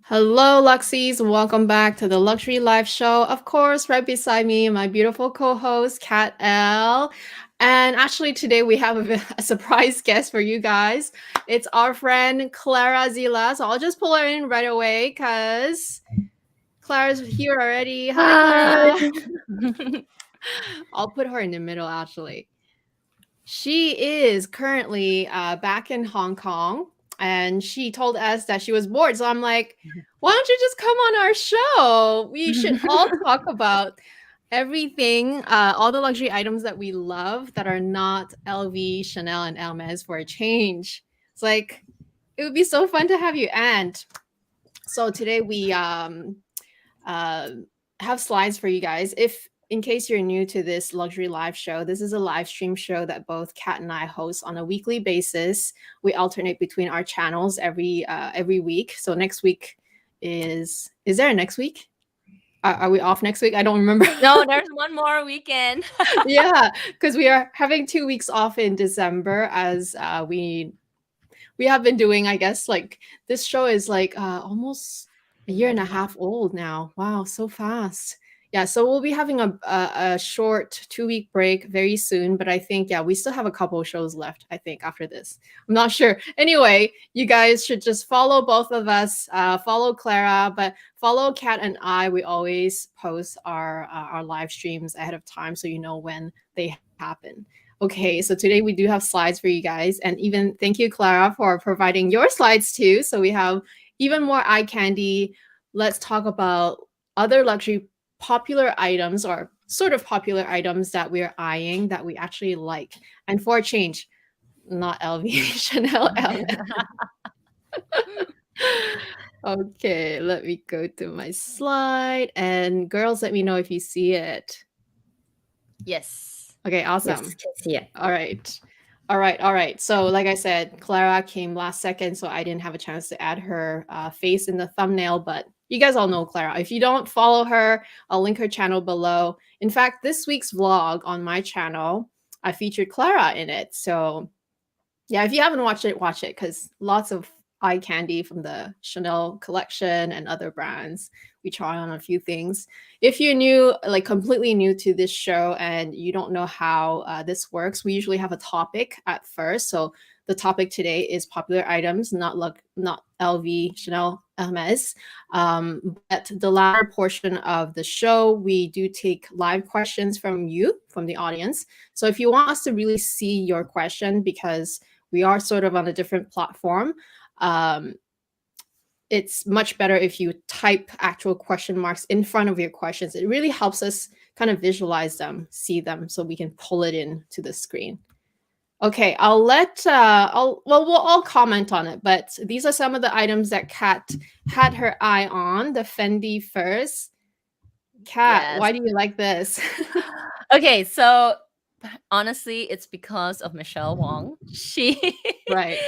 Hello, Luxies. Welcome back to the Luxury Live Show. Of course, right beside me, my beautiful co-host, Kat L. And actually, today we have a surprise guest for you guys. It's our friend Clara Zila. So I'll just pull her in right away because Clara's here already. Hi, Clara. I'll put her in the middle, actually. She is currently back in Hong Kong, and she told us that she was bored. So I'm like, why don't you just come on our show? We should all talk about everything, all the luxury items that we love that are not LV, Chanel, and Hermes for a change. It's like, it would be so fun to have you. And so today we have slides for you guys. If in case you're new to this luxury live show, this is a live stream show that both Kat and I host on a weekly basis. We alternate between our channels every week. So next week is there a next week? Are we off next week? I don't remember. No, there's one more weekend. Yeah, because we are having 2 weeks off in December as we have been doing, I guess, like this show is like almost a year and a half old now. Wow, so fast. Yeah, so we'll be having a short 2 week break very soon, but I think, yeah, we still have a couple shows left, I think, after this. I'm not sure. Anyway, you guys should just follow both of us, follow Clara, but follow Kat and I. We always post our live streams ahead of time so you know when they happen. Okay, so today we do have slides for you guys, and even thank you, Clara, for providing your slides too. So we have even more eye candy. Let's talk about other luxury popular items or sort of popular items that we're eyeing that we actually like. And for a change, not LV, Chanel, Hermes. Okay, let me go to my slide. And girls, let me know if you see it. Yes. Okay, awesome. Yes, can see it. All right. All right. So, like I said, Clara came last second, so I didn't have a chance to add her face in the thumbnail, but you guys all know Clara. If you don't follow her, I'll link her channel below. In fact, this week's vlog on my channel, I featured Clara in it. So, yeah, if you haven't watched it, watch it because lots of eye candy from the Chanel collection and other brands. We try on a few things. If you're new, like completely new to this show and you don't know how this works, we usually have a topic at first. So the topic today is popular items, not LV, Chanel, Hermes. But the latter portion of the show, we do take live questions from you, from the audience. So if you want us to really see your question, because we are sort of on a different platform, it's much better if you type actual question marks in front of your questions. It really helps us kind of visualize them, see them, so we can pull it in to the screen. Okay, we'll all comment on it, but these are some of the items that Kat had her eye on. The Fendi first. Kat, Yes. why do you like this? Okay, so honestly, it's because of Michelle Wong. Right.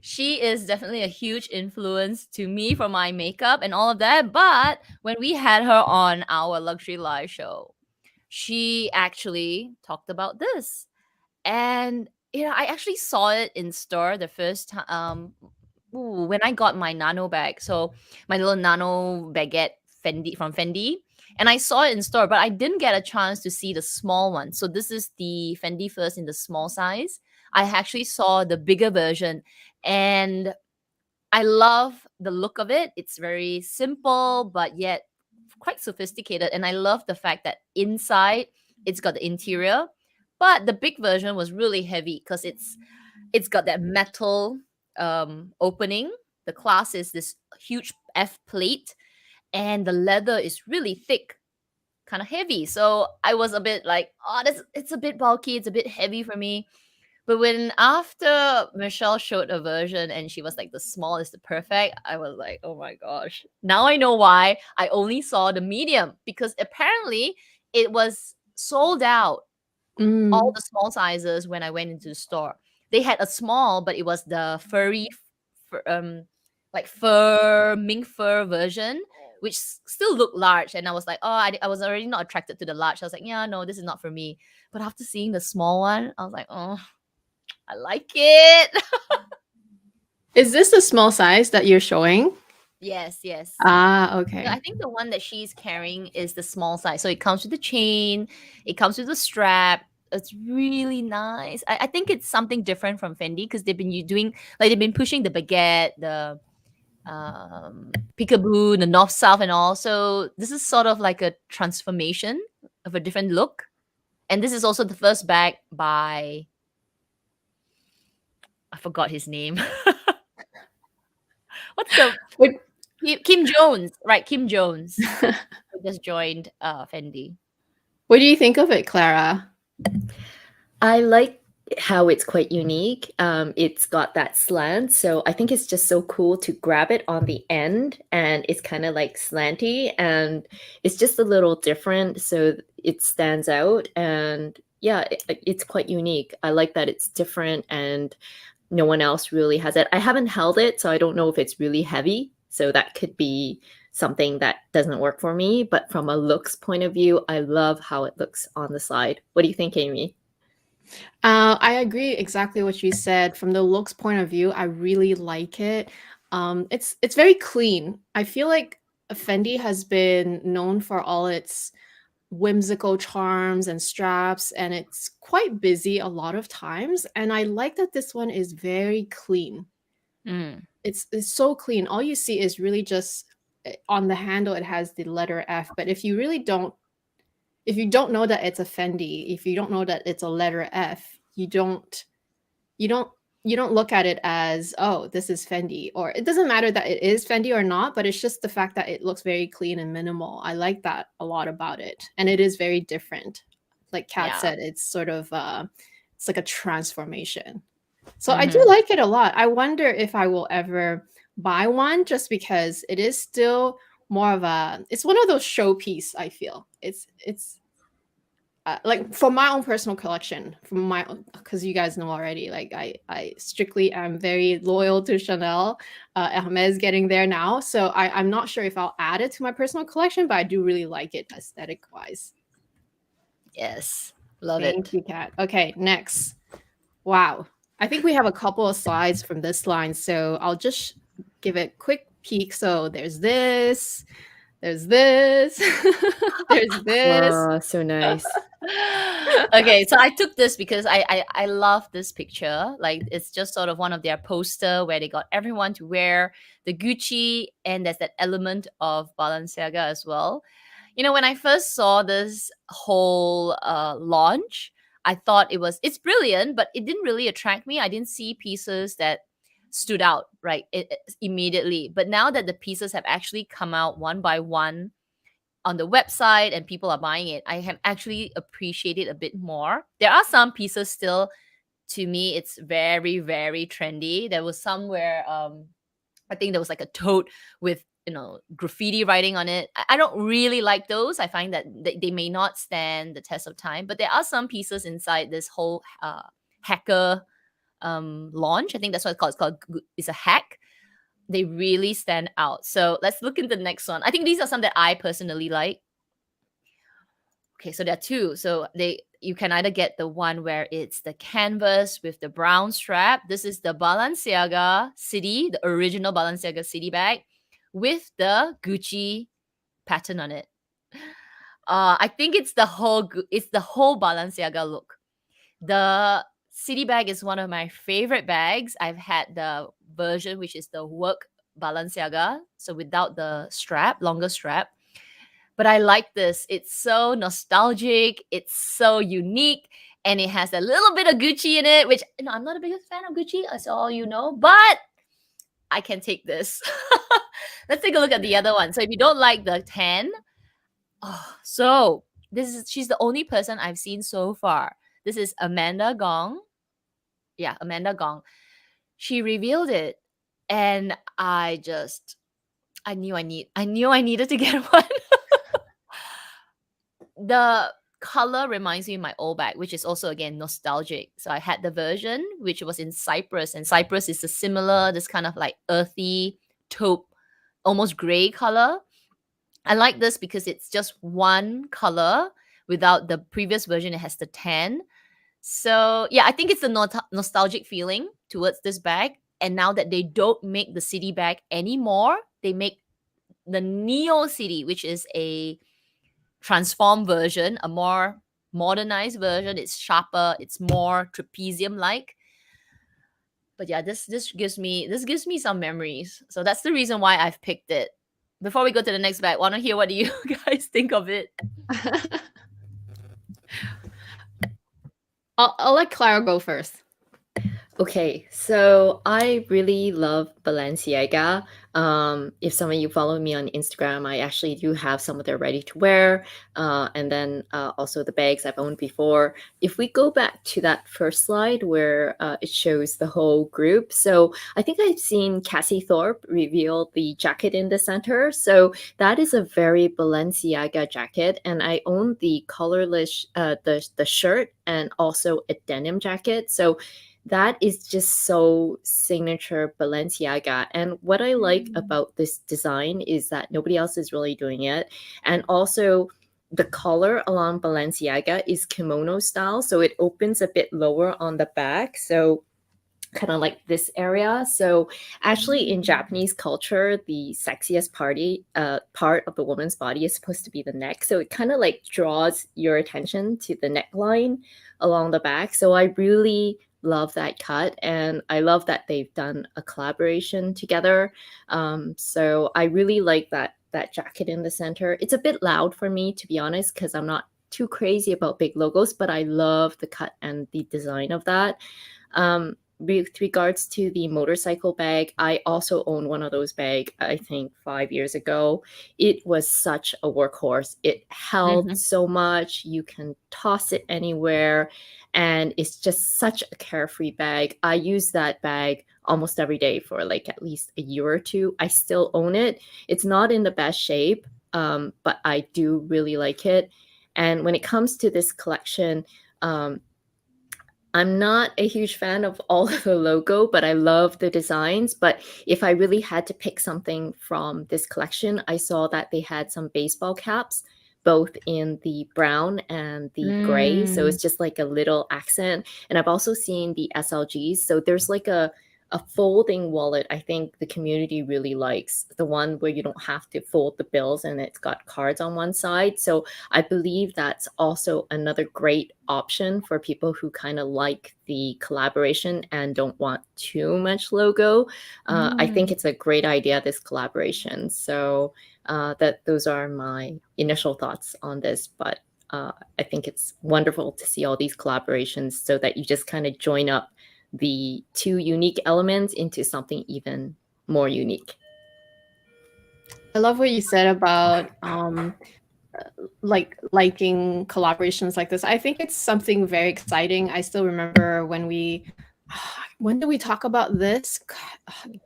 She is definitely a huge influence to me for my makeup and all of that. But when we had her on our luxury live show, she actually talked about this. And I actually saw it in store the first time when I got my nano bag. So my little nano baguette from Fendi. And I saw it in store, but I didn't get a chance to see the small one. So this is the Fendi first in the small size. I actually saw the bigger version, and I love the look of it. It's very simple, but yet quite sophisticated. And I love the fact that inside it's got the interior, but the big version was really heavy because it's got that metal opening. The clasp is this huge F plate, and the leather is really thick, kind of heavy. So I was a bit like, oh, it's a bit bulky, it's a bit heavy for me. But when after Michelle showed a version and she was like, the small is the perfect, I was like, oh my gosh. Now I know why I only saw the medium, because apparently it was sold out, all the small sizes when I went into the store. They had a small, but it was the furry, like mink fur version, which still looked large. And I was like, oh, I was already not attracted to the large. I was like, yeah, no, this is not for me. But after seeing the small one, I was like, oh, I like it. Is this the small size that you're showing? Yes, yes. Ah, No, I okay. think the one that she's carrying is the small size. So it comes with the chain, it comes with the strap. It's really nice. I think it's something different from Fendi because doing like they've been pushing the baguette, the peekaboo, the north south, and all. So this is sort of like a transformation of a different look. And this is also the first bag by I forgot his name. What's the What Kim Jones, right? Kim Jones who just joined Fendi. what do you think of it, Clara? I like how it's quite unique. It's got that slant, so I think it's just so cool to grab it on the end, and it's kind of like slanty, and it's just a little different, so it stands out. And yeah, it's quite unique. I like that it's different, and no one else really has it. I haven't held it, so I don't know if it's really heavy. So that could be something that doesn't work for me. But from a looks point of view, I love how it looks on the side. What do you think, Amy? I agree exactly what you said. From the looks point of view, I really like it. It's very clean. I feel like Fendi has been known for all its whimsical charms and straps, and it's quite busy a lot of times. And I like that this one is very clean. Mm. It's so clean. All you see is really just on the handle it has the letter F. But if you don't know that it's a Fendi, if you don't know that it's a letter F, you don't you don't look at it as, oh, this is Fendi. Or it doesn't matter that it is Fendi or not, but it's just the fact that it looks very clean and minimal. I like that a lot about it. And it is very different. Like Kat Yeah. said, it's sort of it's like a transformation. So I do Mhm. like it a lot. I wonder if I will ever buy one, just because it is still more of it's one of those showpiece, I feel. It's like for my own personal collection, from my own, because you guys know already, like I strictly am very loyal to Chanel. Hermes getting there now, so I'm not sure if I'll add it to my personal collection, but I do really like it aesthetic wise. Yes. Love Thank it. you, Kat. Okay, next. Wow, I think we have a couple of slides from this line, so I'll just give it a quick peek. So there's this, there's this, there's this. Oh, so nice. Okay, so I took this because I love this picture. Like it's just sort of one of their poster where they got everyone to wear the Gucci, and there's that element of Balenciaga as well. You know, when I first saw this whole launch, I thought it's brilliant, but it didn't really attract me. I didn't see pieces that stood out immediately. But now that the pieces have actually come out one by one on the website and people are buying it, I have actually appreciated a bit more. There are some pieces still, to me, it's very, very trendy. There was somewhere, I think there was like a tote with, graffiti writing on it. I don't really like those. I find that they may not stand the test of time, but there are some pieces inside this whole hacker launch. I think that's what it's a hack. They really stand out. So let's look at the next one. I think these are some that I personally like. Okay, so there are two. So you can either get the one where it's the canvas with the brown strap. This is the Balenciaga City, the original Balenciaga City bag with the Gucci pattern on it. I think it's the whole Balenciaga look. The City bag is one of my favorite bags. I've had the version which is the work Balenciaga, so without the strap, longer strap. But I like this. It's so nostalgic. It's so unique. And it has a little bit of Gucci in it, which I'm not a big fan of Gucci, as all you know, but I can take this. Let's take a look at the other one. So if you don't like the tan, so she's the only person I've seen so far. This is Amanda Gong. Yeah, Amanda Gong. She revealed it, and I knew I needed to get one. The color reminds me of my old bag, which is also again nostalgic. So I had the version which was in Cyprus, and Cyprus is this kind of like earthy taupe, almost gray color. I like this because it's just one color without the previous version. It has the tan. So yeah, I think it's a nostalgic feeling towards this bag. And now that they don't make the city bag anymore, they make the Neo City, which is a transformed version, a more modernized version. It's sharper, it's more trapezium like. But yeah, this gives me some memories. So that's the reason why I've picked it. Before we go to the next bag, want to hear what do you guys think of it? I'll let Clara go first. Okay, so I really love Balenciaga. If some of you follow me on Instagram, I actually do have some of their ready to wear, and then also the bags I've owned before. If we go back to that first slide where it shows the whole group, so I think I've seen Cassie Thorpe reveal the jacket in the center. So that is a very Balenciaga jacket, and I own the collarless, the shirt and also a denim jacket. So that is just so signature Balenciaga. And what I like about this design is that nobody else is really doing it. And also the collar along Balenciaga is kimono style. So it opens a bit lower on the back. So kind of like this area. So actually in Japanese culture, the sexiest part of the woman's body is supposed to be the neck. So it kind of like draws your attention to the neckline along the back. So I really love that cut, and I love that they've done a collaboration together. So I really like that jacket in the center. It's a bit loud for me, to be honest, because I'm not too crazy about big logos, but I love the cut and the design of that. With regards to the motorcycle bag, I also own one of those bags, I think 5 years ago. It was such a workhorse. It held so much. You can toss it anywhere. And it's just such a carefree bag. I use that bag almost every day for like at least a year or two. I still own it. It's not in the best shape, but I do really like it. And when it comes to this collection, I'm not a huge fan of all of the logo, but I love the designs. But if I really had to pick something from this collection, I saw that they had some baseball caps, both in the brown and the gray. So it's just like a little accent. And I've also seen the SLGs. So there's like a folding wallet. I think the community really likes the one where you don't have to fold the bills and it's got cards on one side. So I believe that's also another great option for people who kind of like the collaboration and don't want too much logo. I think it's a great idea, this collaboration. So those are my initial thoughts on this, but I think it's wonderful to see all these collaborations so that you just kind of join up the two unique elements into something even more unique. I love what you said about like liking collaborations like this. I think it's something very exciting. I still remember when did we talk about this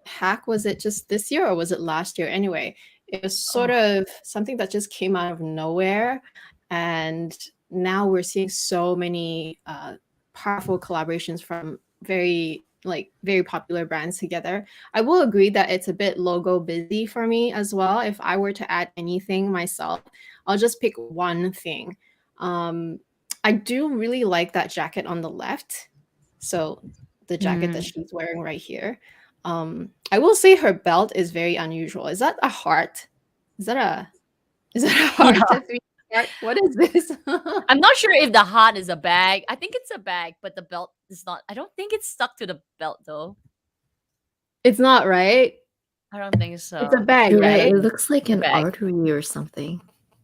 hack? Was it just this year or was it last year? Anyway, it was sort of something that just came out of nowhere, and now we're seeing so many powerful collaborations from very popular brands together. I will agree that it's a bit logo busy for me as well. If I were to add anything myself, I'll just pick one thing. I do really like that jacket on the left. So the jacket that she's wearing right here. I will say her belt is very unusual. Is that a heart? Is that a heart? Yeah. What is this? I'm not sure if the heart is a bag. I think it's a bag, but the belt is not. I don't think it's stuck to the belt though. It's not, right? I don't think so. It's a bag, Yeah, right? it looks like an bag. artery or something.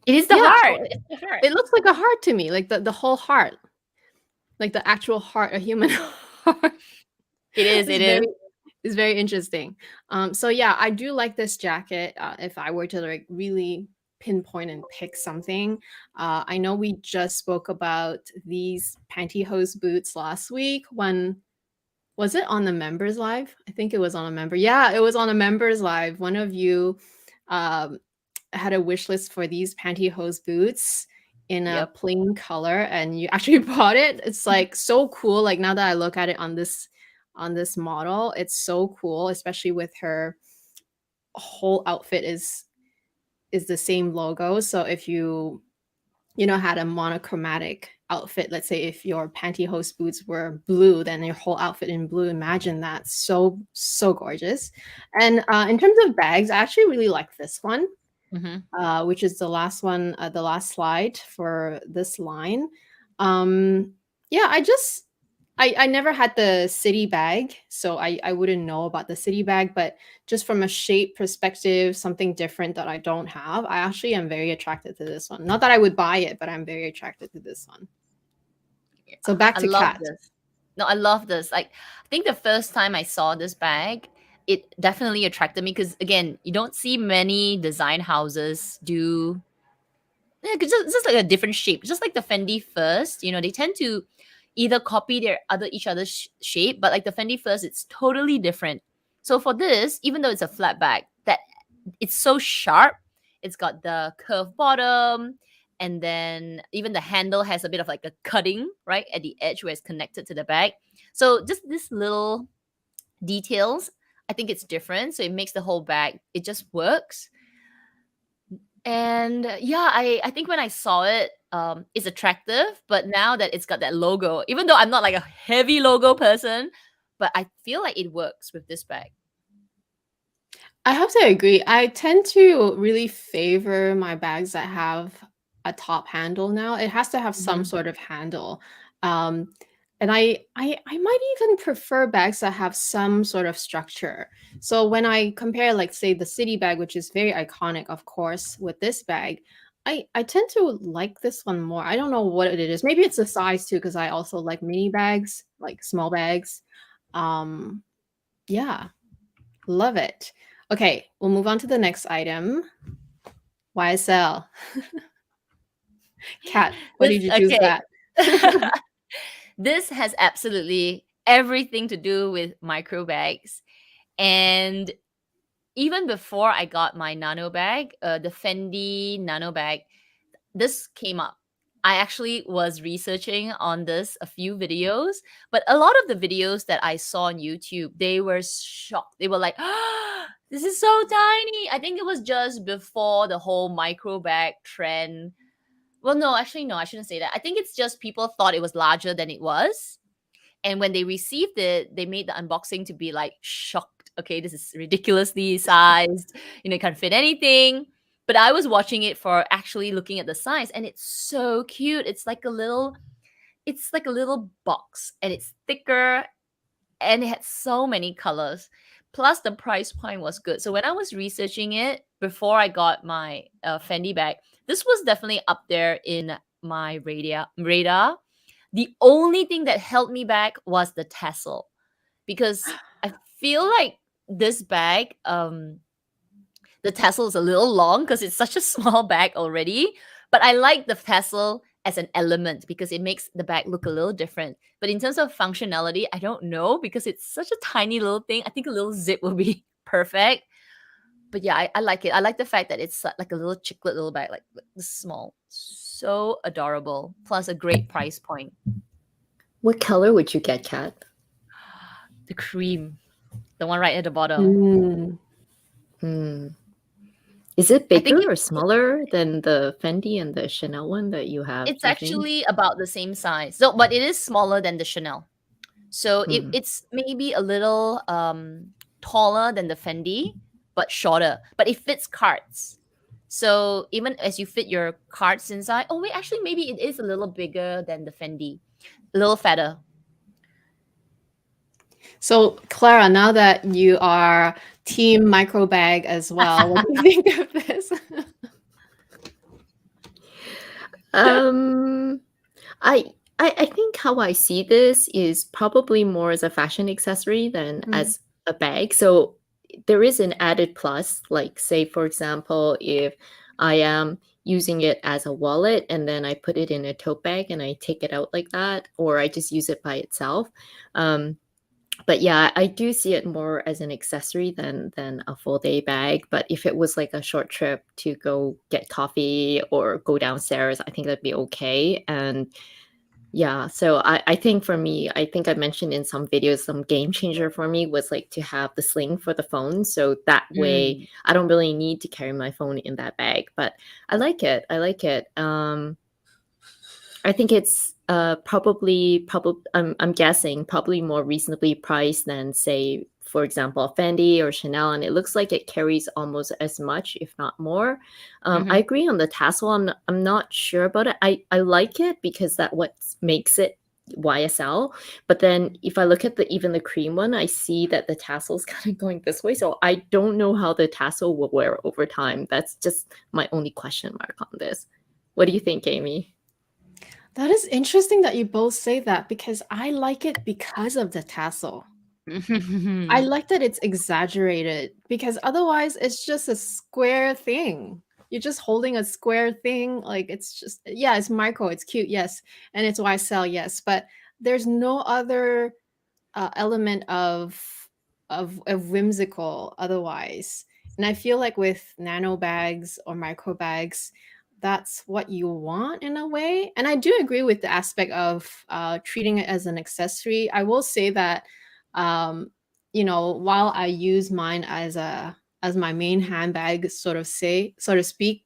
It is the Yeah. heart. It's the heart. It looks like a heart to me, like the whole heart, like the actual heart, a human heart. It is. It's very interesting. So yeah, I do like this jacket. If I were to like really pinpoint and pick something, I know we just spoke about these pantyhose boots last week. When was it on the members live? I think it was on a member. Yeah, it was on a members live. One of you had a wish list for these pantyhose boots in a plain color, and you actually bought it. It's like so cool. Like now that I look at it on this model, it's so cool, especially with her whole outfit is the same logo. So if you had a monochromatic outfit. Let's say if your pantyhose boots were blue, then your whole outfit in blue. Imagine that. So gorgeous. And in terms of bags, I actually really like this one, which is the last one, the last slide for this line. Yeah, I never had the city bag, so I wouldn't know about the city bag, but just from a shape perspective, something different that I don't have, I actually am very attracted to this one. Not that I would buy it, but I'm very attracted to this one. So back I to love Kat. this. No, I love this. Like, I think the first time I saw this bag, it definitely attracted me because, again, you don't see many design houses do just like a different shape, just like the Fendi first. They tend to either copy each other's shape, but like the Fendi first, it's totally different. So for this, even though it's a flat bag, that it's so sharp, it's got the curved bottom, and then even the handle has a bit of like a cutting right at the edge where it's connected to the bag. So just this little details, I think it's different. So it makes the whole bag, it just works. And yeah, I think when I saw it, it's attractive. But now that it's got that logo, even though I'm not like a heavy logo person, but I feel like it works with this bag. I have to agree. I tend to really favor my bags that have a top handle now. It has to have some sort of handle. And I might even prefer bags that have some sort of structure. So when I compare, like, say, the city bag, which is very iconic, of course, with this bag, I tend to like this one more. I don't know what it is. Maybe it's the size too, because I also like mini bags, like small bags. Yeah, love it. Okay, we'll move on to the next item. YSL. Kat, why did you choose that? This has absolutely everything to do with micro bags. And even before I got my nano bag, the Fendi nano bag, this came up. I actually was researching on this a few videos, but a lot of the videos that I saw on YouTube, they were shocked. They were like, oh, this is so tiny. I think it was just before the whole micro bag trend. Well, no, actually, no, I shouldn't say that. I think it's just people thought it was larger than it was. And when they received it, they made the unboxing to be like shocked. Okay, this is ridiculously sized. It can't fit anything. But I was watching it for actually looking at the size, and it's so cute. It's like a little box, and it's thicker, and it had so many colors. Plus, the price point was good. So when I was researching it before I got my Fendi bag, this was definitely up there in my radar. The only thing that held me back was the tassel, because I feel like this bag, the tassel is a little long because it's such a small bag already. But I like the tassel as an element because it makes the bag look a little different. But in terms of functionality, I don't know, because it's such a tiny little thing. I think a little zip will be perfect. But yeah, I like it. I like the fact that it's like a little chiclet little bag, like this small. So adorable. Plus a great price point. What color would you get, Kat? The cream. The one right at the bottom. Is it bigger or smaller than the Fendi and the Chanel one that you have? It's actually about the same size. So, but it is smaller than the Chanel. So it's maybe a little taller than the Fendi, but shorter. But it fits cards. So even as you fit your cards inside, oh wait, actually maybe it is a little bigger than the Fendi, a little fatter. So Clara, now that you are team micro bag as well, what do you think of this? I think how I see this is probably more as a fashion accessory than as a bag. So there is an added plus, like say, for example, if I am using it as a wallet and then I put it in a tote bag and I take it out like that, or I just use it by itself. But yeah, I do see it more as an accessory than a full day bag. But if it was like a short trip to go get coffee or go downstairs, I think that'd be okay. And yeah, so I think for me, I think I mentioned in some videos, some game changer for me was like to have the sling for the phone. So that way I don't really need to carry my phone in that bag. But I like it. I like it. I think it's probably I'm guessing probably more reasonably priced than, say, for example, Fendi or Chanel, and it looks like it carries almost as much, if not more. I agree on the tassel. I'm not sure about it. I like it because that what makes it YSL. But then if I look at even the cream one, I see that the tassel's kind of going this way. So I don't know how the tassel will wear over time. That's just my only question mark on this. What do you think, Amy? That is interesting that you both say that, because I like it because of the tassel. I like that it's exaggerated, because otherwise it's just a square thing. You're just holding a square thing. Like, it's just, yeah, it's micro, it's cute, yes. And it's YSL, yes. But there's no other element of whimsical otherwise. And I feel like with nano bags or micro bags, that's what you want in a way. And I do agree with the aspect of treating it as an accessory. I will say that, while I use mine as my main handbag, so to speak,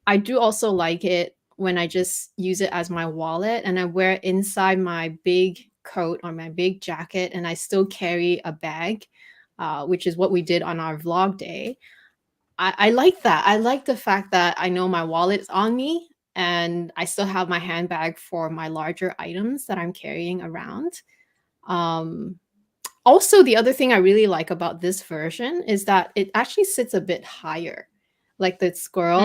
I do also like it when I just use it as my wallet and I wear it inside my big coat or my big jacket, and I still carry a bag, which is what we did on our vlog day. I like that. I like the fact that I know my wallet's on me and I still have my handbag for my larger items that I'm carrying around. Also, the other thing I really like about this version is that it actually sits a bit higher. Like this girl,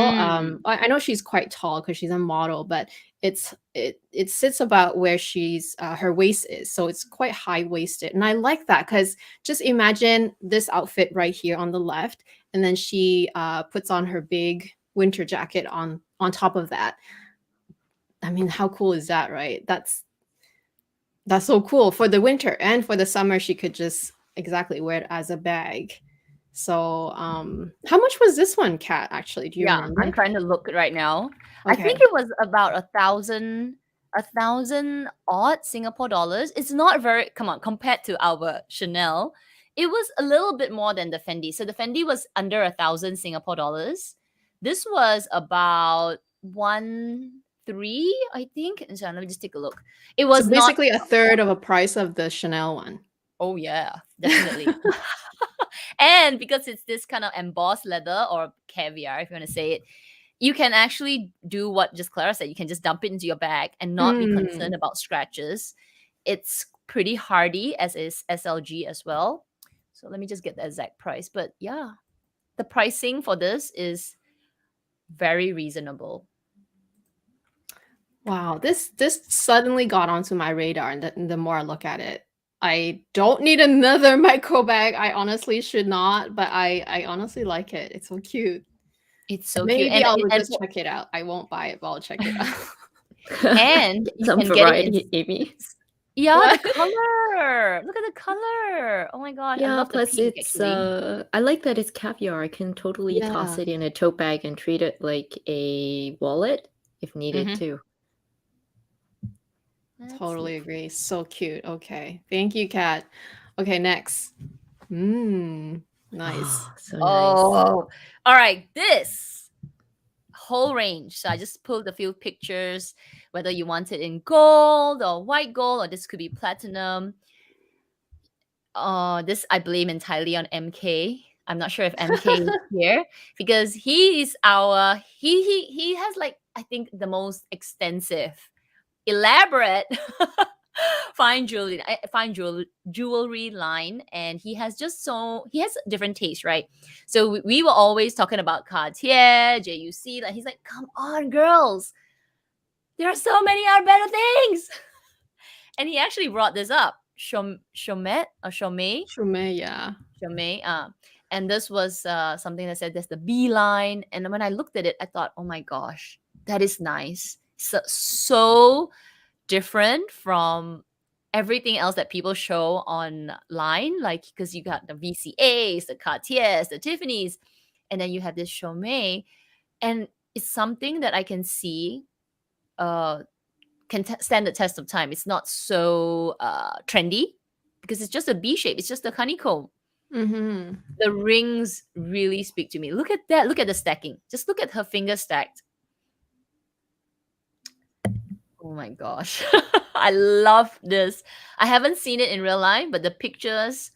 I know she's quite tall because she's a model, but it sits about where she's her waist is, so it's quite high waisted, and I like that because just imagine this outfit right here on the left, and then she puts on her big winter jacket on top of that. I mean, how cool is that, right? That's so cool. For the winter and for the summer, she could just exactly wear it as a bag. So, how much was this one, Kat? Actually, do you remember? I'm trying to look right now. I Okay. think it was about 1,000 odd Singapore dollars. It's not very, come on, compared to our Chanel, it was a little bit more than the Fendi. So the Fendi was under 1,000 Singapore dollars. This was about 1.3, I think. So let me just take a look. It was So basically a third of a price of the Chanel one. Oh yeah, definitely. And because it's this kind of embossed leather or caviar, if you want to say it, you can actually do what just Clara said. You can just dump it into your bag and not be concerned about scratches. It's pretty hardy, as is SLG as well. So let me just get the exact price. But yeah, the pricing for this is very reasonable. Wow, this suddenly got onto my radar, and the more I look at it, I don't need another micro bag. I honestly should not, but I honestly like it. It's so cute. It's so Maybe cute. I'll just check it out. I won't buy it, but I'll check it out. And you Some can get it variety, Amy. Yeah, What? the color. Look at the color. Oh my god, I Yeah, love the plus pink, it's actually. I like that it's caviar. I can totally toss Yeah. it in a tote bag and treat it like a wallet if needed Mhm. too. Let's Totally see. agree. So cute. Okay. Thank you, Kat. Okay, next. Nice. Oh, so nice. Oh, all right. This whole range. So I just pulled a few pictures, whether you want it in gold or white gold, or this could be platinum. This I blame entirely on MK. I'm not sure if MK is here because he is our he has like I think the most extensive, elaborate jewelry line, and he has different tastes, right? So we were always talking about Cartier, JUC, like he's like, come on girls, there are so many other better things. And he actually brought this up, Chaumet or Chaumet, Shume, yeah. and this was something that said there's the B line, and when I looked at it I thought, oh my gosh, that is nice. So different from everything else that people show online, like because you got the VCAs, the Cartiers, the Tiffany's, and then you have this Chaumet, and it's something that I can see can stand the test of time. It's not so trendy because it's just a B shape. It's just a honeycomb. Mm-hmm. The rings really speak to me. Look at that. Look at the stacking. Just look at her finger stacked. Oh my gosh. I love this. I haven't seen it in real life, but the pictures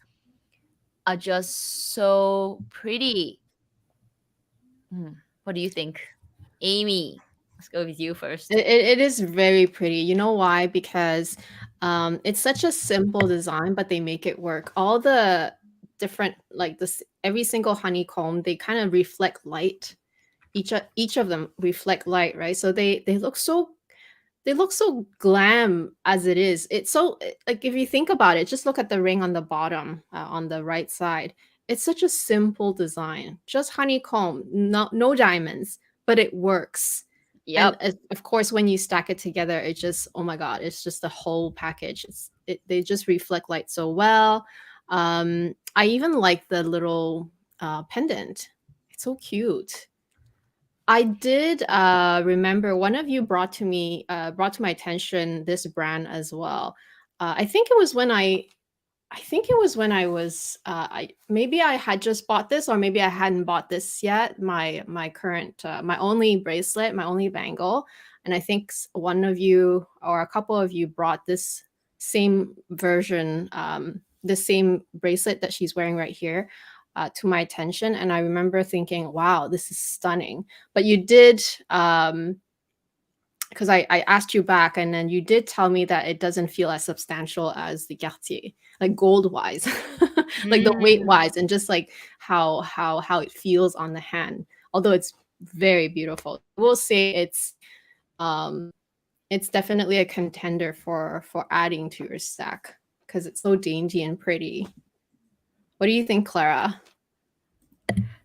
are just so pretty. What do you think? Amy, let's go with you first. It is very pretty. You know why? Because it's such a simple design, but they make it work. All the different, like this, every single honeycomb, they kind of reflect light. Each of them reflect light, right? So they look so glam as it is. It's so like if you think about it, just look at the ring on the bottom on the right side. It's such a simple design, just honeycomb, no diamonds, but it works. Yep. And of course, when you stack it together, it just, oh my god, it's just the whole package. They just reflect light so well. I even like the little pendant. It's so cute. I did remember one of you brought to my attention this brand as well. I think it was when I was maybe I had just bought this, or maybe I hadn't bought this yet. My current my only bracelet, my only bangle, and I think one of you or a couple of you brought this same version, the same bracelet that she's wearing right here, to my attention, and I remember thinking, "Wow, this is stunning." But you did. Because I asked you back, and then you did tell me that it doesn't feel as substantial as the Cartier, like gold wise, like the weight wise, and just like how it feels on the hand. Although it's very beautiful, I will say it's definitely a contender for adding to your stack because it's so dainty and pretty. What do you think, Clara?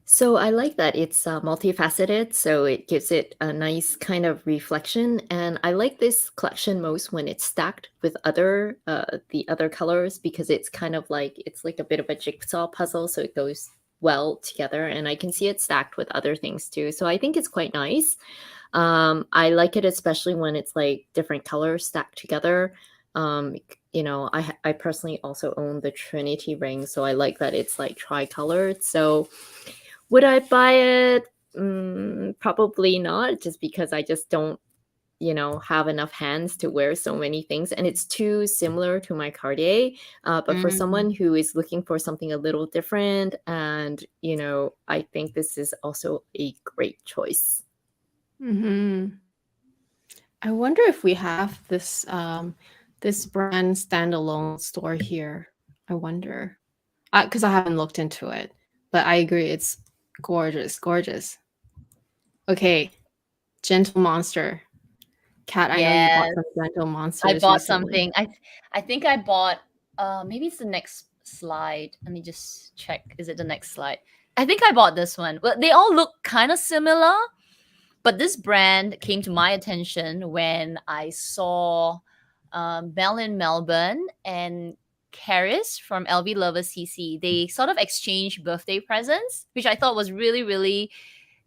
So I like that it's multifaceted, so it gives it a nice kind of reflection. And I like this collection most when it's stacked with the other colors, because it's kind of like a bit of a jigsaw puzzle, so it goes well together. And I can see it stacked with other things too, so I think it's quite nice. I like it especially when it's like different colors stacked together. I personally also own the Trinity ring, so I like that it's like tri-colored. So would I buy it? Probably not, just because I just don't, have enough hands to wear so many things. And it's too similar to my Cartier. But for someone who is looking for something a little different, and, I think this is also a great choice. I wonder if we have this this brand standalone store here. I wonder, because I haven't looked into it, but I agree, it's gorgeous. Okay, Gentle Monster. Kat, I know you bought some Gentle Monsters. I bought recently. something. I think I bought maybe it's the next slide. Let me just check. Is it the next slide? I think I bought this one. Well, they all look kind of similar, but this brand came to my attention when I saw Mel in Melbourne and Karis from LV Lovers CC. They sort of exchanged birthday presents, which I thought was really, really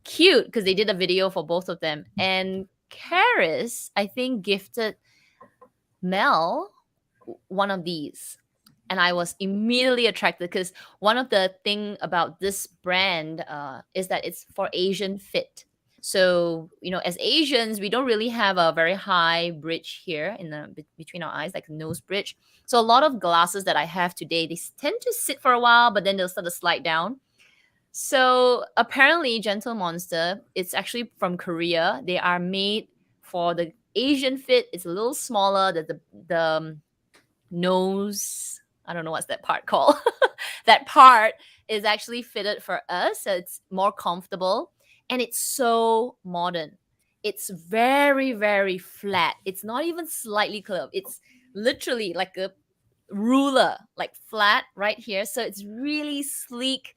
cute because they did a video for both of them. And Karis, I think, gifted Mel one of these. And I was immediately attracted because one of the thing about this brand is that it's for Asian fit. So, as Asians, we don't really have a very high bridge here in the between our eyes, like a nose bridge. So a lot of glasses that I have today, they tend to sit for a while, but then they'll start to slide down. So apparently, Gentle Monster, it's actually from Korea. They are made for the Asian fit. It's a little smaller. The nose, I don't know what's that part called. That part is actually fitted for us, so it's more comfortable. And it's so modern. It's very, very flat. It's not even slightly curved. It's literally like a ruler, like flat right here. So it's really sleek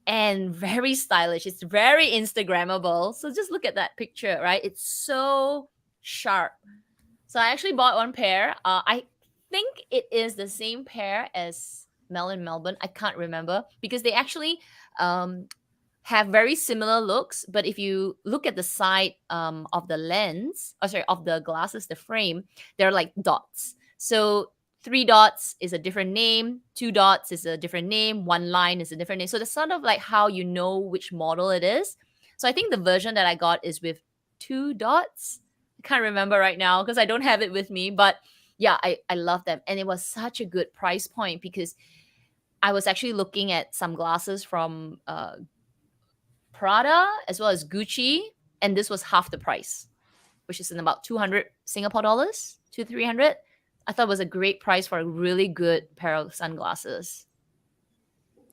and very stylish. It's very Instagrammable. So just look at that picture, right? It's so sharp. So I actually bought one pair. I think it is the same pair as Mel in Melbourne. I can't remember because they actually have very similar looks. But if you look at the side of the lens, of the glasses, the frame, they're like dots. So 3 dots is a different name, 2 dots is a different name, 1 line is a different name. So that's sort of like how you know which model it is. So I think the version that I got is with 2 dots. I can't remember right now because I don't have it with me. But yeah, I love them. And it was such a good price point because I was actually looking at some glasses from Prada as well as Gucci, and this was half the price, which is in about 200 Singapore dollars to 300. I thought it was a great price for a really good pair of sunglasses.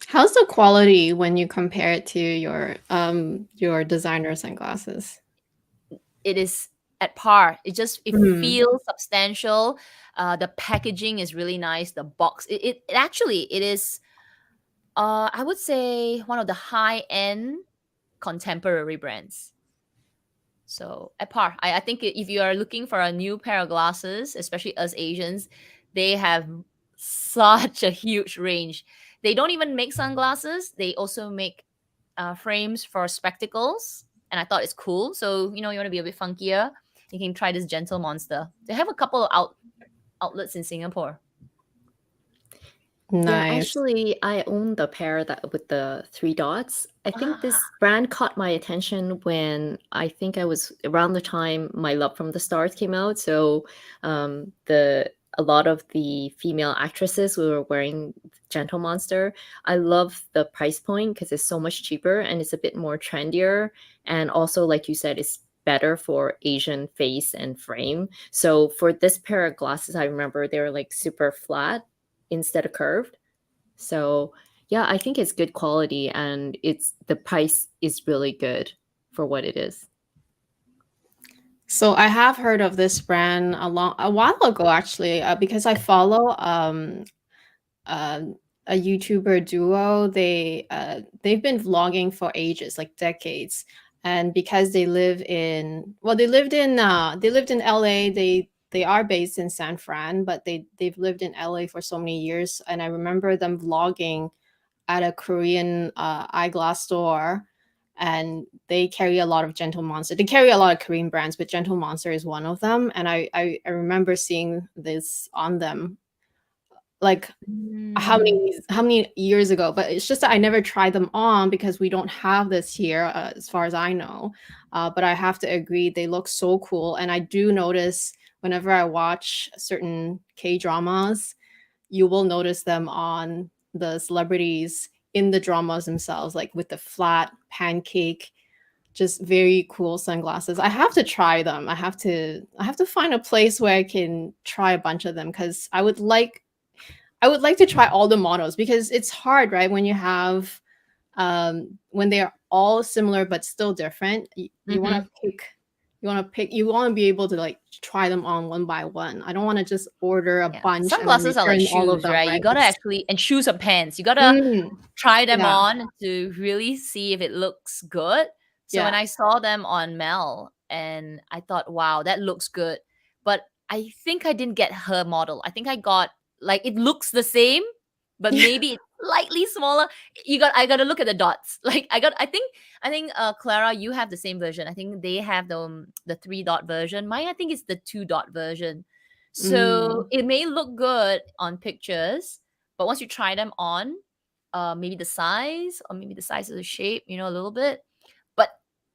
How's the quality when you compare it to your designer sunglasses? It is at par. It Mm. feels substantial. The packaging is really nice. The box, it actually it is. I would say one of the high end contemporary brands. So at par. I think if you are looking for a new pair of glasses, especially us Asians, they have such a huge range. They don't even make sunglasses. They also make frames for spectacles. And I thought it's cool. So, you want to be a bit funkier, you can try this Gentle Monster. They have a couple of outlets in Singapore. Yeah, Nice. actually, I own the pair that with the 3 dots. I think this brand caught my attention when I think I was around the time My Love from the Stars came out. So a lot of the female actresses were wearing Gentle Monster. I love the price point because it's so much cheaper and it's a bit more trendier. And also, like you said, it's better for Asian face and frame. So for this pair of glasses, I remember they were like super flat instead of curved. So yeah, I think it's good quality and the price is really good for what it is. So I have heard of this brand a while ago, actually, because I follow uh, a YouTuber duo. They've been vlogging for ages, like decades, and because they lived in LA. They are based in San Fran, but they've lived in LA for so many years, and I remember them vlogging at a Korean eyeglass store, and they carry a lot of Gentle Monster. They carry a lot of Korean brands, but Gentle Monster is one of them. And I remember seeing this on them, like how many years ago. But it's just that I never tried them on because we don't have this here, as far as I know. But I have to agree, they look so cool. And I do notice whenever I watch certain K dramas, you will notice them on the celebrities in the dramas themselves, like with the flat pancake, just very cool sunglasses. I have to try them. I have to find a place where I can try a bunch of them, because I would like to try all the models, because it's hard, right? When you have when they're all similar but still different, you want to pick, you want to be able to like try them on one by one. I don't want to just order a bunch. Sunglasses are like return all of shoes, them, right? You gotta actually, and shoes or pants, you gotta try them yeah. on to really see if it looks good. So when I saw them on Mel, and I thought, wow, that looks good. But I think I didn't get her model. I think I got, like, it looks the same, but maybe it's slightly smaller. I gotta look at the dots. Like I think Clara, you have the same version. I think they have the 3 dot version. Mine, I think, is the 2 dot version. So it may look good on pictures, but once you try them on, maybe the size or maybe the size of the shape, a little bit, but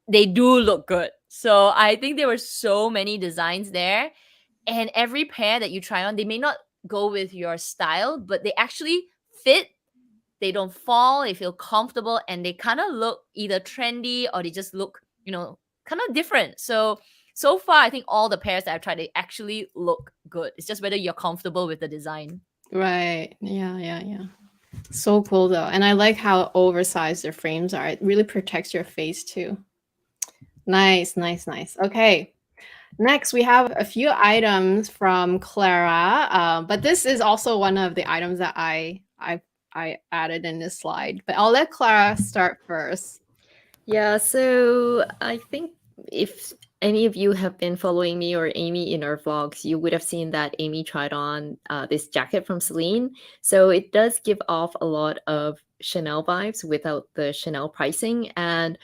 they do look good. So I think there were so many designs there, and every pair that you try on, they may not go with your style, but they actually fit. They don't fall, they feel comfortable, and they kind of look either trendy or they just look, kind of different. So far, I think all the pairs that I've tried, they actually look good. It's just whether you're comfortable with the design. Right. Yeah. So cool though. And I like how oversized their frames are. It really protects your face too. Nice. Okay. Next, we have a few items from Clara, but this is also one of the items that I added in this slide. But I'll let Clara start first. Yeah, so I think if any of you have been following me or Amy in our vlogs, you would have seen that Amy tried on this jacket from Celine. So it does give off a lot of Chanel vibes without the Chanel pricing. And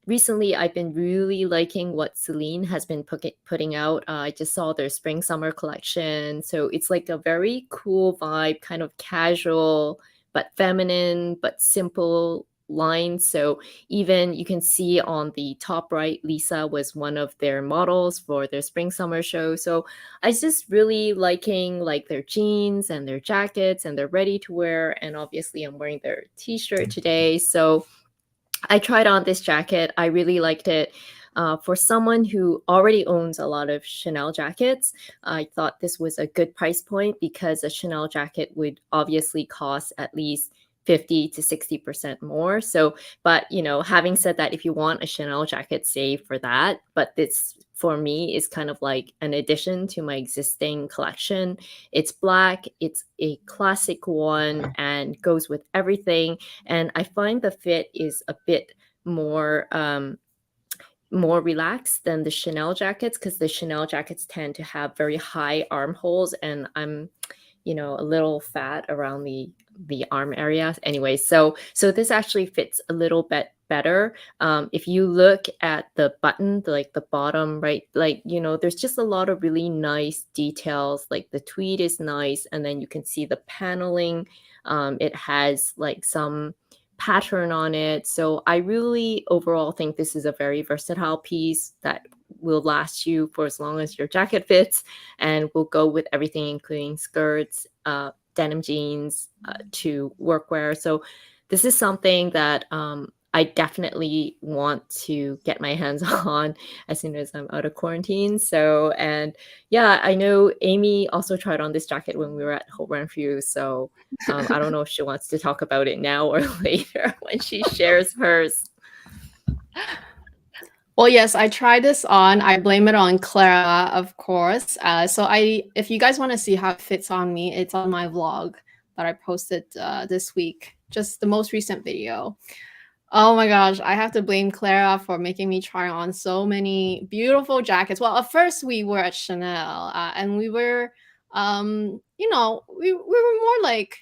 recently, I've been really liking what Celine has been putting out. I just saw their spring summer collection. So it's like a very cool vibe, kind of casual, but feminine, but simple line. So even you can see on the top right, Lisa was one of their models for their spring summer show. So I was just really liking like their jeans and their jackets and their ready to wear. And obviously I'm wearing their t-shirt today. So I tried on this jacket. I really liked it. For someone who already owns a lot of Chanel jackets, I thought this was a good price point because a Chanel jacket would obviously cost at least 50 to 60% more. So, but having said that, if you want a Chanel jacket, save for that. But this for me is kind of like an addition to my existing collection. It's black, it's a classic one and goes with everything. And I find the fit is a bit more more relaxed than the Chanel jackets, because the Chanel jackets tend to have very high armholes, and I'm a little fat around the arm area anyway. So this actually fits a little bit better. If you look at the button, like the bottom right, like there's just a lot of really nice details. Like the tweed is nice, and then you can see the paneling. It has like some pattern on it. So I really overall think this is a very versatile piece that will last you for as long as your jacket fits, and will go with everything, including skirts, denim jeans, to workwear. So this is something that I definitely want to get my hands on as soon as I'm out of quarantine. So, and yeah, I know Amy also tried on this jacket when we were at Hope Renfrew. So I don't know if she wants to talk about it now or later when she shares hers. Well, yes, I tried this on. I blame it on Clara, of course. If you guys want to see how it fits on me, it's on my vlog that I posted this week, just the most recent video. Oh my gosh, I have to blame Clara for making me try on so many beautiful jackets. Well, at first we were at Chanel, and we were, we were more like,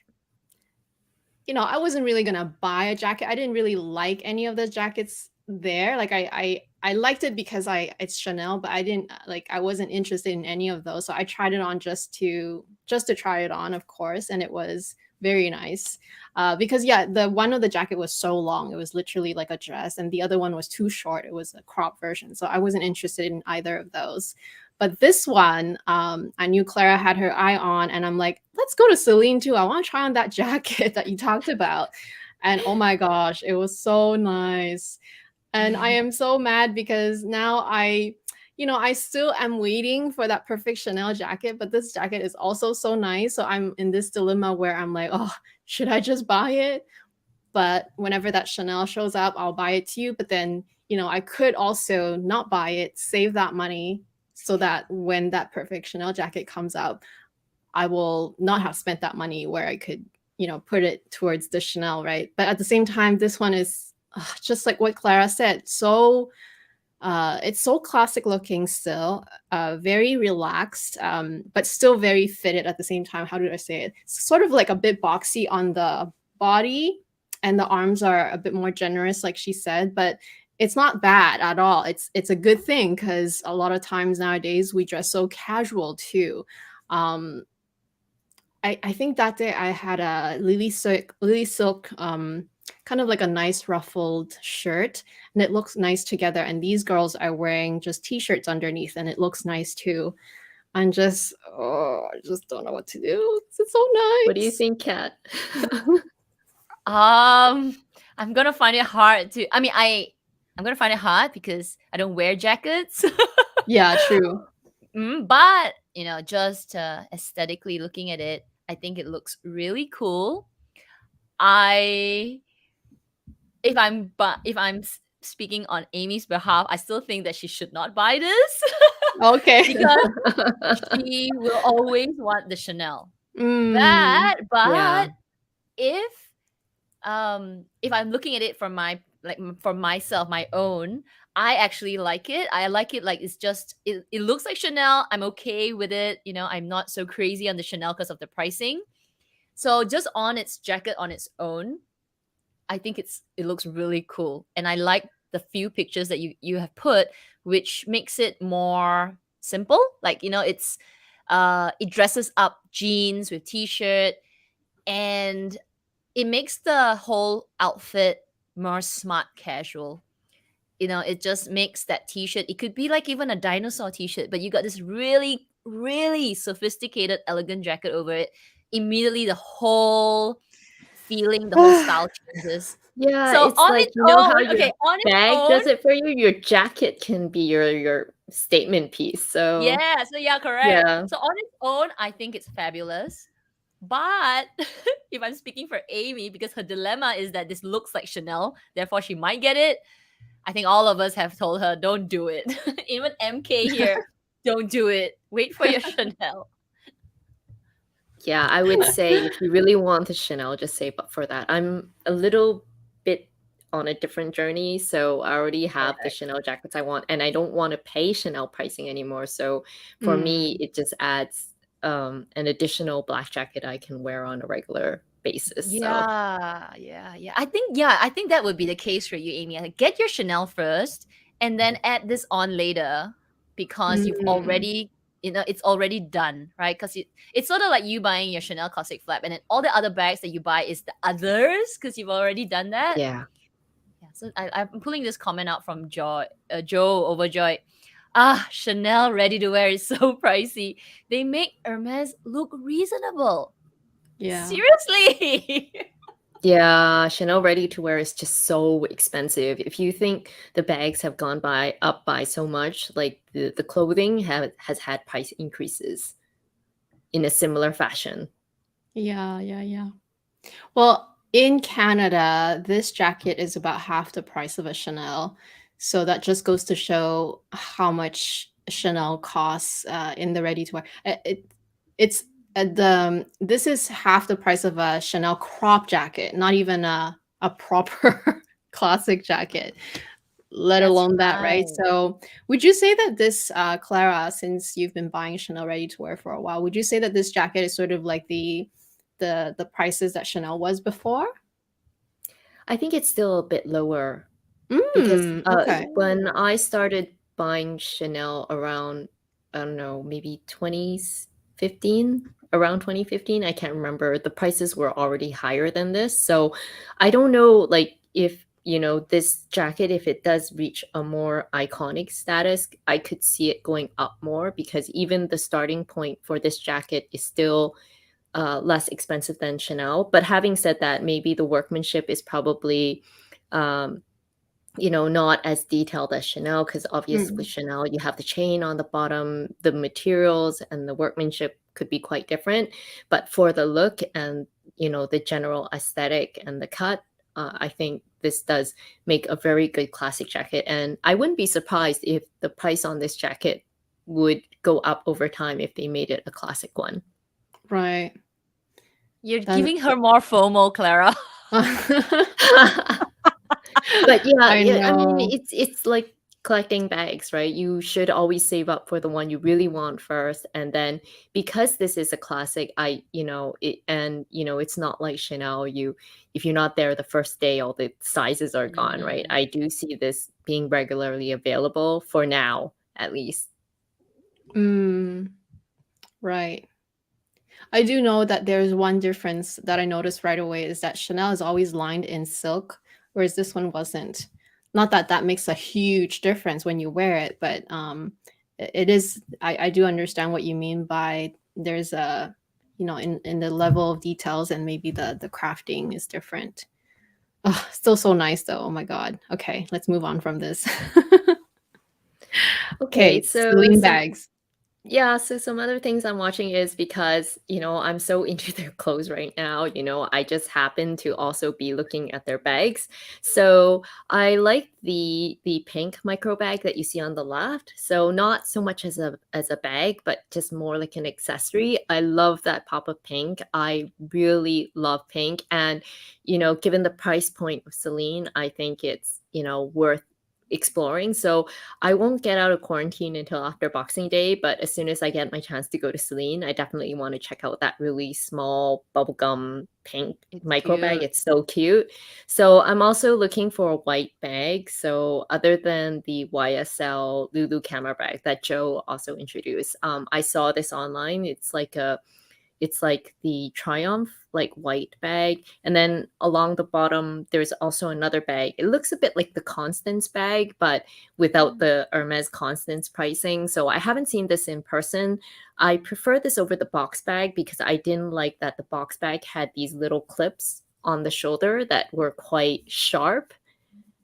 I wasn't really gonna buy a jacket. I didn't really like any of the jackets there. Like I liked it because it's Chanel, but I wasn't interested in any of those. So I tried it on just to try it on, of course, and it was very nice. Because the one of the jacket was so long, it was literally like a dress, and the other one was too short. It was a crop version, so I wasn't interested in either of those. But this one, I knew Clara had her eye on, and I'm like, let's go to Celine too. I want to try on that jacket that you talked about. And oh my gosh, it was so nice. And I am so mad because now I still am waiting for that perfect Chanel jacket, but this jacket is also so nice. So I'm in this dilemma where I'm like, oh, should I just buy it? But whenever that Chanel shows up, I'll buy it to you. But then, I could also not buy it, save that money so that when that perfect Chanel jacket comes out, I will not have spent that money where I could, put it towards the Chanel, right? But at the same time, this one is just like what Clara said. So it's so classic looking still, very relaxed, but still very fitted at the same time. How do I say it? It's sort of like a bit boxy on the body, and the arms are a bit more generous, like she said, but it's not bad at all. It's a good thing, because a lot of times nowadays we dress so casual too. I think that day I had a lily silk kind of like a nice ruffled shirt, and it looks nice together. And these girls are wearing just t-shirts underneath, and it looks nice too. I just don't know what to do. It's so nice. What do you think, Kat? I'm gonna find it hard to. I mean, I'm gonna find it hard because I don't wear jackets. Yeah, true. But just aesthetically looking at it, I think it looks really cool. If I'm speaking on Amy's behalf, I still think that she should not buy this. Okay. Because she will always want the Chanel. Yeah. If I'm looking at it from myself, my own, I actually like it. I like it like it looks like Chanel. I'm okay with it. I'm not so crazy on the Chanel because of the pricing. So just on its jacket on its own, I think it looks really cool. And I like the few pictures that you have put, which makes it more simple. Like, it's it dresses up jeans with t-shirt, and it makes the whole outfit more smart casual. You know, it just makes that t-shirt, it could be like even a dinosaur t-shirt, but you got this really, really sophisticated, elegant jacket over it. Immediately the whole feeling, the whole style changes. Yeah, So it's on like, its you know how own, your okay, on its bag own, does it for you? Your jacket can be your statement piece. So yeah, so yeah, correct. yeah. So on its own, I think it's fabulous. But if I'm speaking for Amy, because her dilemma is that this looks like Chanel, therefore she might get it. I think all of us have told her, don't do it. Even MK here, don't do it. Wait for your Chanel. Yeah, I would say if you really want the Chanel, just save up for that. I'm a little bit on a different journey, so I already have the Correct. Chanel jackets I want, and I don't want to pay Chanel pricing anymore. So for me, it just adds an additional black jacket I can wear on a regular basis. So Yeah. I think that would be the case for you, Amy. Like, get your Chanel first and then add this on later because you've Mm. already, you know, it's already done, right? Because it's sort of like you buying your Chanel classic flap and then all the other bags that you buy is the others because you've already done that. yeah. Yeah, so I'm pulling this comment out from Joe Overjoy. Ah, Chanel ready to wear is so pricey. They make Hermes look reasonable. Yeah. Seriously. Yeah, Chanel ready to wear is just so expensive. If you think the bags have gone up by so much, like the clothing has had price increases in a similar fashion. Yeah. Well, in Canada, this jacket is about half the price of a Chanel. So that just goes to show how much Chanel costs in the ready to wear. It's this is half the price of a Chanel crop jacket, not even a proper classic jacket, let That's alone that, right? right. So would you say that this, Clara, since you've been buying Chanel ready to wear for a while, would you say that this jacket is sort of like the prices that Chanel was before? I think it's still a bit lower because Okay. when I started buying Chanel around, I don't know, maybe 2015, around 2015, I can't remember, the prices were already higher than this. So I don't know, like, if, you know, this jacket, if it does reach a more iconic status, I could see it going up more because even the starting point for this jacket is still less expensive than Chanel. But having said that, maybe the workmanship is probably, um, you know, not as detailed as Chanel because obviously Mm. Chanel, you have the chain on the bottom, the materials and the workmanship could be quite different. But for the look and, you know, the general aesthetic and the cut, I think this does make a very good classic jacket. And I wouldn't be surprised if the price on this jacket would go up over time if they made it a classic one. Right. You're Then giving her more FOMO, Clara. But yeah, I I mean, know. it's like collecting bags, right? You should always save up for the one you really want first, and then because this is a classic, it's not like Chanel. If you're not there the first day, all the sizes are gone, right? Mm. I do see this being regularly available for now, at least. Mm, right. I do know that there's one difference that I noticed right away is that Chanel is always lined in silk, whereas this one wasn't. Not that that makes a huge difference when you wear it, but it is. I do understand what you mean by there's a, in the level of details and maybe the crafting is different. Oh, still so nice though. Oh my god. Okay, let's move on from this. Okay, Okay, so Celine bags. so some other things I'm watching is because, I'm so into their clothes right now, I just happen to also be looking at their bags. So I like the pink micro bag that you see on the left. So not so much as a bag, but just more like an accessory. I love that pop of pink. I really love pink. And, given the price point of Celine, I think it's, worth exploring. So I won't get out of quarantine until after Boxing Day, but as soon as I get my chance to go to Celine, I definitely want to check out that really small bubblegum pink It's micro bag. cute. It's so cute. So I'm also looking for a white bag. So other than the YSL Lulu camera bag that Joe also introduced, I saw this online. It's like it's like the Triumph like white bag, and then along the bottom there's also another bag. It looks a bit like the Constance bag, but without the Hermes Constance pricing. So I haven't seen this in person. I prefer this over the box bag because I didn't like that the box bag had these little clips on the shoulder that were quite sharp.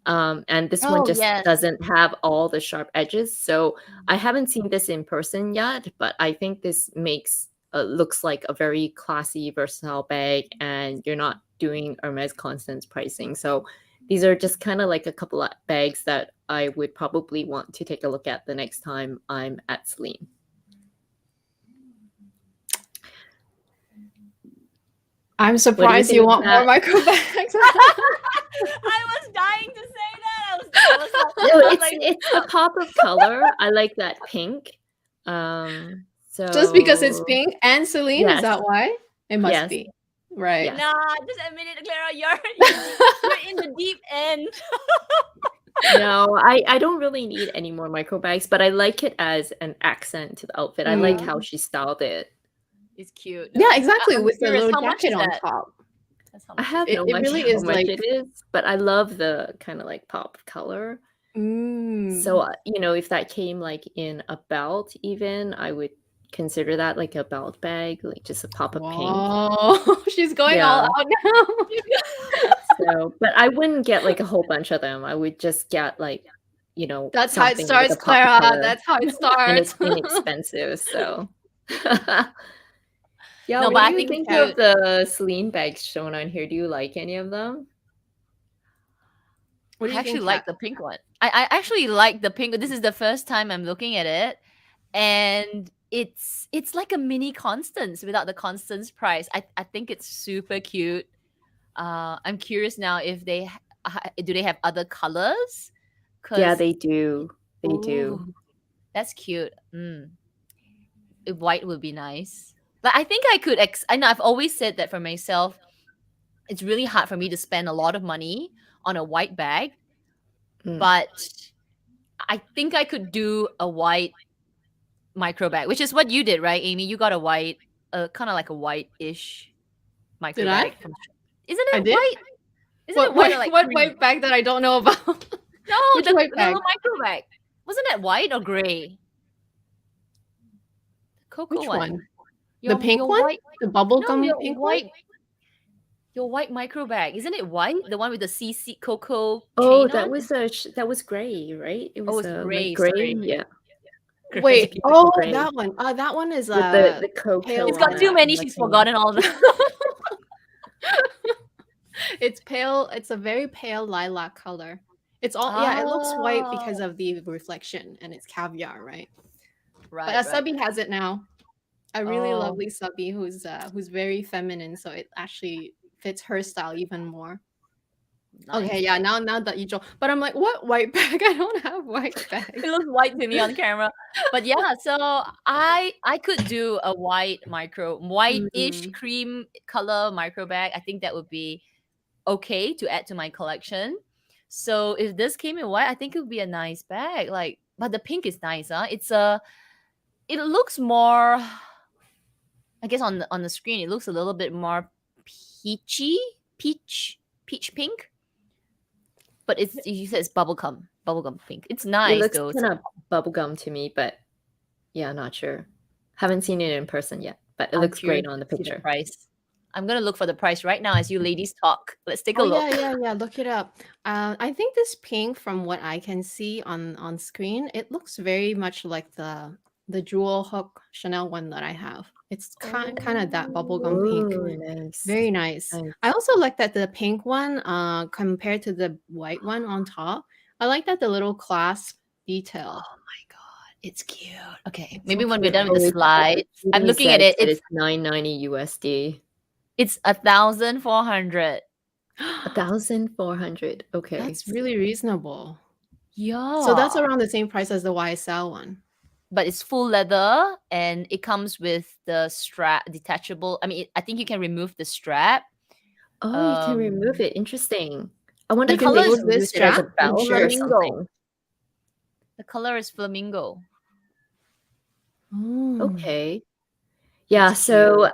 And this one Oh, just yes. doesn't have all the sharp edges. So I haven't seen this in person yet, but I think this makes looks like a very classy, versatile bag, and you're not doing Hermes Constance pricing. So these are just kind of like a couple of bags that I would probably want to take a look at the next time I'm at Celine. I'm surprised you think want of more that? micro bags. I was dying to say that. I was like, No, I was it's like, it's the pop of color. I like that pink. So Just because it's pink and Celine, is Yes. that why? It must Yes. be. Right. Yes. nah, just admit it, Clara. You're in the deep end. No, I don't really need any more micro bags, but I like it as an accent to the outfit. I like how she styled it. It's cute. Yeah, exactly. I'm With the curious, little how much jacket is on that? top. That's how I much have It- no it idea really how is much like- it is, but I love the kind of like pop of color. Mm. So, if that came like in a belt, even I would consider that like a belt bag, like just a pop of pink. Whoa, she's going all Yeah. out now. So, but I wouldn't get like a whole bunch of them. I would just get like, That's how it something with a starts, pop of Clara. color. That's how it And starts. it's inexpensive, so. Yeah, No, what but I do you think think of the Celine bags shown on here? Do you like any of them? What do I you actually think, like Kat? the pink one. I actually like the pink. This is the first time I'm looking at it, and it's like a mini Constance without the Constance price. I think it's super cute. I'm curious now if they do they have other colors? Yeah, they do. They do. Ooh, that's cute. White would be nice. But I think I could. I know I've always said that for myself. It's really hard for me to spend a lot of money on a white bag, Mm. but I think I could do a white micro bag, which is what you did, right, Amy? You got a white, kind of like a white-ish micro Did I? bag. Isn't I it did? white? Isn't What it white or like what cream? white bag that I don't know about? No, Which the white little bag? micro bag. Wasn't it white or gray? Cocoa Which one. one? The Your- pink your one? White, The no, bubblegum your pink white. one? Your white micro bag. Isn't it white? The one with the CC cocoa Oh, chain that on? was that was gray, right? It was it's a gray, like gray, sorry. yeah, Gray. Wait, Beautiful oh, gray. that one. That one is with the cocoa. pale It's got on too it, many. on the She's chain. forgotten all the. it's pale. It's a very pale lilac color. It's all yeah. It looks white because of the reflection, and it's caviar, right? Right. But Subby has it now. A really Oh. lovely Subby who's very feminine, so it actually fits her style even more. Nice. Okay, yeah. Now that you joke, but I'm like, what white bag? I don't have white bag. It looks white to me on camera, but yeah. So I could do a white-ish cream color micro bag. I think that would be okay to add to my collection. So if this came in white, I think it would be a nice bag. Like, but the pink is nice, huh? It looks more. I guess on the screen, it looks a little bit more peach pink. But you said it's bubblegum pink. It's It nice looks though. kind of bubblegum to me, but yeah, not sure. Haven't seen it in person yet, but it I'm looks great curious on the to see picture. price. I'm gonna look for the price right now as you ladies talk. Let's take a look. Yeah. Look it up. I think this pink, from what I can see on screen, it looks very much like the jewel hook Chanel one that I have. It's kind of that bubblegum pink. Ooh, nice. Very nice. Nice. I also like that the pink one, compared to the white one on top. I like that the little clasp detail. Oh my god, it's cute. Okay, It's maybe so when we're cute. done with the Oh, slides, I'm Speedy looking at says it. that It's it's $9.90 USD. 1,400. 1,400. Okay. That's really reasonable. Yeah. So that's around the same price as the YSL one. But it's full leather and it comes with the strap detachable. I mean, I think you can remove the strap. Oh, you can remove it. Interesting. I wonder The if you color can is use this it as a strap? belt or Flamingo. something. The color is flamingo. Oh. Okay. Yeah, That's so cute.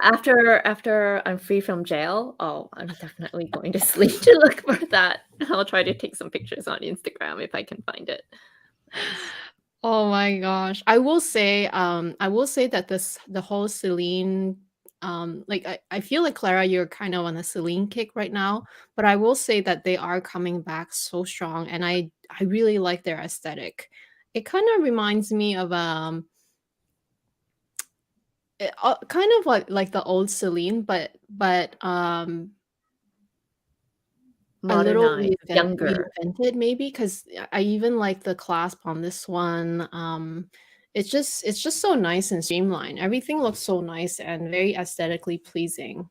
after I'm free from jail, I'm definitely going to sleep to look for that. I'll try to take some pictures on Instagram if I can find it. Nice. Oh my gosh. I will say that the whole Celine, like I feel like Clara, you're kind of on a Celine kick right now, but I will say that they are coming back so strong, and I really like their aesthetic. It kind of reminds me of kind of like the old Celine, but a little Modernized, younger. reinvented maybe, 'cause I even like the clasp on this one. It's just so nice and streamlined. Everything looks so nice and very aesthetically pleasing.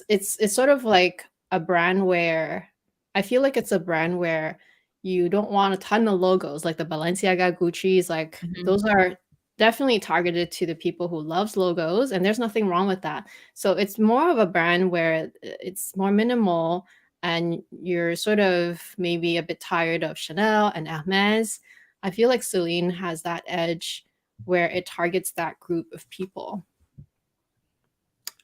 It's sort of like a brand where I feel like it's a brand where you don't want a ton of logos, like the Balenciaga, Gucci's, like Mhm. those are definitely targeted to the people who loves logos, and there's nothing wrong with that. So it's more of a brand where it's more minimal, and you're sort of maybe a bit tired of Chanel and Hermes. I feel like Celine has that edge where it targets that group of people.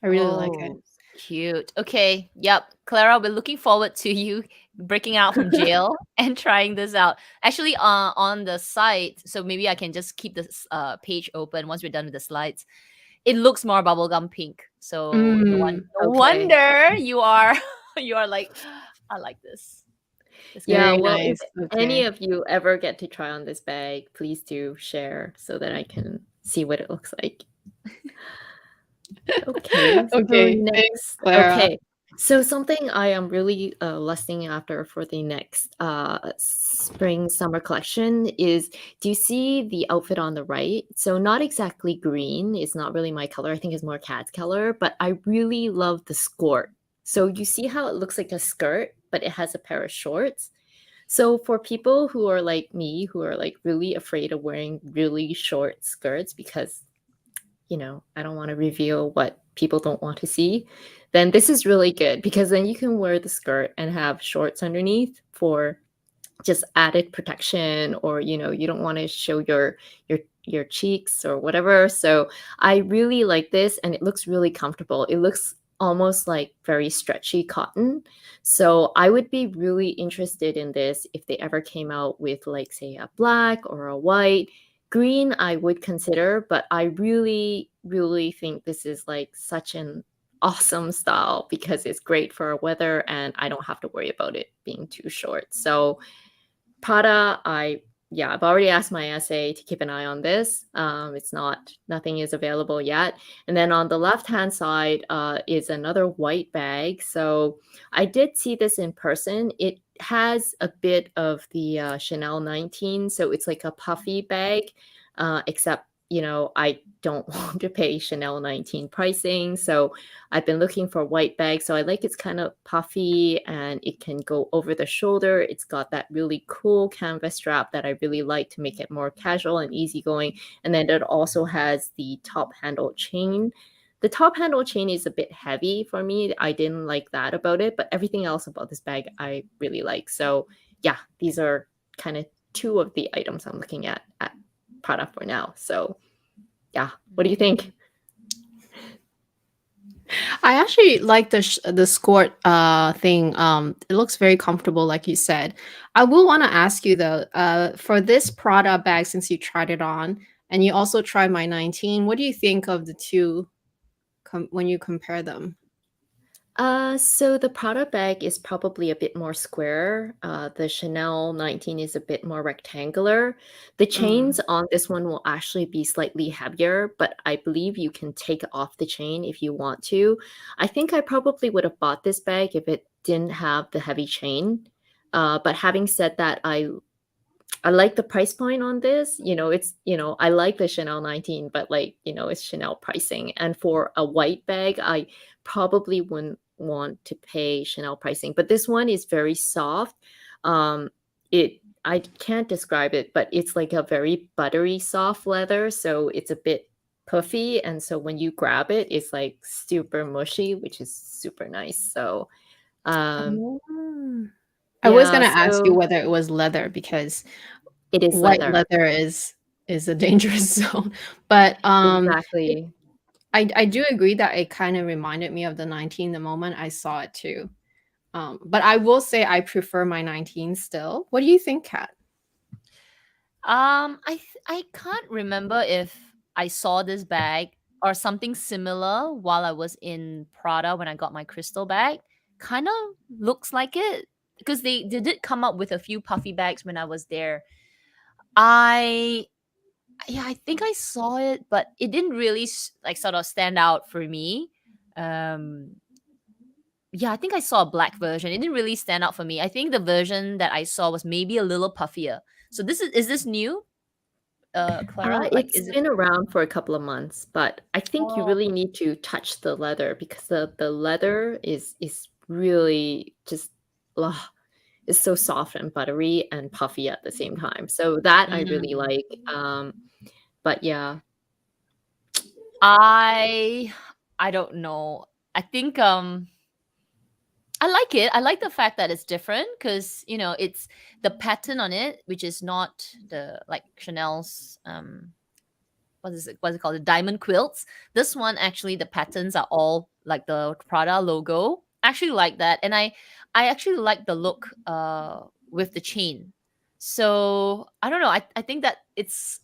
I really like it. Oh, cute. Okay. Yep. Clara, we're looking forward to you breaking out from jail and trying this out. Actually, on the site, so maybe I can just keep this page open once we're done with the slides. It looks more bubblegum pink. So Mm. no Okay. wonder you are you are like, I like this. This can Yeah, Very be well, if nice. any Okay. of you ever get to try on this bag, please do share so that I can see what it looks like. Okay, so Okay. Thanks, next, Clara. okay. So something I am really lusting after for the next spring summer collection is, do you see the outfit on the right? So not exactly green, it's not really my color. I think it's more cat's color, but I really love the skirt. So you see how it looks like a skirt, but it has a pair of shorts. So for people who are like me, who are like really afraid of wearing really short skirts because I don't want to reveal what people don't want to see, then this is really good because then you can wear the skirt and have shorts underneath for just added protection, or you don't want to show your cheeks or whatever. So I really like this, and it looks really comfortable. It looks almost like very stretchy cotton. So I would be really interested in this if they ever came out with, like, say, a black or a white. Green I would consider, but I really really think this is like such an awesome style because it's great for weather and I don't have to worry about it being too short. So Prada, I've already asked my SA to keep an eye on this. Nothing is available yet. And then on the left-hand side is another white bag. So I did see this in person. It has a bit of the Chanel 19, so it's like a puffy bag, except I don't want to pay Chanel 19 pricing. So I've been looking for white bags. So I like it's kind of puffy and it can go over the shoulder. It's got that really cool canvas strap that I really like to make it more casual and easygoing. And then it also has the top handle chain. The top handle chain is a bit heavy for me. I didn't like that about it, but everything else about this bag I really like. So yeah, these are kind of two of the items I'm looking at Prada for now. So yeah, what do you think? I actually like the skirt thing. It looks very comfortable, like you said. I will want to ask you though, for this Prada bag, since you tried it on and you also tried my 19, what do you think of the two when you compare them? So the Prada bag is probably a bit more square. The Chanel 19 is a bit more rectangular. The Mm. chains on this one will actually be slightly heavier, but I believe you can take off the chain if you want to. I think I probably would have bought this bag if it didn't have the heavy chain. But having said that, I like the price point on this. I like the Chanel 19, but like, it's Chanel pricing. And for a white bag, I probably wouldn't want to pay Chanel pricing. But this one is very soft. I can't describe it, but it's like a very buttery soft leather. So it's a bit puffy. And so when you grab it, it's like super mushy, which is super nice. So Oh. I was yeah, gonna ask you so whether it was leather because it is white leather. leather is a dangerous zone. But Exactly. I do agree that it kind of reminded me of the 19 the moment I saw it too. But I will say I prefer my 19 still. What do you think, Kat? I can't remember if I saw this bag or something similar while I was in Prada when I got my crystal bag. Kind of looks like it because they did come up with a few puffy bags when I was there. I Yeah, I think I saw it, but it didn't really like sort of stand out for me. Um, yeah, I think I saw a black version. It didn't really stand out for me. I think the version that I saw was maybe a little puffier. So is this new, Clara? Like, It's is it? been around for a couple of months, but I think you Oh, really need to touch the leather because the leather is really just ugh, it's so soft and buttery and puffy at the same time. So that I really mm. like. But yeah, I I don't know. I think I like it. I like the fact that it's different because it's the pattern on it, which is not the like Chanel's what's it called, the diamond quilts. This one actually the patterns are all like the Prada logo. I actually like that, and I actually like the look with the chain. So I don't know. I think that it's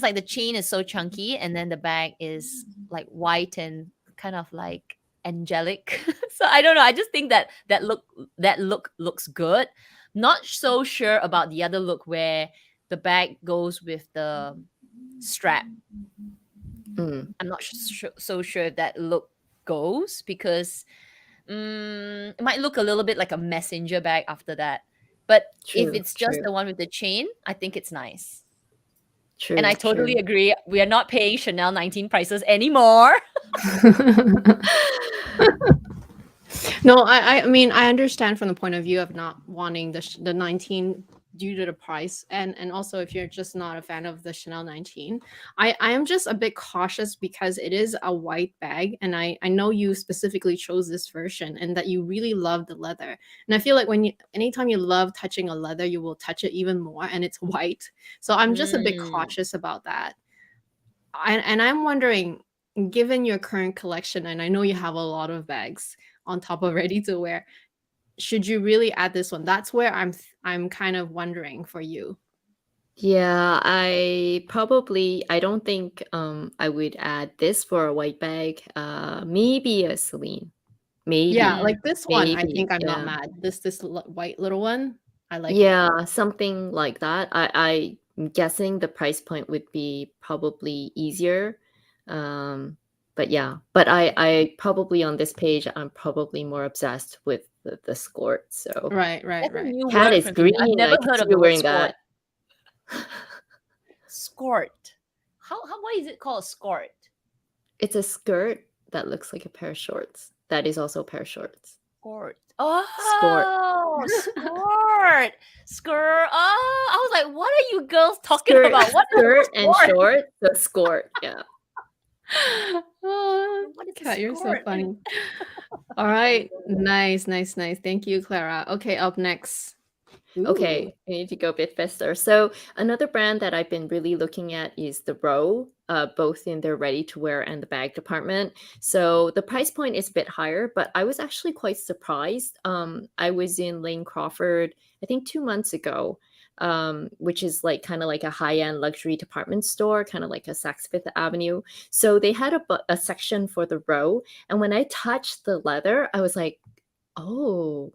like the chain is so chunky, and then the bag is like white and kind of like angelic. So I don't know. I just think that look looks good. Not so sure about the other look where the bag goes with the strap. mm, I'm not so sure if that look goes because it might look a little bit like a messenger bag after that. But if true, it's just true, the one with the chain, I think it's nice. And I true, totally true. agree. We are not paying Chanel 19 prices anymore. No, I mean I understand from the point of view of not wanting the 19 due to the price, and also if you're just not a fan of the Chanel 19. I am just a bit cautious because it is a white bag, and I know you specifically chose this version and that you really love the leather. And I feel like when you anytime you love touching a leather, you will touch it even more, and it's white. So I'm just a bit Mm. cautious about that. And I'm wondering, given your current collection, and I know you have a lot of bags on top of ready to wear, should you really add this one? That's where I'm kind of wondering for you. Yeah, I don't think I would add this for a white bag. Maybe a Celine. Yeah, Mm. Maybe. like this one, I Maybe. think I'm not Yeah. mad. White little one, I like it. Yeah, something like that. I'm guessing the price point would be probably easier. Um, but yeah, but I probably on this page, I'm probably more obsessed with the skirt. So Right, right, That's a right. new cat word is for me. I've green. never I can heard see of you the word wearing skort. that. Skort. Why is it called skort? It's a skirt that looks like a pair of shorts. That is also a pair of shorts. Skort. Skort. Oh, skort. Skirt. Oh, I was like, what are you girls talking Skirt, about? What is skirt and a skort? short. So skort. Yeah. Oh, What is a Kat, you're so skort? funny. All right. Nice, nice, nice. Thank you, Clara. Okay, up next. Ooh. Okay, I need to go a bit faster. So another brand that I've been really looking at is the Row, both in their ready-to-wear and the bag department. So the price point is a bit higher, but I was actually quite surprised. I was in Lane Crawford, I think 2 months ago, which is like kind of like a high-end luxury department store, kind of like a Saks Fifth Avenue. So they had a section for the Row, and when I touched the leather, I was like, oh,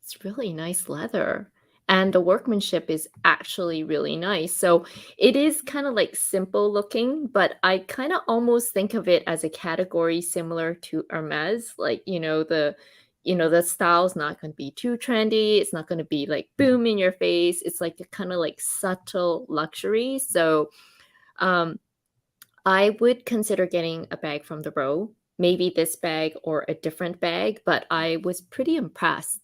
it's really nice leather. And the workmanship is actually really nice. So it is kind of like simple looking, but I kind of almost think of it as a category similar to Hermes. Like, the style's not going to be too trendy. It's not going to be like boom in your face. It's like a kind of like subtle luxury. So um, I would consider getting a bag from the Row, maybe this bag or a different bag, but I was pretty impressed.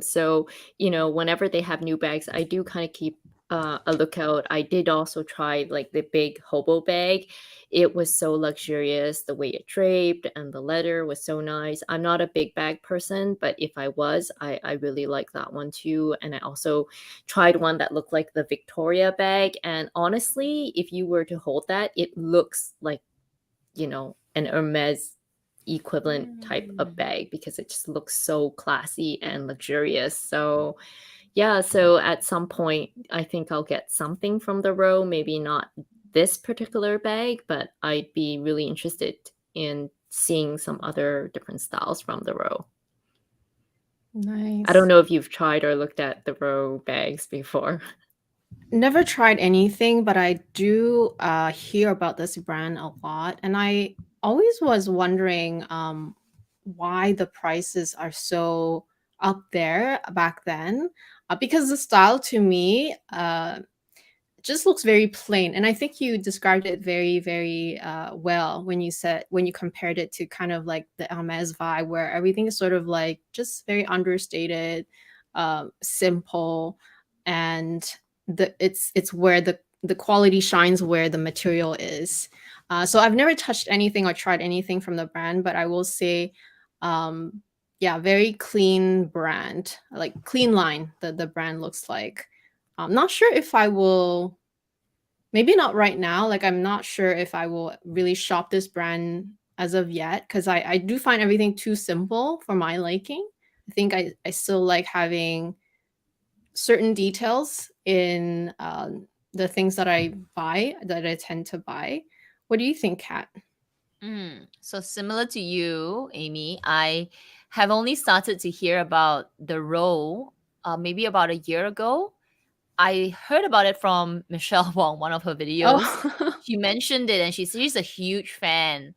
So, whenever they have new bags, I do kind of keep a lookout. I did also try like the big hobo bag. It was so luxurious, the way it draped and the leather was so nice. I'm not a big bag person, but if I was, I really like that one too. And I also tried one that looked like the Victoria bag. And honestly, if you were to hold that, it looks like an Hermes equivalent type of bag, because it just looks so classy and luxurious. So yeah, so at some point I think I'll get something from the row, maybe not this particular bag, but I'd be really interested in seeing some other different styles from the row. Nice. I don't know if you've tried or looked at the row bags before. Never tried anything, but I do hear about this brand a lot, and I always was wondering why the prices are so up there back then. Because the style to me just looks very plain, and I think you described it very, very well when you compared it to kind of like the Hermes vibe, where everything is sort of like just very understated, simple, and it's where the quality shines where the material is. So I've never touched anything or tried anything from the brand, but I will say, yeah, very clean brand, like clean line. The brand looks like. I'm not sure if I will. Maybe not right now. Like I'm not sure if I will really shop this brand as of yet, because I do find everything too simple for my liking. I think I still like having certain details in the things that I tend to buy. What do you think, Kat? So similar to you, Amy, I have only started to hear about the row maybe about a year ago. I heard about it from Michelle Wong, one of her videos. Oh, She mentioned it and she's a huge fan.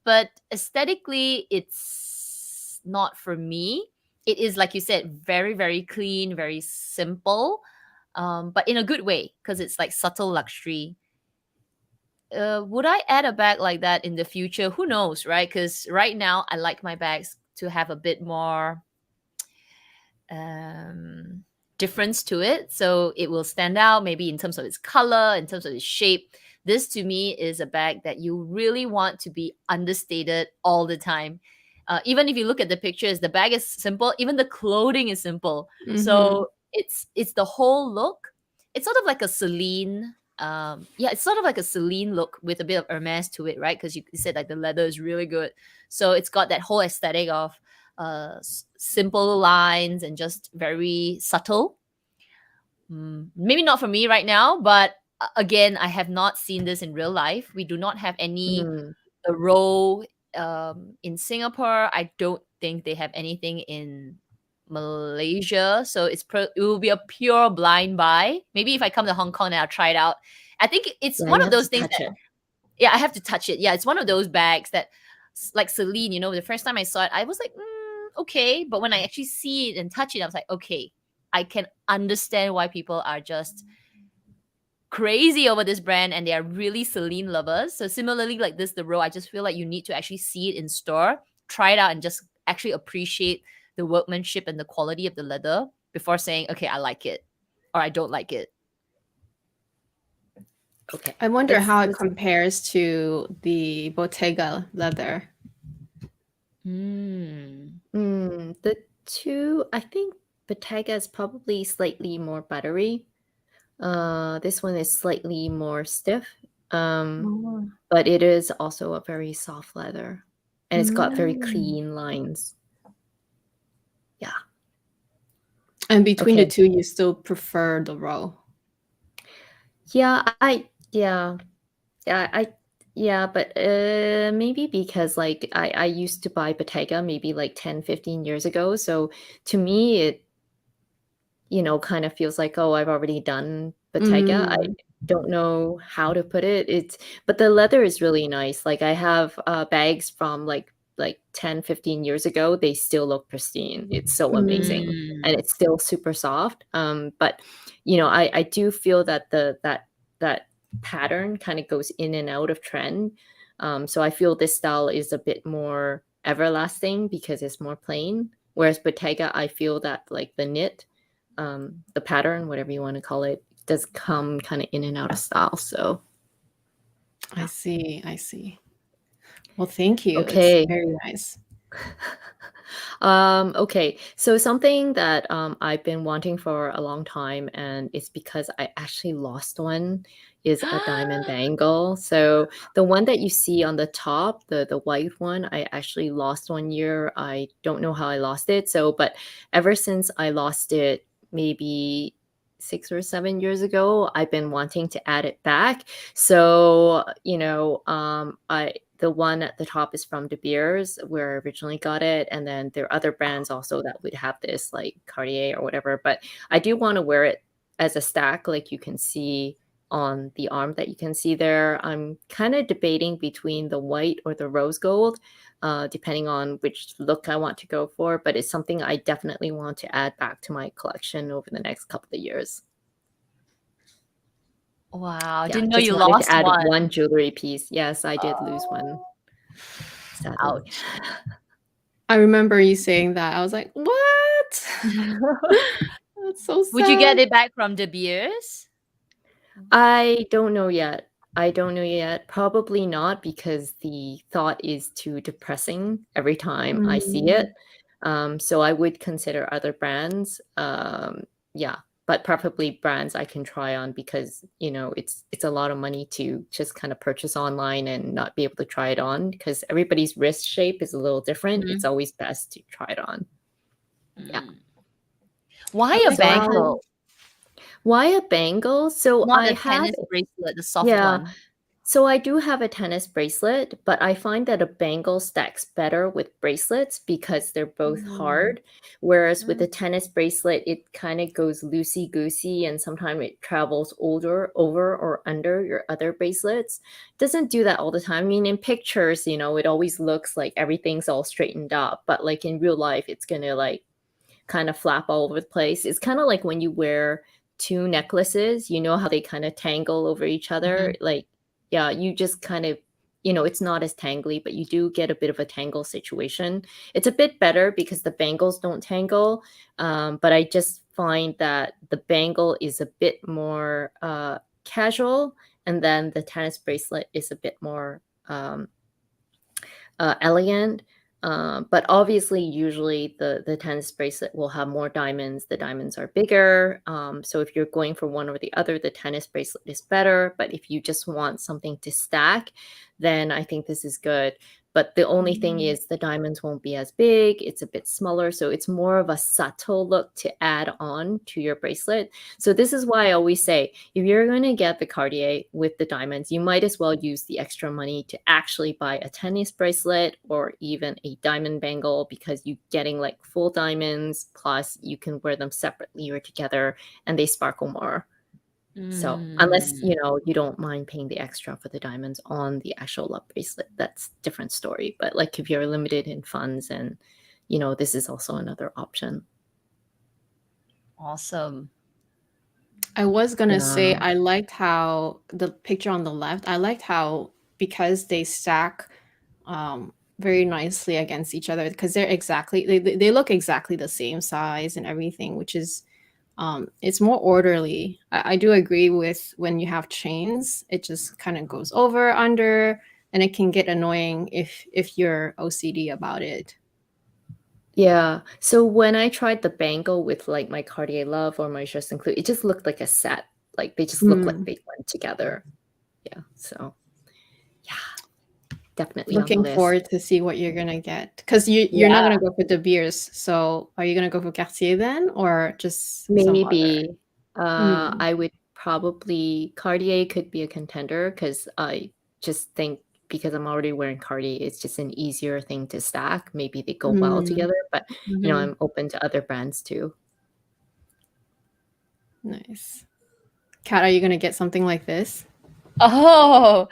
But aesthetically, it's not for me. It is, like you said, very, very clean, very simple, but in a good way, because it's like subtle luxury. Would I add a bag like that in the future? Who knows, right? Because right now, I like my bags to have a bit more difference to it, so it will stand out, maybe in terms of its color, in terms of its shape. This to me is a bag that you really want to be understated all the time. Even if you look at the pictures, the bag is simple, even the clothing is simple. Mhm. So it's the whole look. It's sort of like a Celine, it's sort of like a Celine look with a bit of Hermes to it, right? Because you said like the leather is really good, so it's got that whole aesthetic of simple lines and just very subtle. Maybe not for me right now, but again, I have not seen this in real life. We do not have any the row in Singapore. I don't think they have anything in Malaysia, so it will be a pure blind buy. Maybe if I come to Hong Kong and I'll try it out. I think it's Yeah, one you of have those to things touch that, it. yeah, I have to touch it. Yeah, it's one of those bags that, like Celine, the first time I saw it, I was like, okay. But when I actually see it and touch it, I was like, okay, I can understand why people are just crazy over this brand and they are really Celine lovers. So similarly, like this, the row, I just feel like you need to actually see it in store, try it out, and just actually appreciate the workmanship and the quality of the leather before saying, okay, I like it or I don't like it. Okay. I wonder how it compares to the Bottega leather. The two, I think Bottega is probably slightly more buttery. This one is slightly more stiff. But it is also a very soft leather. And it's got very clean lines. Yeah. And between the two, you still prefer the row? Yeah, but maybe because like I used to buy Bottega maybe like 10, 15 years ago. So to me, it, kind of feels like, oh, I've already done Bottega. I don't know how to put it. But the leather is really nice. Like I have bags from like 10, 15 years ago. They still look pristine. It's so amazing. And it's still super soft. But I do feel that that pattern kind of goes in and out of trend. So I feel this style is a bit more everlasting because it's more plain. Whereas Bottega, I feel that like the knit, the pattern, whatever you want to call it, does come kind of in and out of style. So I see. Well, thank you. Okay. It's very nice. Okay, so something that I've been wanting for a long time, and it's because I actually lost one is a diamond bangle. So the one that you see on the top, the white one, I actually lost one year. I don't know how I lost it. So, but ever since I lost it, maybe 6 or 7 years ago, I've been wanting to add it back. So, the one at the top is from De Beers, where I originally got it, and then there are other brands also that would have this, like Cartier or whatever. But I do want to wear it as a stack, like you can see on the arm that you can see there. I'm kind of debating between the white or the rose gold, depending on which look I want to go for. But it's something I definitely want to add back to my collection over the next couple of years. Wow, Yeah, didn't know just you wanted lost to add one. one jewelry piece. Yes, I did lose one. Sadly. Ouch. I remember you saying that. I was like, what? That's so sad. Would you get it back from De Beers? I don't know yet. Probably not, because the thought is too depressing every time I see it. So I would consider other brands. Yeah, but preferably brands I can try on, because it's a lot of money to just kind of purchase online and not be able to try it on, because everybody's wrist shape is a little different. It's always best to try it on. Yeah. Why a bangle? Why a bangle? So Not I a have tennis bracelet, the soft one. So I do have a tennis bracelet, but I find that a bangle stacks better with bracelets because they're both hard. Whereas with a tennis bracelet, it kind of goes loosey-goosey, and sometimes it travels over or under your other bracelets. Doesn't do that all the time. I mean, in pictures, it always looks like everything's all straightened up, but like in real life, it's gonna like kind of flap all over the place. It's kind of like when you wear two necklaces, how they kind of tangle over each other. Like, yeah, you just kind of, it's not as tangly, but you do get a bit of a tangle situation. It's a bit better because the bangles don't tangle. But I just find that the bangle is a bit more casual, and then the tennis bracelet is a bit more elegant. But obviously, usually the tennis bracelet will have more diamonds. The diamonds are bigger. So if you're going for one or the other, the tennis bracelet is better. But if you just want something to stack, then I think this is good. But the only thing is the diamonds won't be as big. It's a bit smaller. So it's more of a subtle look to add on to your bracelet. So this is why I always say, if you're going to get the Cartier with the diamonds, you might as well use the extra money to actually buy a tennis bracelet or even a diamond bangle, because you're getting like full diamonds, plus you can wear them separately or together and they sparkle more. So unless, you don't mind paying the extra for the diamonds on the actual love bracelet, that's a different story. But like if you're limited in funds, and, this is also another option. Awesome. I was going to say, I liked how the picture on the left, because they stack very nicely against each other, because they look exactly the same size and everything, which is it's more orderly. I do agree with when you have chains, it just kind of goes over, under, and it can get annoying if you're OCD about it. Yeah. So when I tried the bangle with like my Cartier Love or my Just Include, it just looked like a set. Like they just look like they went together. Yeah. So yeah, definitely Looking on the list. forward to see what you're gonna get, because you're not gonna go for De Beers. So are you gonna go for Cartier then, or just maybe? I would probably, Cartier could be a contender, because I just think, because I'm already wearing Cartier, it's just an easier thing to stack. Maybe they go well together, but I'm open to other brands too. Nice. Kat, are you gonna get something like this? Oh,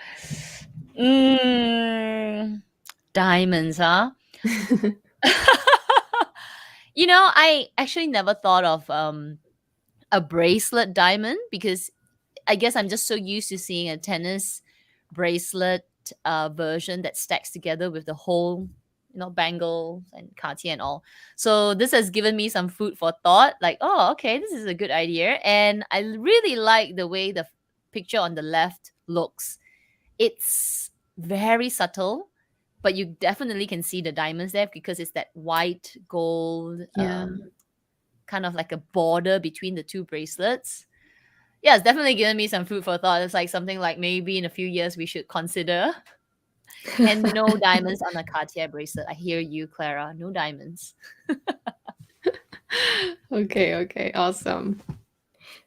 diamonds, huh? I actually never thought of a bracelet diamond, because I guess I'm just so used to seeing a tennis bracelet version that stacks together with the whole, bangle and Cartier and all. So this has given me some food for thought. Like, oh, okay, this is a good idea, and I really like the way the picture on the left looks. It's very subtle, but you definitely can see the diamonds there, because it's that white gold, kind of like a border between the two bracelets. Yeah, it's definitely given me some food for thought. It's like something like maybe in a few years we should consider. And no diamonds on a Cartier bracelet. I hear you, Clara. No diamonds. Okay, okay, awesome.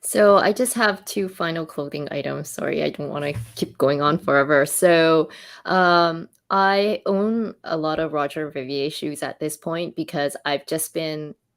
So I just have two final clothing items. Sorry, I don't want to keep going on forever. So I own a lot of Roger Vivier shoes at this point because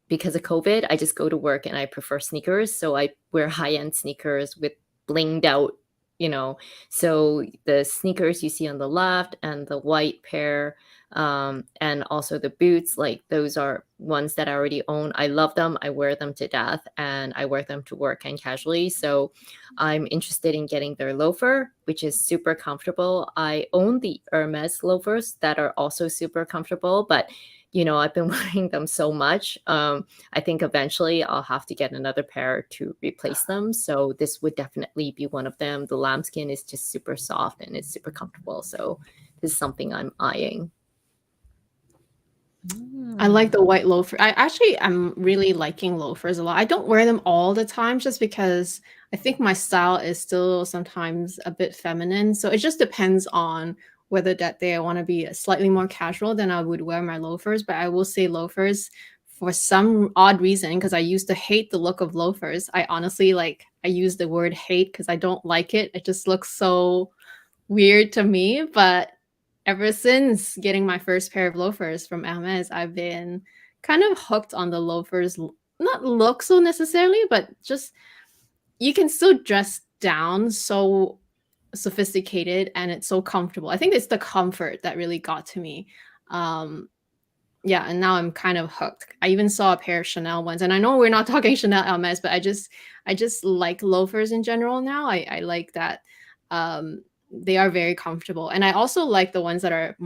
because of COVID, I just go to work and I prefer sneakers. So I wear high-end sneakers with blinged out, you know. So the sneakers you see on the left and the white pair, and also the boots, like those are ones that I already own. I love them. I wear them to death, and I wear them to work and casually. So I'm interested in getting their loafer, which is super comfortable. I own the Hermes loafers that are also super comfortable, but I've been wearing them so much. I think eventually I'll have to get another pair to replace them. So this would definitely be one of them. The lambskin is just super soft and it's super comfortable. So this is something I'm eyeing. I like the white loafer. I'm really liking loafers a lot. I don't wear them all the time just because I think my style is still sometimes a bit feminine. So it just depends on whether that day I want to be slightly more casual, then I would wear my loafers. But I will say loafers for some odd reason, because I used to hate the look of loafers. I honestly I use the word hate because I don't like it. It just looks so weird to me. But ever since getting my first pair of loafers from Hermes, I've been kind of hooked on the loafers. Not look so necessarily, but just you can still dress down so sophisticated and it's so comfortable. I think it's the comfort that really got to me. Yeah, and now I'm kind of hooked. I even saw a pair of Chanel ones, and I know we're not talking Chanel Hermes, but I just like loafers in general now. I like that. They are very comfortable, and I also like the ones that are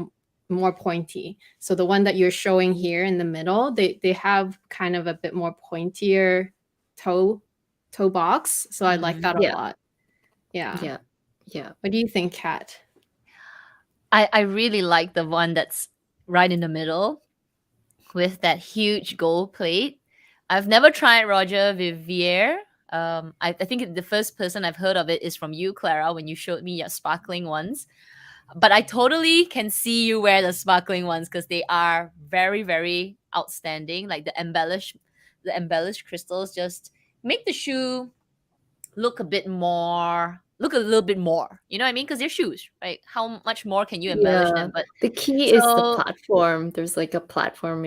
more pointy. So the one that you're showing here in the middle, they have kind of a bit more pointier toe box. So I like that a Yeah. lot. Yeah. Yeah. What do you think, Kat? I really like the one that's right in the middle with that huge gold plate. I've never tried Roger Vivier. I think the first person I've heard of it is from you, Clara, when you showed me your sparkling ones. But I totally can see you wear the sparkling ones because they are very, very outstanding. Like the embellished crystals just make the shoe look a little bit more. You know what I mean? Because they're shoes, right? How much more can you embellish Yeah. them? But The key is the so platform. There's like a platform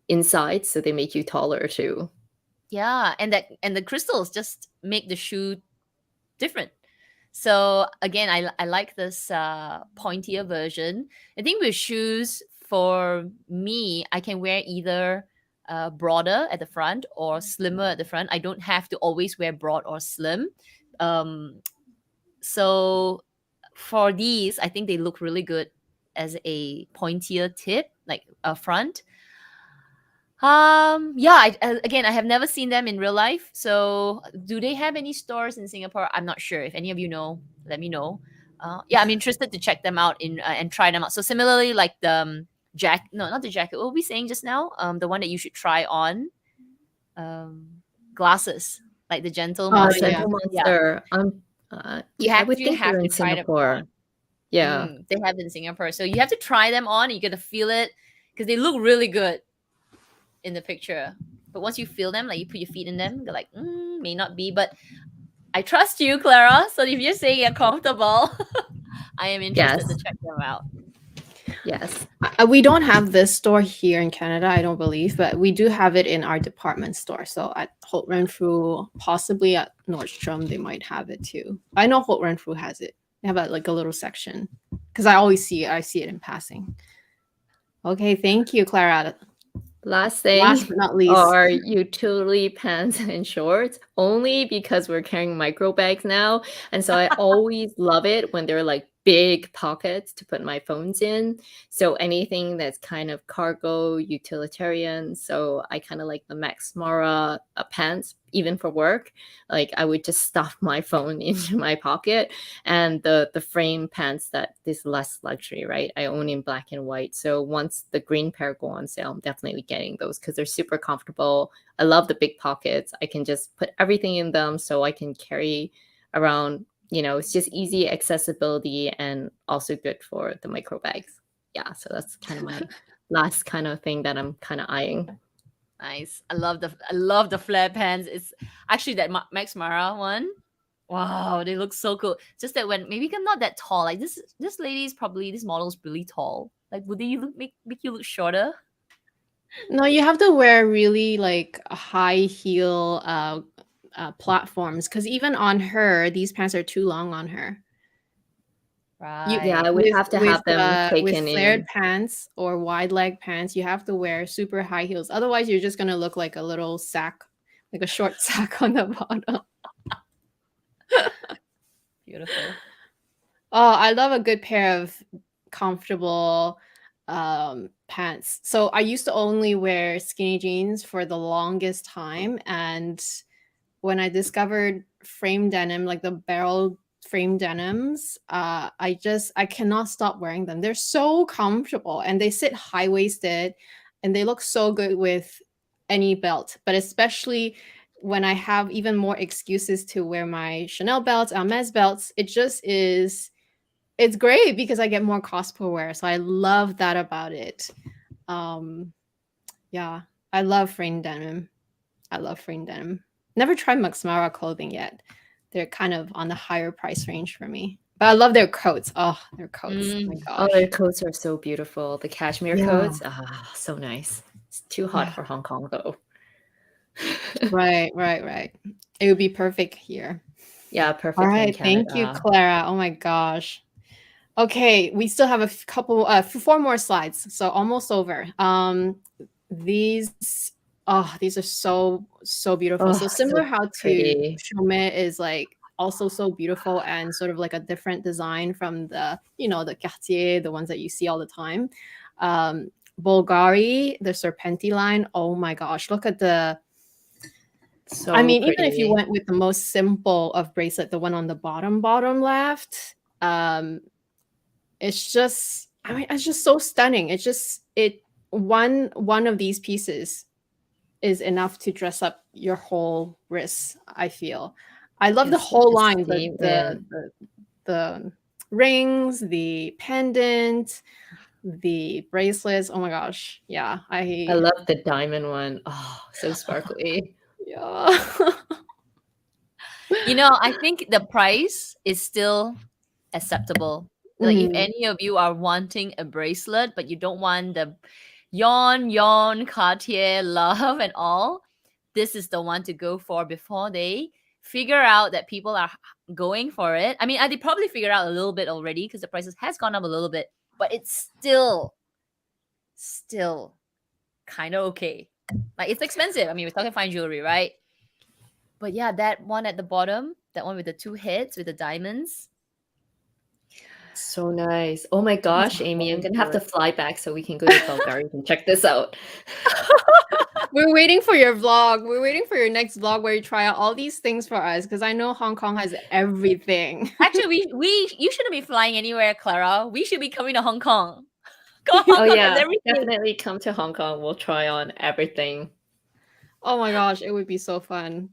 inside, so they make you taller too. yeah, and the crystals just make the shoe different. So again, I like this pointier version. I think with shoes, for me, I can wear either broader at the front or slimmer at the front. I don't have to always wear broad or slim. So for these, I think they look really good as a pointier tip, like a front. Yeah, again, I have never seen them in real life. So do they have any stores in Singapore? I'm not sure. If any of you know, let me know. Yeah, I'm interested to check them out and try them out. So similarly, like the no, not the jacket. What were we saying just now? The one that you should try on. Glasses, like the Gentle Oh, Monster. yeah. Gentle Yeah, Monster. I would think have they're to in try them Singapore. on. Yeah. They have in Singapore, so you have to try them on. You get to feel it because they look really good in the picture. But once you feel them, like you put your feet in them, they're like, may not be. But I trust you, Clara. So if you're saying you're comfortable, I am interested to Yes. check them out. Yes. We don't have this store here in Canada, I don't believe, but we do have it in our department store. So at Holt Renfrew, possibly at Nordstrom, they might have it too. I know Holt Renfrew has it. They have a little section because I see it in passing. Okay, thank you, Clara. Last thing Last but not least, are utility pants and shorts, only because we're carrying micro bags now. And so I always love it when they're like big pockets to put my phones in. So anything that's kind of cargo, utilitarian. So I kind of like the Max Mara pants, even for work. Like I would just stuff my phone into my pocket. And the frame pants that is less luxury, right? I own in black and white. So once the green pair go on sale, I'm definitely getting those because they're super comfortable. I love the big pockets. I can just put everything in them so I can carry around. It's just easy accessibility and also good for the micro bags. Yeah, so that's kind of my last kind of thing that I'm kind of eyeing. Nice. I love the flare pants. It's actually that Max Mara one. Wow, they look so cool. Just that when maybe I'm not that tall. Like this lady's probably this model's really tall. Like would they make you look shorter? No, you have to wear really like a high heel platforms because even on her, these pants are too long on her. Right. Yeah, I would have to have them with taken flared in. pants or wide leg pants. You have to wear super high heels. Otherwise, you're just gonna look like a little sack, like a short sack on the bottom. Beautiful. Oh, I love a good pair of comfortable pants. So I used to only wear skinny jeans for the longest time, and when I discovered frame denim, like the barrel frame denims, I cannot stop wearing them. They're so comfortable and they sit high waisted, and they look so good with any belt, but especially when I have even more excuses to wear my Chanel belts, Hermes belts. It's great because I get more cost per wear. So I love that about it. Yeah, I love frame denim. Never tried Max Mara clothing yet. They're kind of on the higher price range for me. But I love their coats. Oh, their coats. Oh my Oh, gosh. their coats are so beautiful. The cashmere Yeah. coats, so nice. It's too hot Yeah. for Hong Kong though. Right. It would be perfect here. Yeah, perfect All in right. Thank you, Canada. Clara. Oh my gosh. Okay, we still have a couple, 4 more slides, so almost over. These are so beautiful. Oh, So similar so how to pretty. Chaumet is like also so beautiful and sort of like a different design from the the Cartier, the ones that you see all the time. Bulgari, the Serpenti line. Oh my gosh, look at the. So I mean, pretty. even if you went with the most simple of bracelet, the one on the bottom left, it's just, I mean, it's just so stunning. It's just one of these pieces is enough to dress up your whole wrist, I feel. I love the It's whole such a line, the rings, the pendant, the bracelets. Oh my gosh. Yeah. I love the diamond one. Oh, so sparkly. Yeah. I think the price is still acceptable. Like if Mhm. any of you are wanting a bracelet, but you don't want the yon Cartier love and all, this is the one to go for before they figure out that people are going for it. I mean, they probably figured out a little bit already because the prices has gone up a little bit, but it's still kind of okay. Like it's expensive. I mean, we're talking fine jewelry, right? But yeah, that one at the bottom, that one with the 2 heads with the diamonds. So nice. Oh my gosh, Amy, I'm so gonna have to good. fly back so we can go to Bulgaria and check this out. We're waiting for your vlog. We're waiting for your next vlog where you try out all these things for us because I know Hong Kong has everything. Actually, you shouldn't be flying anywhere, Clara. We should be coming to Hong Kong. Hong Oh Kong has yeah, everything. definitely come to Hong Kong. We'll try on everything. Oh my gosh, it would be so fun.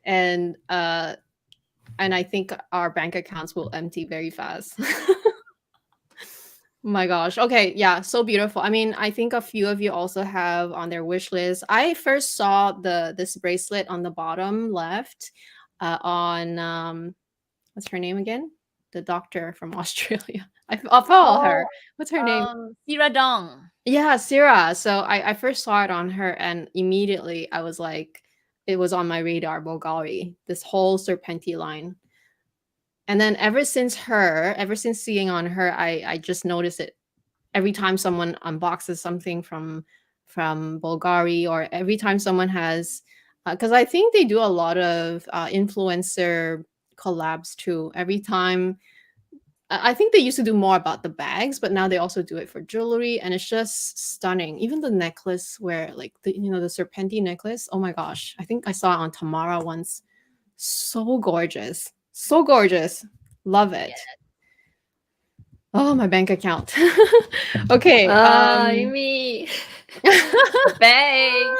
And I think our bank accounts will empty very fast. My gosh. Okay, yeah, so beautiful. I mean, I think a few of you also have on their wish list. I first saw this bracelet on the bottom left on what's her name again? The doctor from Australia. I'll follow her. What's her name? Sira Dong. Yeah, Sarah. So I first saw it on her, and immediately I was like, it was on my radar, Bulgari, this whole Serpenti line. And then ever since seeing on her, I just notice it every time someone unboxes something from Bulgari, or every time someone has, because I think they do a lot of influencer collabs too. Every time I think they used to do more about the bags, but now they also do it for jewelry, and it's just stunning. Even the necklace, where like the serpentine necklace. Oh my gosh, I think I saw it on Tamara once. So gorgeous, so gorgeous. Love it. Oh, my bank account. Okay. Amy. Bang.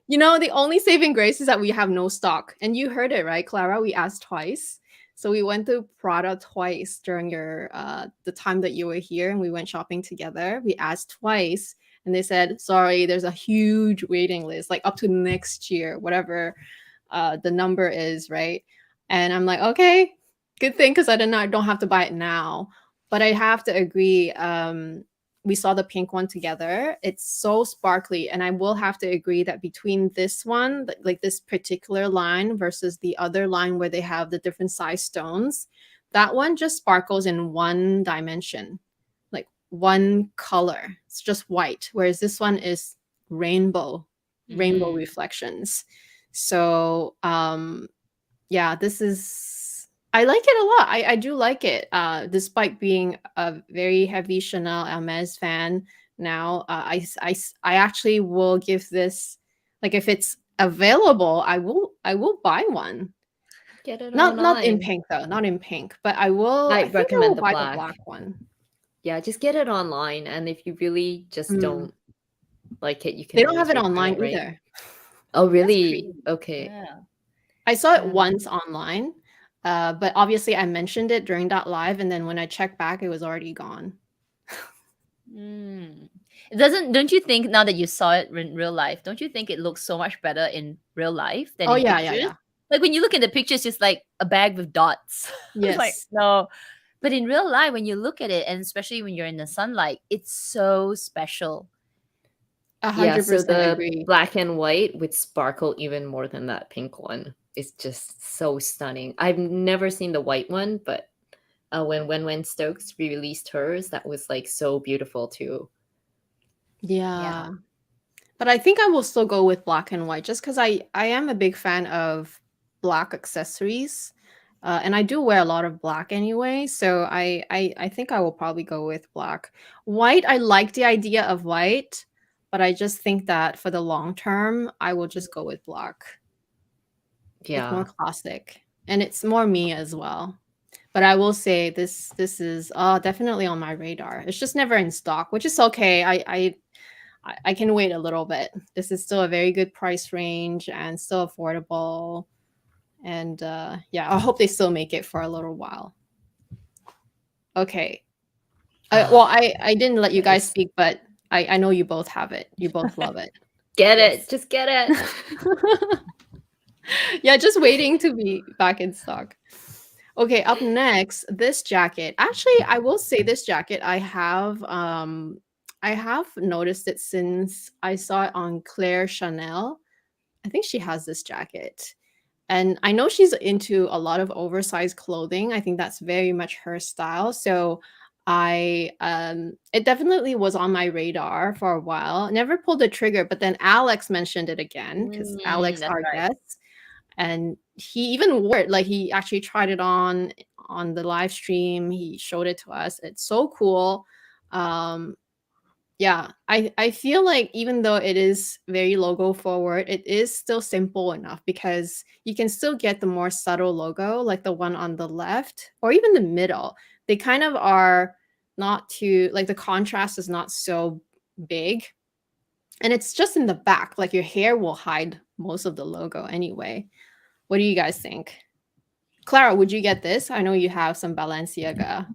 The only saving grace is that we have no stock. And you heard it, right, Clara? We asked twice. So we went to Prada twice during the time that you were here, and we went shopping together. We asked twice, and they said, sorry, there's a huge waiting list, like up to next year, whatever the number is, right? And I'm like, okay, good thing, because I don't have to buy it now. But I have to agree. We saw the pink one together. It's so sparkly, and I will have to agree that between this one, like this particular line, versus the other line where they have the different size stones, that one just sparkles in one dimension, like one color. It's just white, whereas this one is rainbow reflections. So yeah, I like it a lot. I do like it, despite being a very heavy Chanel Hermes fan now. I actually will give this, like, if it's available, I will buy one. Get it Not in online. pink though, not in pink, but I will. I I think I recommend will the buy black. the black one. Yeah, just get it online, and if you really just don't like it, you can. They don't have always it return online right? either. Oh, really? Okay. Yeah. I saw it once online, but obviously I mentioned it during that live, and then when I checked back, it was already gone. Don't you think, now that you saw it in real life, don't you think it looks so much better in real life than in pictures? Yeah. Like when you look at the pictures, it's like a bag with dots. Yes. Like, no. But in real life, when you look at it, and especially when you're in the sunlight, it's so special. 100% Yeah, so the agree. black and white with sparkle even more than that pink one. It's just so stunning. I've never seen the white one, but when Stokes released hers, that was like so beautiful too. Yeah. But I think I will still go with black and white, just because I am a big fan of black accessories. And I do wear a lot of black anyway, so I think I will probably go with black. White, I like the idea of white, but I just think that for the long term, I will just go with black. Yeah. It's more classic, and it's more me as well. But I will say this is definitely on my radar. It's just never in stock, which is okay. I can wait a little bit. This is still a very good price range and still affordable. And yeah, I hope they still make it for a little while. Okay. Well, I didn't let you guys speak, but I know you both have it. You both love it. Get it. Just get it. Yeah, just waiting to be back in stock. Okay, up next, this jacket. Actually, I will say this jacket, I have noticed it since I saw it on Claire Chanel. I think she has this jacket. And I know she's into a lot of oversized clothing. I think that's very much her style. So it definitely was on my radar for a while. Never pulled the trigger, but then Alex mentioned it again, because Alex, that's our right. guest, and he even wore it. Like, he actually tried it on the live stream. He showed it to us. It's so cool. Yeah, I feel like even though it is very logo forward, it is still simple enough, because you can still get the more subtle logo, like the one on the left or even the middle. They kind of are not too, like, the contrast is not so big, and it's just in the back. Like, your hair will hide most of the logo anyway. What do you guys think? Clara, would you get this? I know you have some Balenciaga.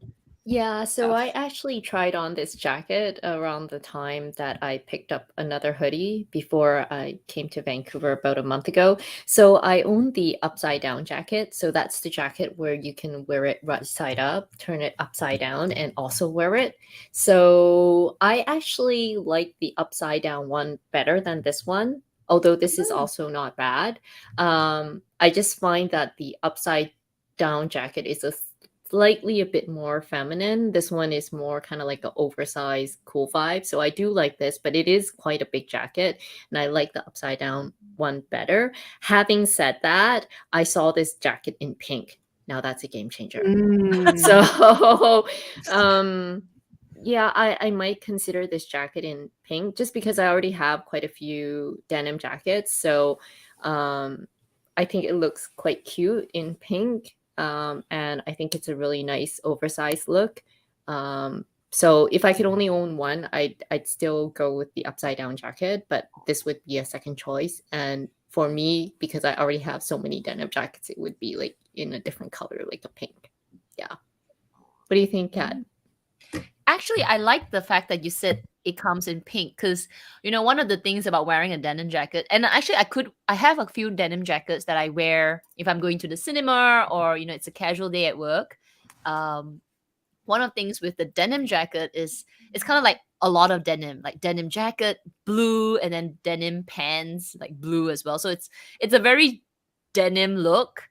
Yeah, so I actually tried on this jacket around the time that I picked up another hoodie before I came to Vancouver about a month ago. So I own the upside down jacket. So that's the jacket where you can wear it right side up, turn it upside down, and also wear it. So I actually like the upside down one better than this one, although this is also not bad. I just find that the upside down jacket is slightly a bit more feminine. This one is more kind of like an oversized cool vibe. So I do like this, but it is quite a big jacket, and I like the upside down one better. Having said that, I saw this jacket in pink. now that's a game changer. Mm. So yeah, I might consider this jacket in pink just because I already have quite a few denim jackets. So I think it looks quite cute in pink. And I think it's a really nice oversized look. So if I could only own one, I'd still go with the upside down jacket, but this would be a second choice. And for me, because I already have so many denim jackets, it would be like in a different color, like a pink. Yeah. What do you think, Kat? Actually, I like the fact that you said it comes in pink because one of the things about wearing a denim jacket, and actually I have a few denim jackets that I wear if I'm going to the cinema or it's a casual day at work. One of the things with the denim jacket is it's kind of like a lot of denim, like denim jacket, blue, and then denim pants, like blue as well. So it's a very denim look,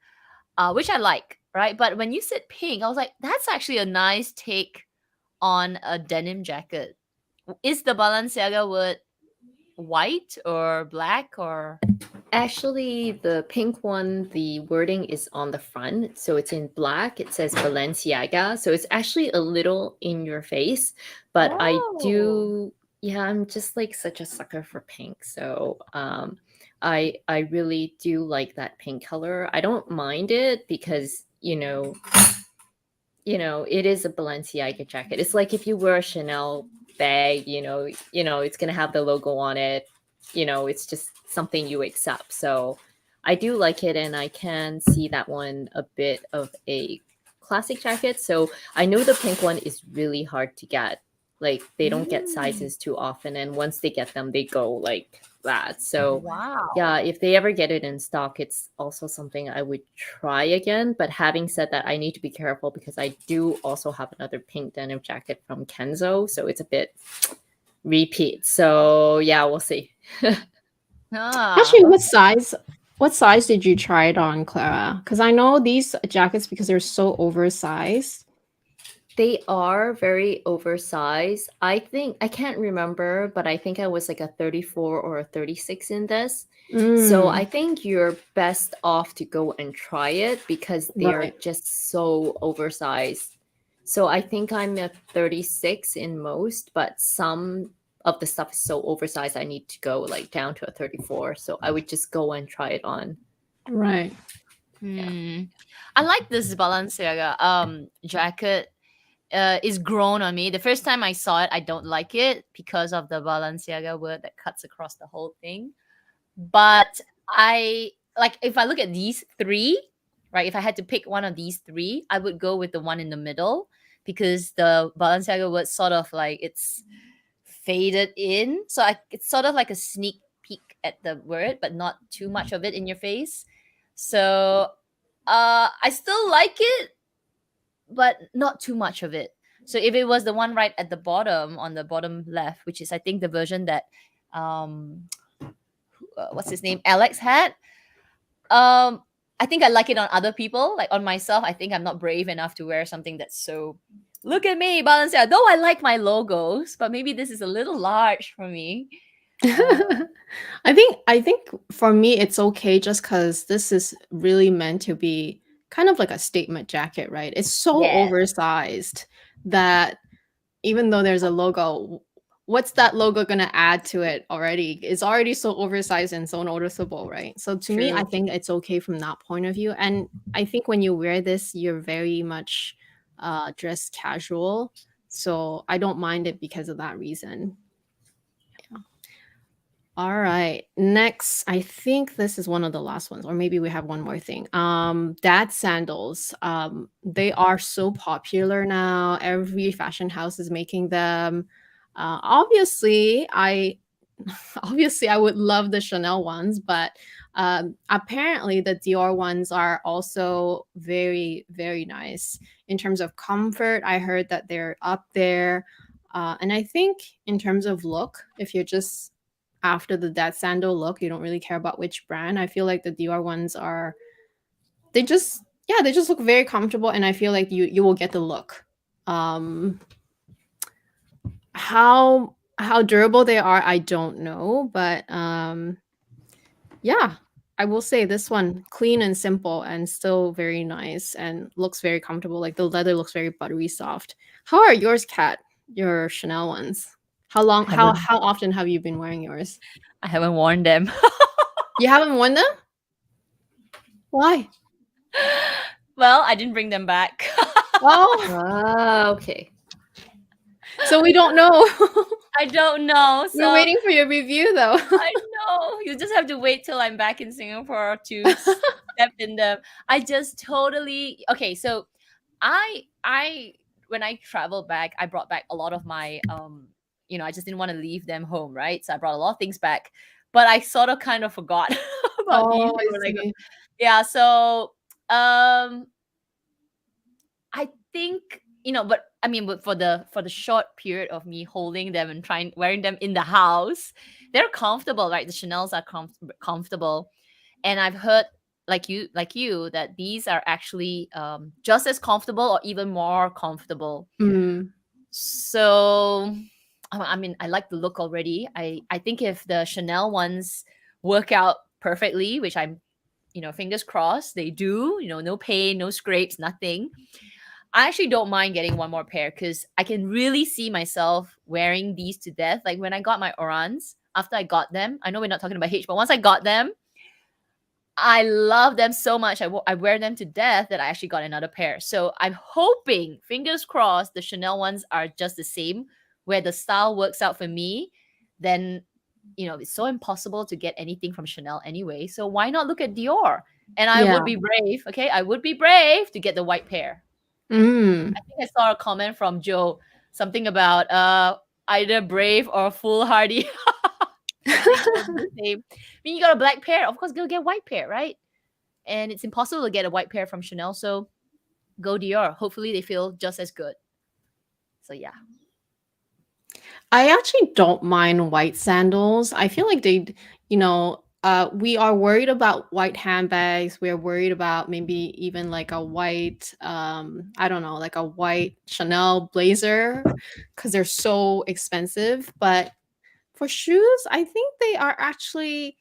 which I like, right? But when you said pink, I was like, that's actually a nice take on a denim jacket. Is the Balenciaga word white or black or? Actually, the pink one, the wording is on the front. So it's in black. It says Balenciaga. So it's actually a little in your face. But I do, yeah, I'm just like such a sucker for pink. So I really do like that pink color. I don't mind it because, it is a Balenciaga jacket. It's like if you wear a Chanel bag, it's gonna have the logo on it. It's just something you accept. So I do like it, and I can see that one a bit of a classic jacket. So I know the pink one is really hard to get. Like they don't get sizes too often, and once they get them, they go like that. So Wow. yeah, if they ever get it in stock, it's also something I would try again. But having said that, I need to be careful because I do also have another pink denim jacket from Kenzo, so it's a bit repeat. So yeah, we'll see. Actually, what size did you try it on, Clara? Because I know these jackets, because they're so oversized. They are very oversized. I think I can't remember, but I think I was like a 34 or a 36 in this. So I think you're best off to go and try it because they're Right. just so oversized. So I think I'm a 36 in most, but some of the stuff is so oversized I need to go like down to a 34. So I would just go and try it on. Right. I like this Balenciaga jacket. Is grown on me. The first time I saw it, I don't like it because of the Balenciaga word that cuts across the whole thing. But I like if I look at these three, right? If I had to pick one of these three, I would go with the one in the middle because the Balenciaga word sort of like it's faded in. So it's sort of like a sneak peek at the word, but not too much of it in your face. So I still like it, but not too much of it. So if it was the one right at the bottom on the bottom left, which is I think the version that what's his name, Alex had, I think I like it on other people. Like on myself, I think I'm not brave enough to wear something that's so look at me, Balenciaga. Though I like my logos, but maybe this is a little large for me. I think for me it's okay just because this is really meant to be kind of like a statement jacket, right? It's so Yes. oversized that even though there's a logo, what's that logo gonna add to it already? It's already so oversized and so noticeable, right? So to me, I True. think it's okay from that point of view. And I think when you wear this, you're very much dressed casual. So I don't mind it because of that reason. All right. Next, I think this is one of the last ones, or maybe we have one more thing. Dad sandals. They are so popular now. Every fashion house is making them. Obviously, I would love the Chanel ones, but apparently the Dior ones are also very, very nice in terms of comfort. I heard that they're up there. And I think in terms of look, if you're just after the Dad sandal look, you don't really care about which brand. I feel like the Dior ones are they just look very comfortable, and I feel like you will get the look. How durable they are, I don't know, but yeah, I will say this one clean and simple and still very nice and looks very comfortable. Like the leather looks very buttery soft. How are yours, Kat? Your Chanel ones? How long? How often have you been wearing yours? I haven't worn them. You haven't worn them? Why? Well, I didn't bring them back. Oh, Ah, okay. so we don't know. I don't know. So We're waiting for your review, though. I know. You just have to wait till I'm back in Singapore to step in them. I just totally okay. So I when I traveled back, I brought back a lot of my I just didn't want to leave them home, right? So I brought a lot of things back, but I sort of kind of forgot about these. Oh, They were I like, see. yeah. So I think but I mean, but for the short period of me holding them and trying wearing them in the house, they're comfortable, right? The Chanel's are comfortable, and I've heard like you that these are actually just as comfortable or even more comfortable. Mm. So I mean, I like the look already. I think if the Chanel ones work out perfectly, which I'm fingers crossed they do, no pain, no scrapes, nothing, I actually don't mind getting one more pair because I can really see myself wearing these to death. Like when I got my Orans, after I got them, I know we're not talking about H, but once I got them, I love them so much. I wear them to death that I actually got another pair. So I'm hoping, fingers crossed, the Chanel ones are just the same, where the style works out for me. Then, it's so impossible to get anything from Chanel anyway. So why not look at Dior? And I Yeah. would be brave, okay? I would be brave to get the white pair. Mm. I think I saw a comment from Joe, something about either brave or foolhardy. I think it's the same. I mean, you got a black pair, of course, go get a white pair, right? And it's impossible to get a white pair from Chanel, so go Dior. Hopefully, they feel just as good. So yeah, I actually don't mind white sandals. I feel like we are worried about white handbags. We're worried about maybe even like a white, I don't know, like a white Chanel blazer because they're so expensive. But for shoes, I think they are actually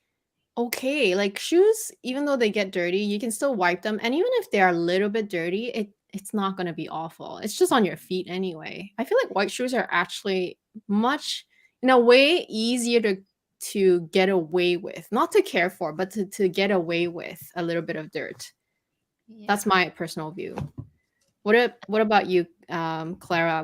okay. Like shoes, even though they get dirty, you can still wipe them. And even if they are a little bit dirty, it's not going to be awful. It's just on your feet anyway. I feel like white shoes are actually much in a way easier to get away with, not to care for, but to get away with a little bit of dirt. That's my personal view. What about you, Clara?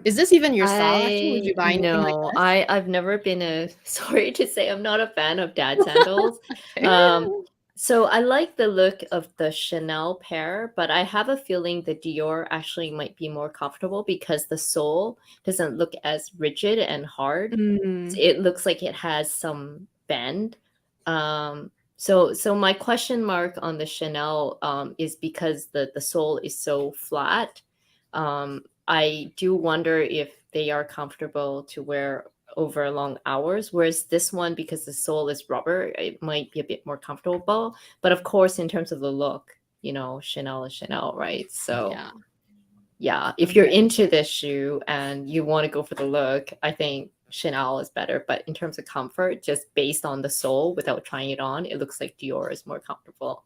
Is this even your style? Actually, would you buy anything like No, this? I've never been sorry to say, I'm not a fan of dad sandals. Okay. So I like the look of the Chanel pair, but I have a feeling the Dior actually might be more comfortable because the sole doesn't look as rigid and hard. Mm. It looks like it has some bend. So my question mark on the Chanel is because the sole is so flat. I do wonder if they are comfortable to wear over long hours, whereas this one, because the sole is rubber, it might be a bit more comfortable. But of course, in terms of the look, Chanel is Chanel, right? So yeah, if you're into this shoe and you want to go for the look, I think Chanel is better. But in terms of comfort, just based on the sole without trying it on, it looks like Dior is more comfortable.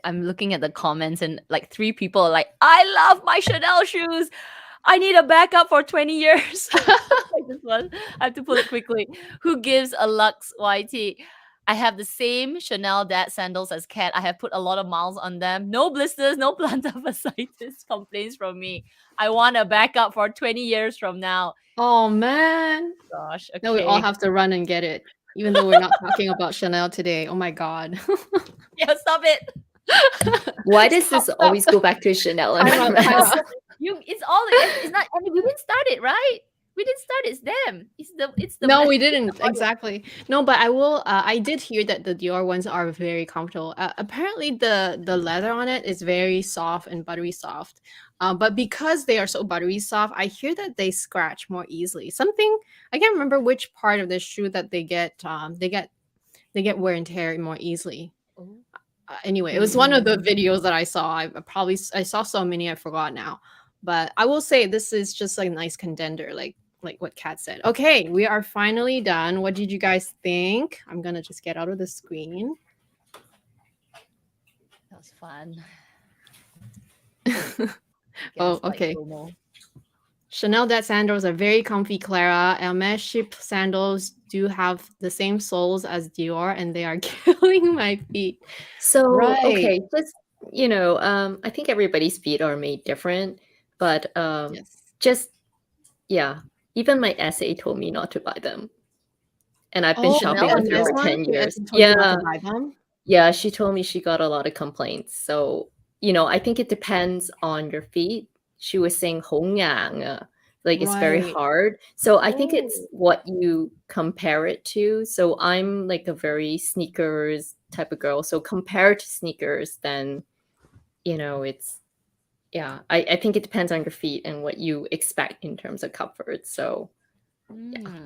I'm looking at the comments and like 3 people are like, I love my Chanel shoes. I need a backup for 20 years. Like this one. I have to pull it quickly. Who gives a Lux YT? I have the same Chanel dad sandals as Kat. I have put a lot of miles on them. No blisters, no plantar fasciitis complaints from me. I want a backup for 20 years from now. Oh man. Gosh, okay. No, we all have to run and get it, even though we're not talking about Chanel today. Oh my god. Yeah, stop it. Why does this always go back to Chanel and Time out, Hermes? time out. It's not. I mean, we didn't start it, right? We didn't start. It's them. It's the. No, we didn't exactly. No, but I will. I did hear that the Dior ones are very comfortable. Apparently, the leather on it is very soft and buttery soft. But because they are so buttery soft, I hear that they scratch more easily. Something I can't remember which part of the shoe that they get. They get wear and tear more easily. Oh. Anyway, it was one of the videos that I saw. I saw so many I forgot now. But I will say this is just like a nice contender. Like like what Kat said. Okay, we are finally done. What did you guys think? I'm gonna just get out of the screen. That was fun. Oh, Gaslight okay. promo. Chanel Dad sandals are very comfy, Clara. Hermes ship sandals do have the same soles as Dior, and they are killing my feet. So Right. okay, just I think everybody's feet are made different, but Yes. just yeah, even my SA told me not to buy them, and I've been Oh, shopping Chanel with her Hermes for one? 10 Your years. Essie told you not Yeah, to buy them? yeah, she told me she got a lot of complaints. So I think it depends on your feet. She was saying 好硬啊, like it's very Right. hard. So I think it's Oh. what you compare it to. So I'm like a very sneakers type of girl. So compared to sneakers, then it's I think it depends on your feet and what you expect in terms of comfort. So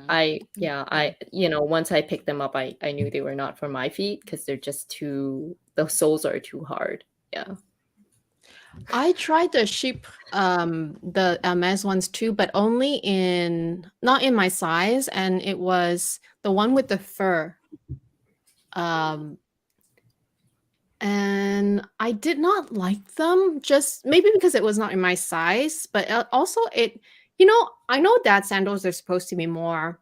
I once I picked them up, I knew they were not for my feet because they're just the soles are too hard. Yeah. I tried the the Hermes ones too, but only not in my size, and it was the one with the fur. And I did not like them, just maybe because it was not in my size, but also I know dad sandals are supposed to be more,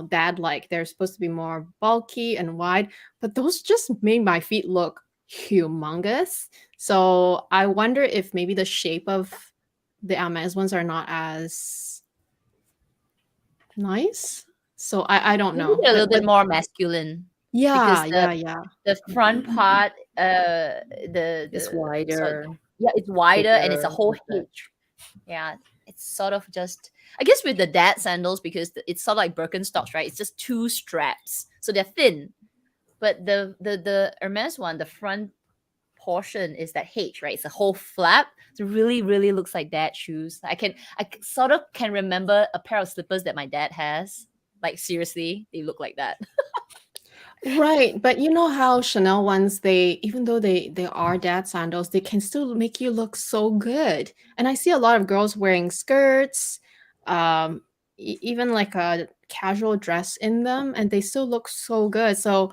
dad-like. They're supposed to be more bulky and wide, but those just made my feet look humongous. So I wonder if maybe the shape of the Hermes ones are not as nice. So I don't Maybe know. they're a little But bit more masculine yeah, because yeah. the front part, It's the wider. yeah, it's wider and it's a bigger, whole with the- hitch. Yeah, it's sort of just, I guess with the dad sandals, because it's sort of like Birkenstocks, right? It's just two straps, so they're thin. But the Hermes one, the front portion is that H, right? It's a whole flap. So really, really looks like dad shoes. Sort of can remember a pair of slippers that my dad has. Like seriously, they look like that. Right, but you know how Chanel ones, even though they are dad sandals, they can still make you look so good. And I see a lot of girls wearing skirts, even like a casual dress in them, and they still look so good. So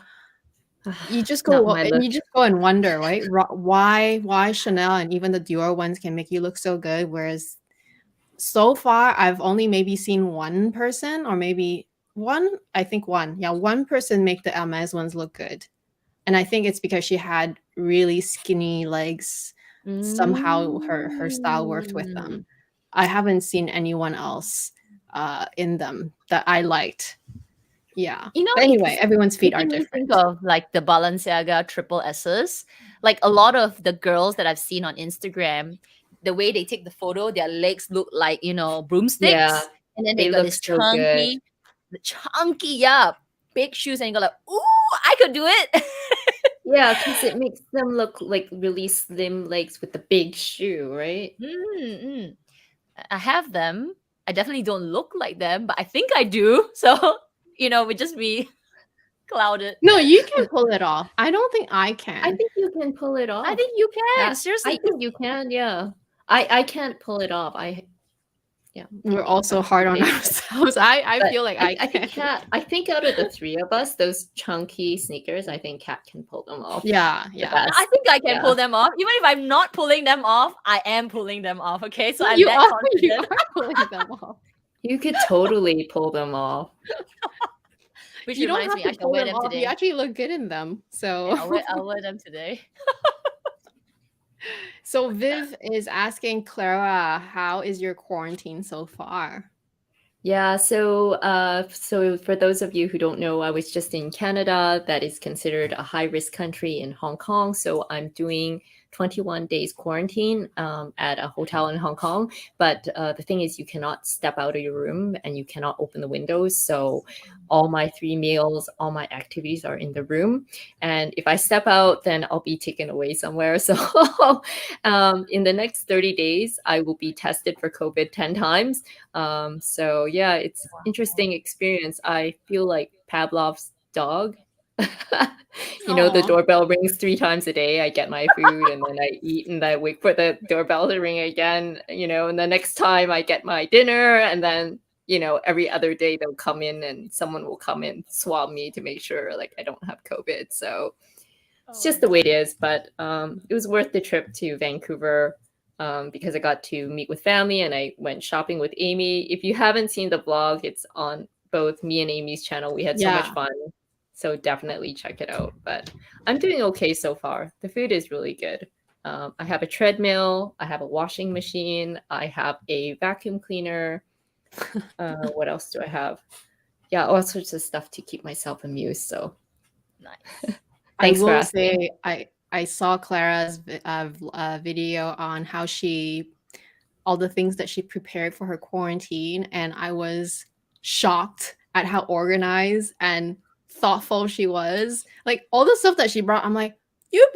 you just Not go my look. and wonder, right? Why Chanel and even the Dior ones can make you look so good, whereas so far I've only maybe seen one person, or maybe one person make the Hermes ones look good. And I think it's because she had really skinny legs. Somehow her style worked with them. I haven't seen anyone else in them that I liked. Yeah. But anyway, everyone's feet are making me different. think of like the Balenciaga triple S's. Like a lot of the girls that I've seen on Instagram, the way they take the photo, their legs look like, broomsticks. Yeah, And then they they got look this so good. big shoes, and you go like, ooh, I could do it. Yeah, because it makes them look like really slim legs with the big shoe, right? Mm-mm. I have them. I definitely don't look like them, but I think I do. So, we just be clouded. No, you can pull it off. I don't think I I can. think you can pull it off. I think you can. Yeah, Seriously. I think you can, yeah. I can't pull it off. We're also hard on ourselves. I But feel like I I think can. I think out of the three of us, those chunky sneakers, I think Kat can pull them off. Yeah. I think I can Yeah. pull them off. Even if I'm not pulling them off, I am pulling them off. Okay, so I'm You that are confident. pulling them off. You could totally pull them off. Which You don't reminds have me, to I shall pull wear them them off. You today. actually look good in them. So Yeah, I'll wear them today. So Viv is asking Clara, how is your quarantine so far? Yeah, so for those of you who don't know, I was just in Canada. That is considered a high-risk country in Hong Kong. So I'm doing 21 days quarantine at a hotel in Hong Kong. But the thing is, you cannot step out of your room and you cannot open the windows. So all my 3 meals, all my activities are in the room. And if I step out, then I'll be taken away somewhere. So in the next 30 days, I will be tested for COVID 10 times. So yeah, it's interesting experience. I feel like Pavlov's dog. The Aw. doorbell rings 3 times a day. I get my food and then I eat and I wait for the doorbell to ring again, and the next time I get my dinner and then every other day they'll come in and someone will come in, swab me to make sure like I don't have COVID. So it's just the way it is. But it was worth the trip to Vancouver because I got to meet with family and I went shopping with Amy. If you haven't seen the vlog, it's on both me and Amy's channel. We had so much fun. So definitely check it out. But I'm doing okay so far. The food is really good. I have a treadmill. I have a washing machine. I have a vacuum cleaner. What else do I have? Yeah, all sorts of stuff to keep myself amused. So nice. Thanks I will for asking. say I saw Clara's video on how all the things that she prepared for her quarantine, and I was shocked at how organized and thoughtful she was. Like all the stuff that she brought, I'm like, you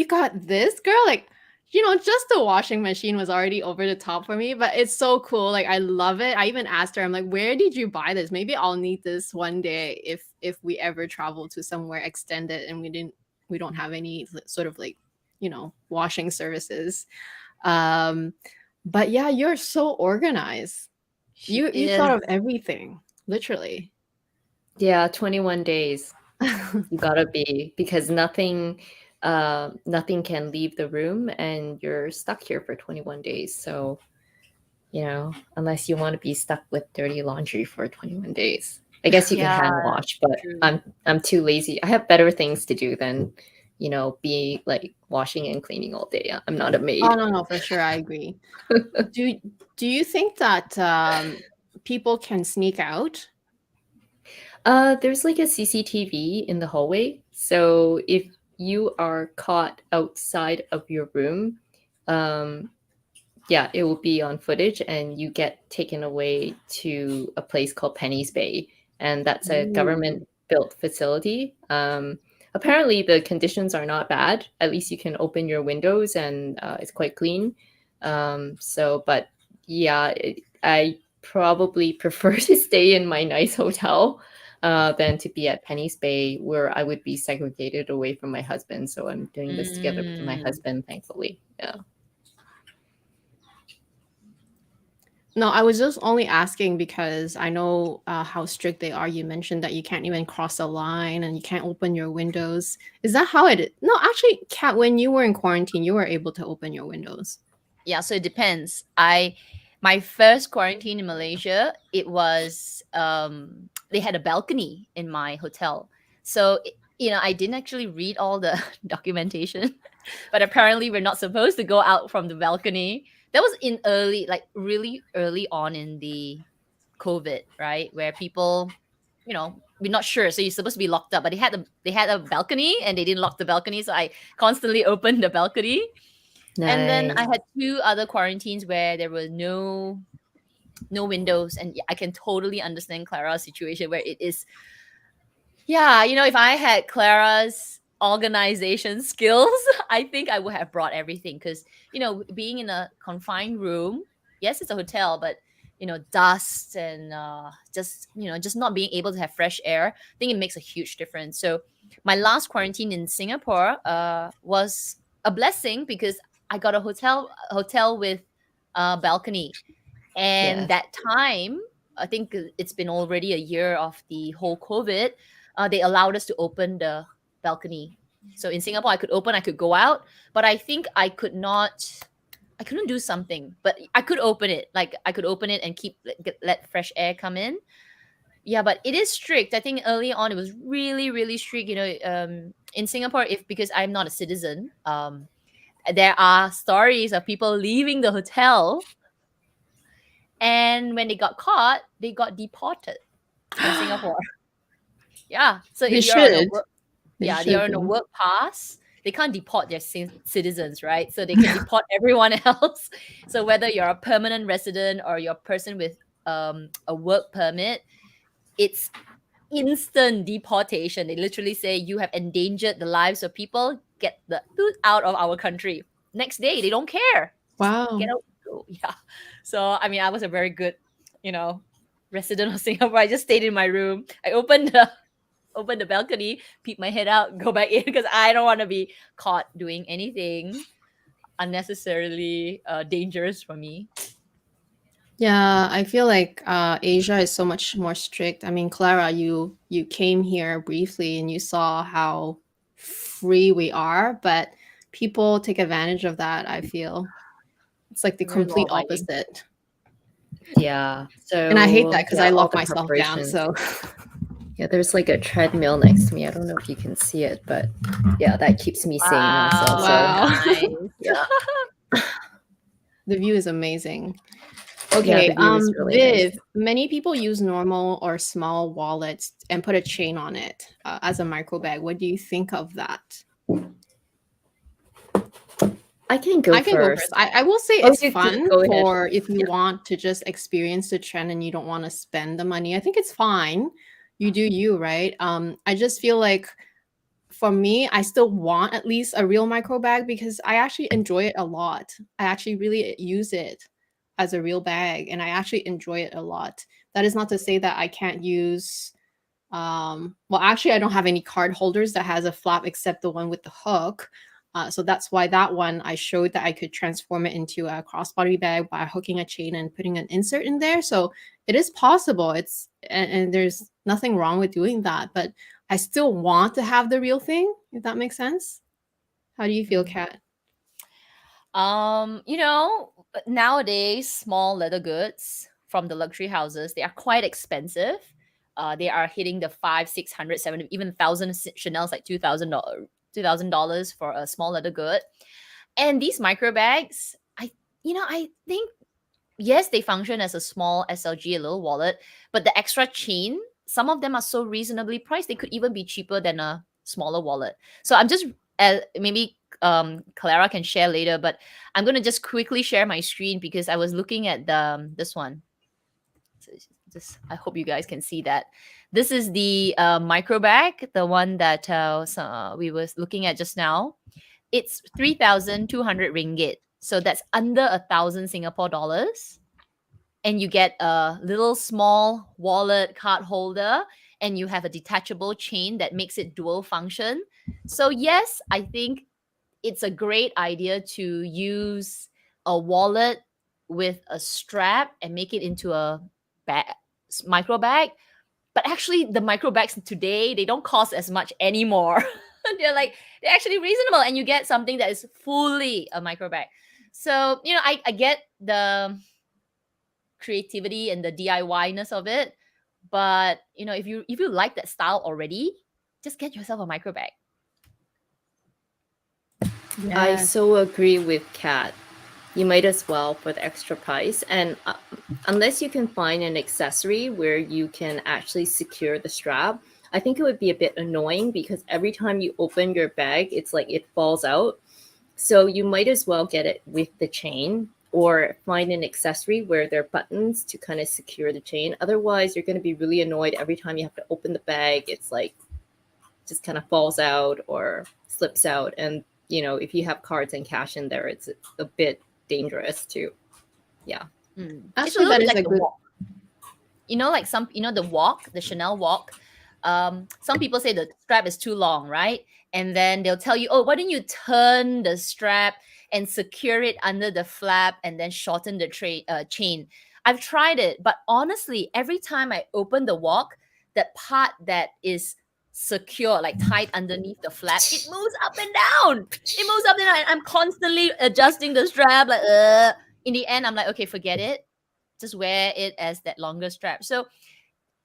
got this, girl? Like, just the washing machine was already over the top for me, but it's so cool. Like, I love it. I even asked her, I'm like, where did you buy this? Maybe I'll need this one day if we ever travel to somewhere extended and we don't have any sort of like, washing services. But yeah, you're so organized. You thought of everything, literally. Yeah, 21 days. You gotta be, because nothing can leave the room and you're stuck here for 21 days. So, unless you want to be stuck with dirty laundry for 21 days. I guess you can hand wash, but true. I'm too lazy. I have better things to do than, be like washing and cleaning all day. I'm not a maid. Oh no, for sure. I agree. Do you think that people can sneak out? There's like a CCTV in the hallway. So if you are caught outside of your room, it will be on footage and you get taken away to a place called Penny's Bay. And that's a government built facility. Apparently the conditions are not bad. At least you can open your windows and it's quite clean. But yeah, I probably prefer to stay in my nice hotel than to be at Penny's Bay, where I would be segregated away from my husband. So I'm doing this together with my husband, thankfully. Yeah. No, I was just only asking because I know how strict they are. You mentioned that you can't even cross a line and you can't open your windows. Is that how it is? No, actually, Kat, when you were in quarantine, you were able to open your windows. Yeah, so it depends. My first quarantine in Malaysia, it was they had a balcony in my hotel. So I didn't actually read all the documentation, but apparently we're not supposed to go out from the balcony. That was in really early on in the COVID, right? Where people, we're not sure. So you're supposed to be locked up, but they had a balcony and they didn't lock the balcony. So I constantly opened the balcony. Nice. And then I had 2 other quarantines where there were no windows. And I can totally understand Clara's situation where it is, if I had Clara's organization skills, I think I would have brought everything. Because, being in a confined room, yes, it's a hotel, but, dust and just not being able to have fresh air, I think it makes a huge difference. So my last quarantine in Singapore was a blessing because I got a hotel with a balcony. And that time, I think it's been already a year of the whole COVID, they allowed us to open the balcony. So in Singapore, I could go out, but I think I couldn't do something, but I could open it. Like I could open it and let fresh air come in. Yeah, but it is strict. I think early on it was really, really strict. In Singapore, because I'm not a citizen, there are stories of people leaving the hotel, and when they got caught, they got deported from Singapore. Yeah, so if you're on a work pass, they can't deport their citizens, right? So they can deport everyone else. So whether you're a permanent resident or you're a person with a work permit, it's instant deportation. They literally say you have endangered the lives of people. Get the out of our country. Next day, they don't care. Wow. Get out. Yeah. So I was a very good, resident of Singapore. I just stayed in my room. I opened the balcony, peep my head out, go back in because I don't want to be caught doing anything unnecessarily dangerous for me. Yeah, I feel like Asia is so much more strict. I mean, Clara, you came here briefly and you saw how free we are, but people take advantage of that, I feel. It's like the Very complete law-abiding. opposite. Yeah. And I hate So that because yeah, I all lock the myself down. preparations. So Yeah, there's like a treadmill next to me. I don't know if you can see it, but yeah, that keeps me sane also. So Wow. Nice. yeah, the view is amazing. yeah, Okay, the view is really nice. Viv, many people use normal or small wallets and put a chain on it as a micro bag. What do you think of that? I can go I can go first. first. I will say Oh, it's you just fun go ahead. for if you Yeah. want to just experience the trend and you don't want to spend the money. I think it's fine. You do you, right? I just feel like for me, I still want at least a real micro bag because I actually enjoy it a lot. I actually really use it as a real bag and I actually enjoy it a lot. That is not to say that I can't use well, actually I don't have any card holders that has a flap except the one with the hook. So that's why that one I showed that I could transform it into a crossbody bag by hooking a chain and putting an insert in there. So it is possible. And there's nothing wrong with doing that, but I still want to have the real thing, if that makes sense. How do you feel, Kat? You know, nowadays small leather goods from the luxury houses, they are quite expensive. They are hitting the 500, 600, 700, even 1,000. Chanel's like $2,000 for a small leather good. And these micro bags, I think yes, they function as a small SLG, a little wallet, but the extra chain, some of them are so reasonably priced, they could even be cheaper than a smaller wallet. So I'm just maybe Clara can share later, but I'm gonna just quickly share my screen because I was looking at the this one. So just I hope you guys can see that. This is the micro bag, the one that we was looking at just now. It's 3,200 ringgit. So that's under 1,000 Singapore dollars. And you get a little small wallet card holder and you have a detachable chain that makes it dual function. So yes, I think it's a great idea to use a wallet with a strap and make it into a bag, micro bag. But actually the micro bags today, they don't cost as much anymore. They're actually reasonable and you get something that is fully a micro bag. So, I get the creativity and the DIY-ness of it. But if you like that style already, just get yourself a micro bag. I Yeah. so agree with Kat. You might as well for the extra price. And unless you can find an accessory where you can actually secure the strap, I think it would be a bit annoying because every time you open your bag, it's like it falls out. So you might as well get it with the chain or find an accessory where there are buttons to kind of secure the chain. Otherwise, you're going to be really annoyed every time you have to open the bag. It's like just kind of falls out or slips out. And, if you have cards and cash in there, it's a bit dangerous too. Yeah. It's a Actually, little that bit is like a the good. walk. Like the Chanel walk. Some people say the strap is too long, right? And then they'll tell you, oh, why don't you turn the strap and secure it under the flap and then shorten the chain. I've tried it, but honestly, every time I open the walk, that part that is secure, like tight underneath the flap, it moves up and down. It moves up and down. And I'm constantly adjusting the strap. In the end, I'm like, okay, forget it. Just wear it as that longer strap. So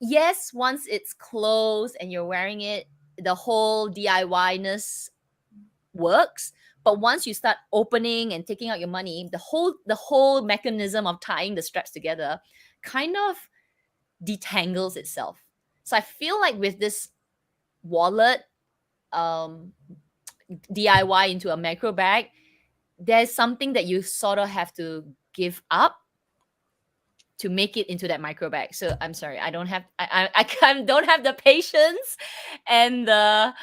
yes, once it's closed and you're wearing it, the whole DIY-ness works. But once you start opening and taking out your money, the whole mechanism of tying the straps together kind of detangles itself. So I feel like with this wallet DIY into a micro bag, there's something that you sort of have to give up to make it into that micro bag. So I'm sorry, I don't have don't have the patience and I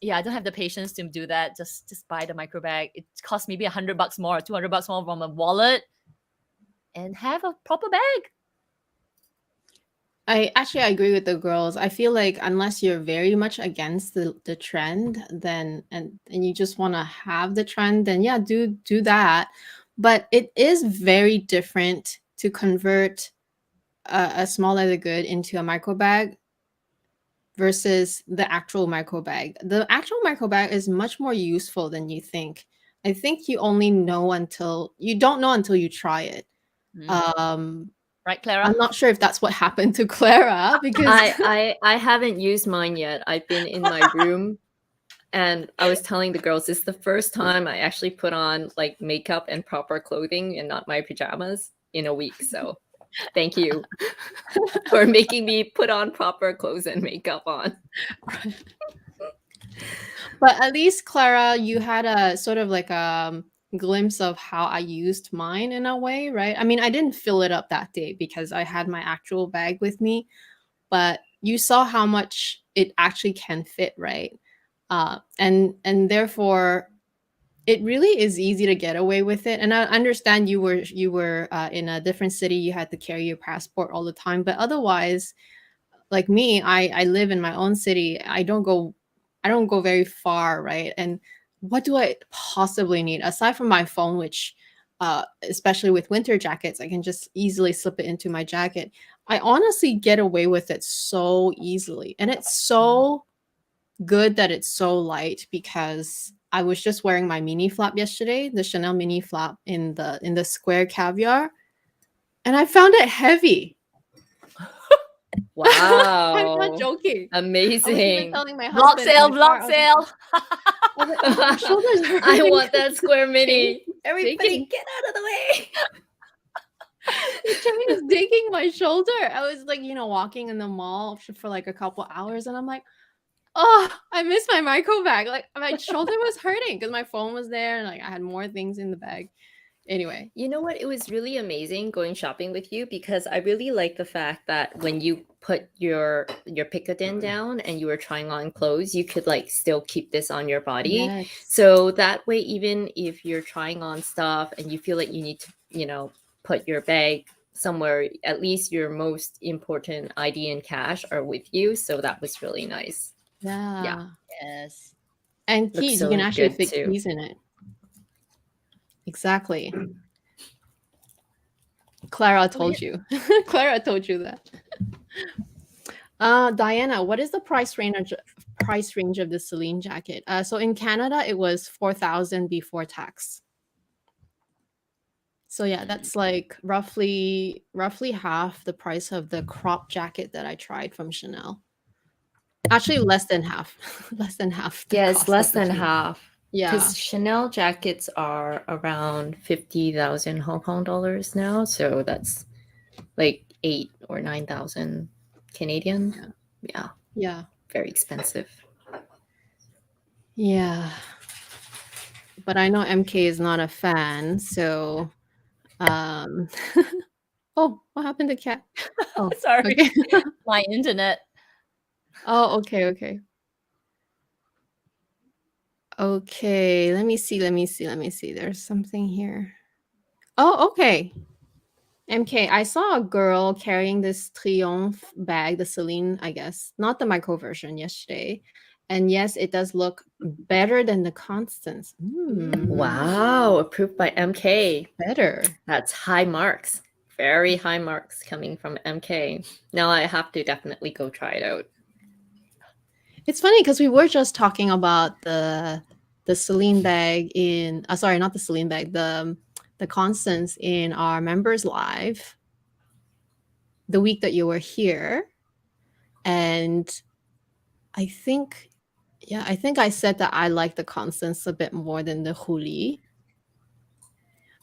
don't have the patience to do that. Just buy the micro bag. It costs maybe $100 more, $200 more from a wallet, and have a proper bag. I agree with the girls. I feel like unless you're very much against the trend, then and you just want to have the trend, then yeah, do that. But it is very different to convert a small leather good into a micro bag versus the actual micro bag. The actual micro bag is much more useful than you think. I think you don't know until you try it. Right, Clara? I'm not sure if that's what happened to Clara because I haven't used mine yet. I've been in my room and I was telling the girls it's the first time I actually put on like makeup and proper clothing and not my pajamas in a week. So thank you for making me put on proper clothes and makeup on. But at least Clara, you had a sort of like a glimpse of how I used mine in a way, right? I mean, I didn't fill it up that day because I had my actual bag with me, but you saw how much it actually can fit, right? And therefore it really is easy to get away with it. And I understand you were in a different city, you had to carry your passport all the time, but otherwise, like me, I live in my own city. I don't go very far, right? And what do I possibly need aside from my phone, which especially with winter jackets, I can just easily slip it into my jacket. I honestly get away with it so easily, and it's so good that it's so light because I was just wearing my mini flap yesterday, the Chanel mini flap in the square caviar, and I found it heavy. Wow. I'm not joking. Amazing. I was even telling my Block husband. sale, in the car, block I was sale. like, my shoulders I hurting. want that square mini. Everybody JK, get out of the way. the chain is digging my shoulder. I was like, walking in the mall for like a couple hours, and I'm like, oh, I missed my micro bag. Like my shoulder was hurting because my phone was there, and like I had more things in the bag. Anyway, You know what? It was really amazing going shopping with you because I really like the fact that when you put your picotin down and you were trying on clothes, you could like still keep this on your body. yes. So that way, even if you're trying on stuff and you feel like you need to, put your bag somewhere, at least your most important ID and cash are with you. So that was really nice. Yeah. Yes. And Looks keys, so you can actually good fit too. keys in it. Exactly. Clara told you. Clara told you that. Diana, what is the price range of the Celine jacket? So in Canada, it was 4,000 before tax. So yeah, that's like roughly half the price of the crop jacket that I tried from Chanel. Actually, less than half. Less than half. The Yeah, cost it's less of the than Chanel. half. Yeah. Because Chanel jackets are around 50,000 Hong Kong dollars now. So that's like 8 or 9,000 Canadian. Yeah. Yeah. Very expensive. Yeah. But I know MK is not a fan, so oh, what happened to Cat? Oh, Sorry. okay. My internet. Oh, okay, okay. Okay, let me see. There's something here. Oh, okay. MK, I saw a girl carrying this Triomphe bag, the Celine, I guess, not the micro version yesterday. And yes, it does look better than the Constance. Wow. Approved by MK. Better. That's high marks. Very high marks coming from MK. Now I have to definitely go try it out. It's funny because we were just talking about the Celine bag in sorry, not the Celine bag, the Constance in our members live the week that you were here. And I think I said that I like the Constance a bit more than the Huli.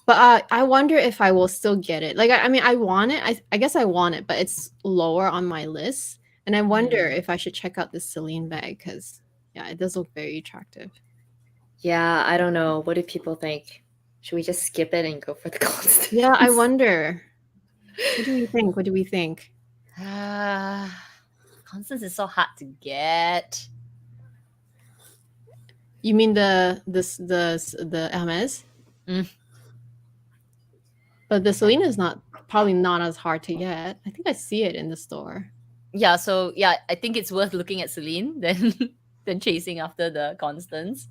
But I wonder if I will still get it. Like, I mean, I want it. I guess I want it, but it's lower on my list. And I wonder if I should check out this Celine bag because, yeah, it does look very attractive. Yeah, I don't know. What do people think? Should we just skip it and go for the Constance? Yeah, I wonder. What do we think? What do we think? Constance is so hard to get. You mean the Hermes? But the Celine is probably not as hard to get. I think I see it in the store. Yeah, so yeah, I think it's worth looking at Celine than chasing after the Constance.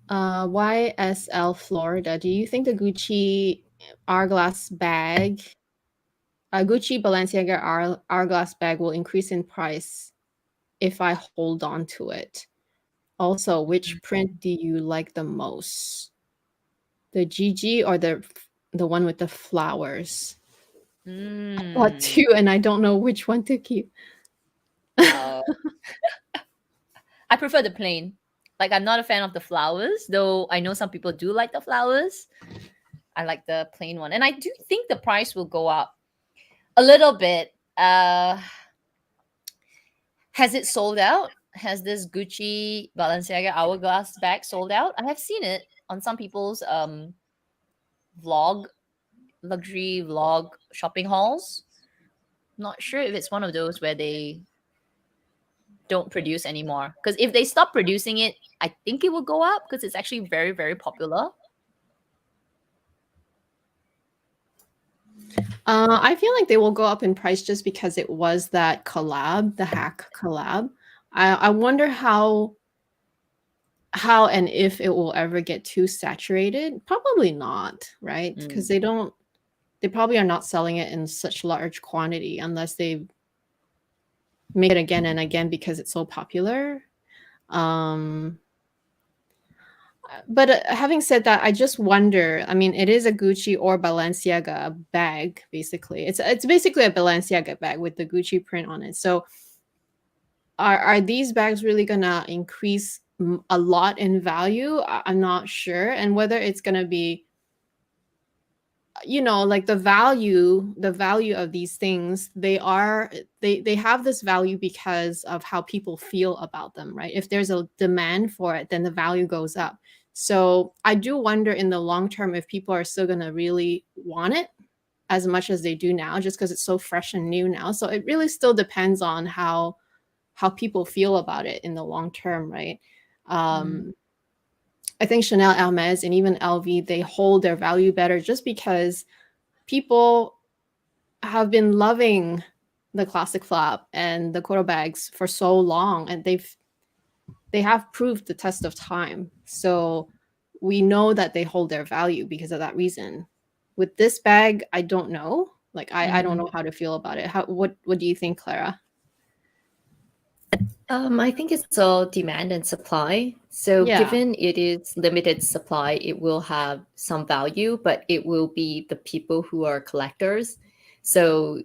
YSL Florida, do you think the Gucci hourglass bag, a Gucci Balenciaga hourglass bag will increase in price if I hold on to it. Also, which print do you like the most? The GG or the one with the flowers? I bought two and I don't know which one to keep. I prefer the plain. Like, I'm not a fan of the flowers, though I know some people do like the flowers. I like the plain one. And I do think the price will go up a little bit. Has it sold out? Has this Gucci Balenciaga hourglass bag sold out? I have seen it on some people's luxury vlog shopping hauls. Not sure if it's one of those where they don't produce anymore. Because if they stop producing it, I think it will go up because it's actually very, very popular. I feel like they will go up in price just because it was that collab, the hack collab. I wonder how and if it will ever get too saturated. Probably not, right? Because they probably are not selling it in such large quantity unless they make it again and again because it's so popular. But having said that, I just wonder. I mean, it is a Gucci or Balenciaga bag, basically. It's basically a Balenciaga bag with the Gucci print on it. So, are these bags really gonna increase a lot in value? I'm not sure, and whether it's gonna be, like the value of these things. They have this value because of how people feel about them, right? If there's a demand for it, then the value goes up. So I do wonder in the long term if people are still going to really want it as much as they do now, just because it's so fresh and new now. So it really still depends on how people feel about it in the long term, right? I think Chanel, Hermes, and even LV, they hold their value better just because people have been loving the classic flap and the Koro bags for so long, and they have proved the test of time. So we know that they hold their value because of that reason. With this bag, I don't know. Like I don't know how to feel about it. What do you think, Clara? I think it's all demand and supply. So Yeah. given it is limited supply, it will have some value, but it will be the people who are collectors. So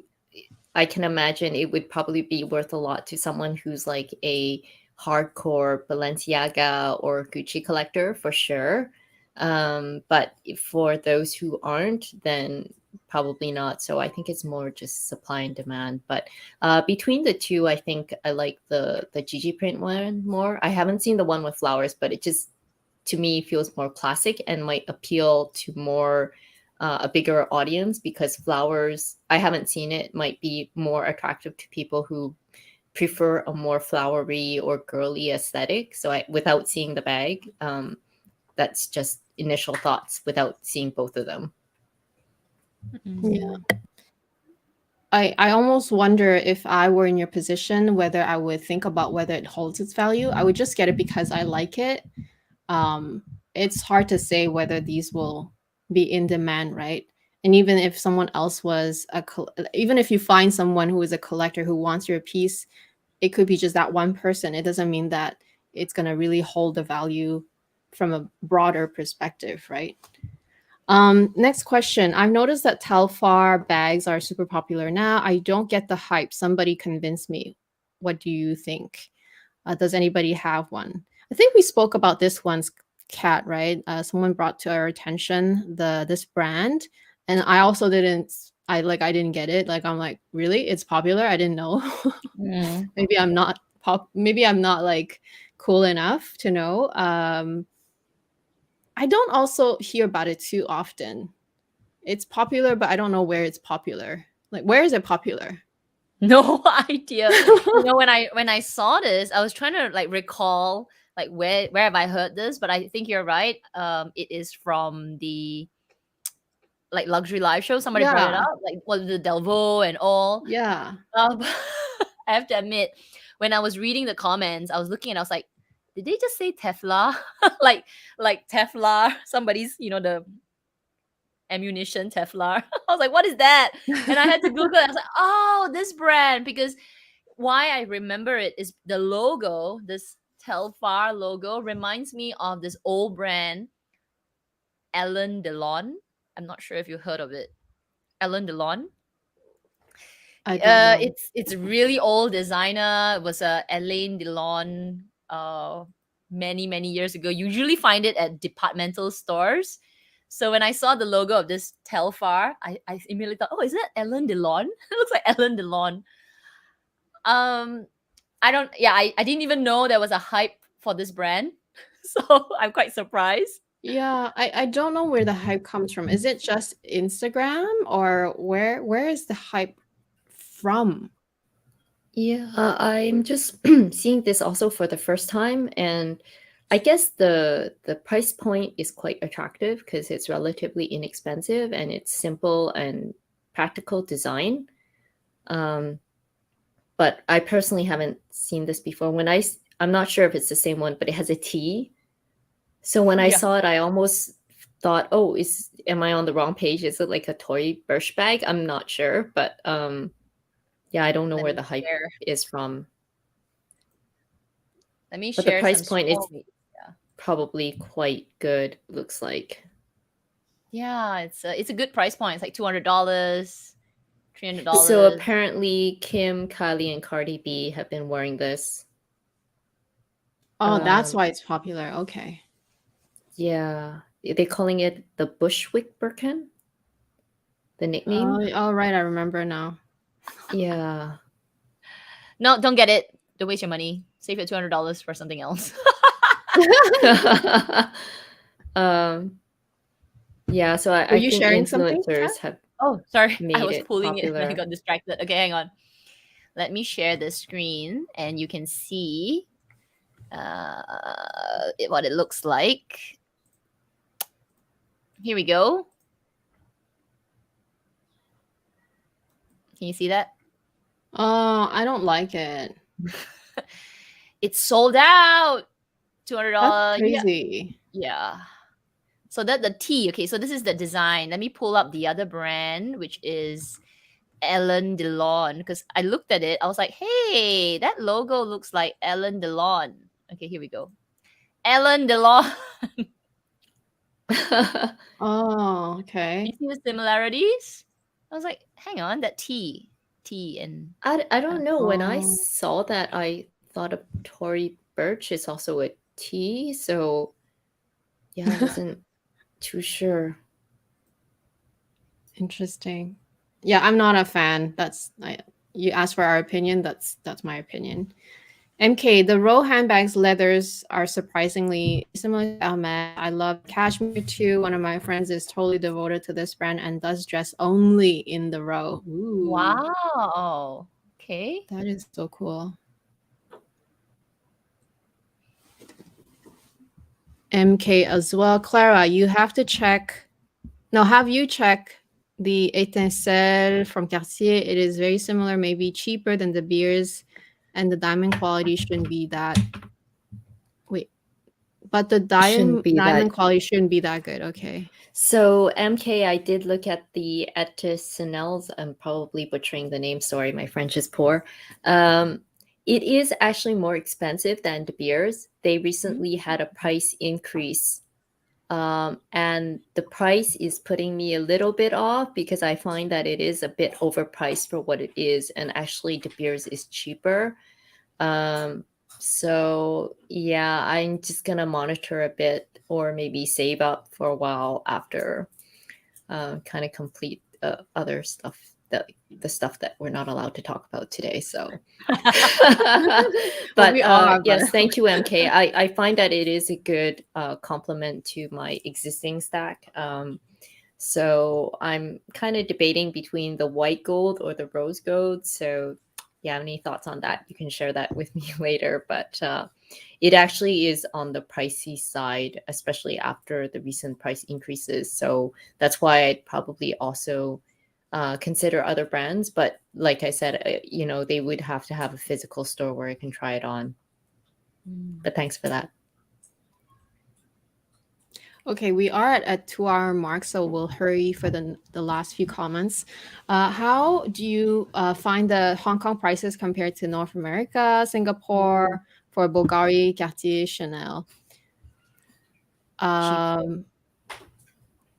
I can imagine it would probably be worth a lot to someone who's like a hardcore Balenciaga or Gucci collector for sure. But for those who aren't, then probably not. So I think it's more just supply and demand. But between the two, I think I like the Gigi print one more. I haven't seen the one with flowers, but it just to me feels more classic and might appeal to more a bigger audience, because flowers, I haven't seen it, might be more attractive to people who prefer a more flowery or girly aesthetic. So without seeing the bag, that's just initial thoughts without seeing both of them. Yeah. I almost wonder if I were in your position, whether I would think about whether it holds its value. I would just get it because I like it. It's hard to say whether these will be in demand, right? And even if someone else was even if you find someone who is a collector who wants your piece, it could be just that one person. It doesn't mean that it's going to really hold the value from a broader perspective, right? Next question. I've noticed that Telfar bags are super popular now. I don't get the hype. Somebody convince me. What do you think? Does anybody have one? I think we spoke about this once, Kat, right? Someone brought to our attention this brand, and I also didn't. I didn't get it. Like I'm like, really? It's popular? I didn't know. Maybe I'm not Maybe I'm not like cool enough to know. I don't also hear about it too often. It's popular, but I don't know where it's popular. Like, where is it popular? No idea. When I saw this, I was trying to like recall like where have I heard this, but I think you're right. It is from the like luxury live show. Somebody brought it up, like what the Delvaux and all. Yeah. I have to admit, when I was reading the comments, I was looking and I was like, did they just say Tefla? like Tefla? Somebody's, ammunition Teflar. I was like, what is that? And I had to Google it. I was like, oh, this brand. Because why I remember it is the logo, this Telfar logo reminds me of this old brand, Alain Delon. I'm not sure if you heard of it. Alain Delon. I don't know. It's really old designer. It was a Alain Delon many years ago. You usually find it at departmental stores. So when I saw the logo of this Telfar, I immediately thought, oh, is that Alain Delon? It looks like Alain Delon. I didn't even know there was a hype for this brand. So I'm quite surprised. Yeah, I don't know where the hype comes from. Is it just Instagram, or where is the hype from? Yeah, I'm just seeing this also for the first time, and I guess the price point is quite attractive because it's relatively inexpensive and it's simple and practical design. But I personally haven't seen this before. I'm not sure if it's the same one, but it has a T. So when I Yeah. saw it, I almost thought, oh, am I on the wrong page? Is it like a Tory Burch bag? I'm not sure, but yeah, I don't know Let where me the hype share. is from. Let me But the share price some point is stories. probably quite good, looks like. Yeah, it's a good price point. It's like $200, $300. So apparently Kim, Kylie, and Cardi B have been wearing this. Oh, that's why it's popular. Okay. Yeah. They're calling it the Bushwick Birkin, the nickname. Oh, right. I remember now. Yeah. No, don't get it. Don't waste your money. Save your $200 for something else. Yeah, so I you think sharing something, influencers Kat? have Oh, sorry. I made was it pulling it and I popular. got distracted. Okay, hang on. Let me share the screen and you can see what it looks like. Here we go. Can you see that? Oh, I don't like it. It's sold out. $200. That's crazy. Yeah. So that the T. Okay, so this is the design. Let me pull up the other brand, which is Alain Delon. Because I looked at it, I was like, hey, that logo looks like Alain Delon. Okay, here we go. Alain Delon. Oh, okay. You see the similarities? I was like, hang on, that T and I don't know. When I Oh. saw that, I thought of Tory Burch is also a T. So yeah, I wasn't too sure. Interesting. Yeah, I'm not a fan. You asked for our opinion. That's my opinion. MK, the Row handbags leathers are surprisingly similar to Hermes. I love cashmere too. One of my friends is totally devoted to this brand and does dress only in the Row. Ooh, wow. Okay. that is so cool. MK as well. Clara, you have to check. No, have you check the Étincelle from Cartier? It is very similar, maybe cheaper than the beers, and the diamond quality shouldn't be that. Wait, but the diamond quality shouldn't be that good. Okay. So MK, I did look at the Étincelles. I'm probably butchering the name. Sorry, my French is poor. It is actually more expensive than De Beers. They recently had a price increase. And the price is putting me a little bit off because I find that it is a bit overpriced for what it is. And actually De Beers is cheaper. So yeah, I'm just gonna monitor a bit or maybe save up for a while after kind of complete other stuff, the stuff that we're not allowed to talk about today. So but yes, thank you, MK. I find that it is a good complement to my existing stack. So I'm kind of debating between the white gold or the rose gold. So you have any thoughts on that, you can share that with me later. But it actually is on the pricey side, especially after the recent price increases. So that's why I'd probably also consider other brands. But like I said, they would have to have a physical store where I can try it on. But thanks for that. Okay, we are at a 2 hour mark, so we'll hurry for the last few comments. How do you find the Hong Kong prices compared to North America, Singapore, for Bulgari, Cartier, Chanel? Um,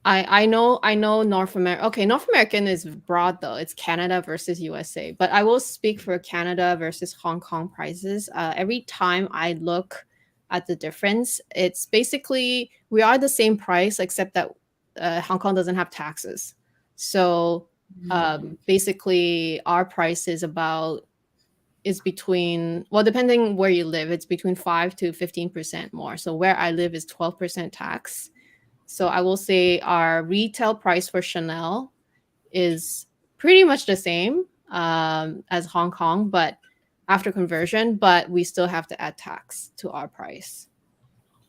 I know North America. Okay, North American is broad though. It's Canada versus USA. But I will speak for Canada versus Hong Kong prices. Every time I look at the difference, it's basically we are the same price except that Hong Kong doesn't have taxes. So basically, our price is between, well, depending where you live, it's between 5 to 15% more. So where I live is 12% tax. So I will say our retail price for Chanel is pretty much the same as Hong Kong, but after conversion, but we still have to add tax to our price.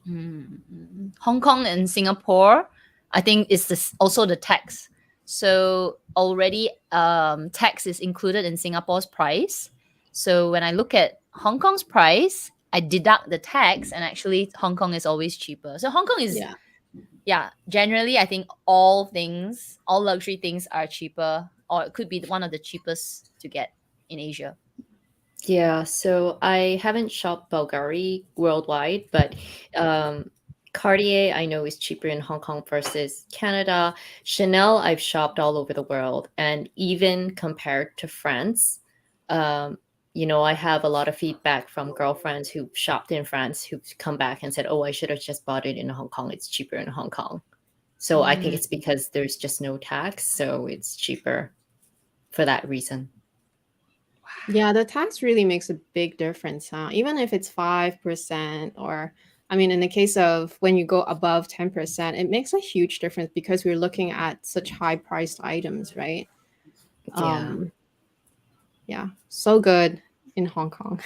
Hong Kong and Singapore, I think is also the tax. So already tax is included in Singapore's price. So when I look at Hong Kong's price, I deduct the tax, and actually Hong Kong is always cheaper. So Hong Kong is generally, I think all luxury things are cheaper, or it could be one of the cheapest to get in Asia. Yeah, so I haven't shopped Bulgari worldwide, but Cartier I know is cheaper in Hong Kong versus Canada. Chanel I've shopped all over the world, and even compared to France, I have a lot of feedback from girlfriends who shopped in France who've come back and said, "Oh, I should have just bought it in Hong Kong. It's cheaper in Hong Kong." So I think it's because there's just no tax, so it's cheaper for that reason. Yeah, the tax really makes a big difference, huh? Even if it's 5%, or I mean, in the case of when you go above 10%, it makes a huge difference because we're looking at such high priced items, right? Yeah, so good in Hong Kong.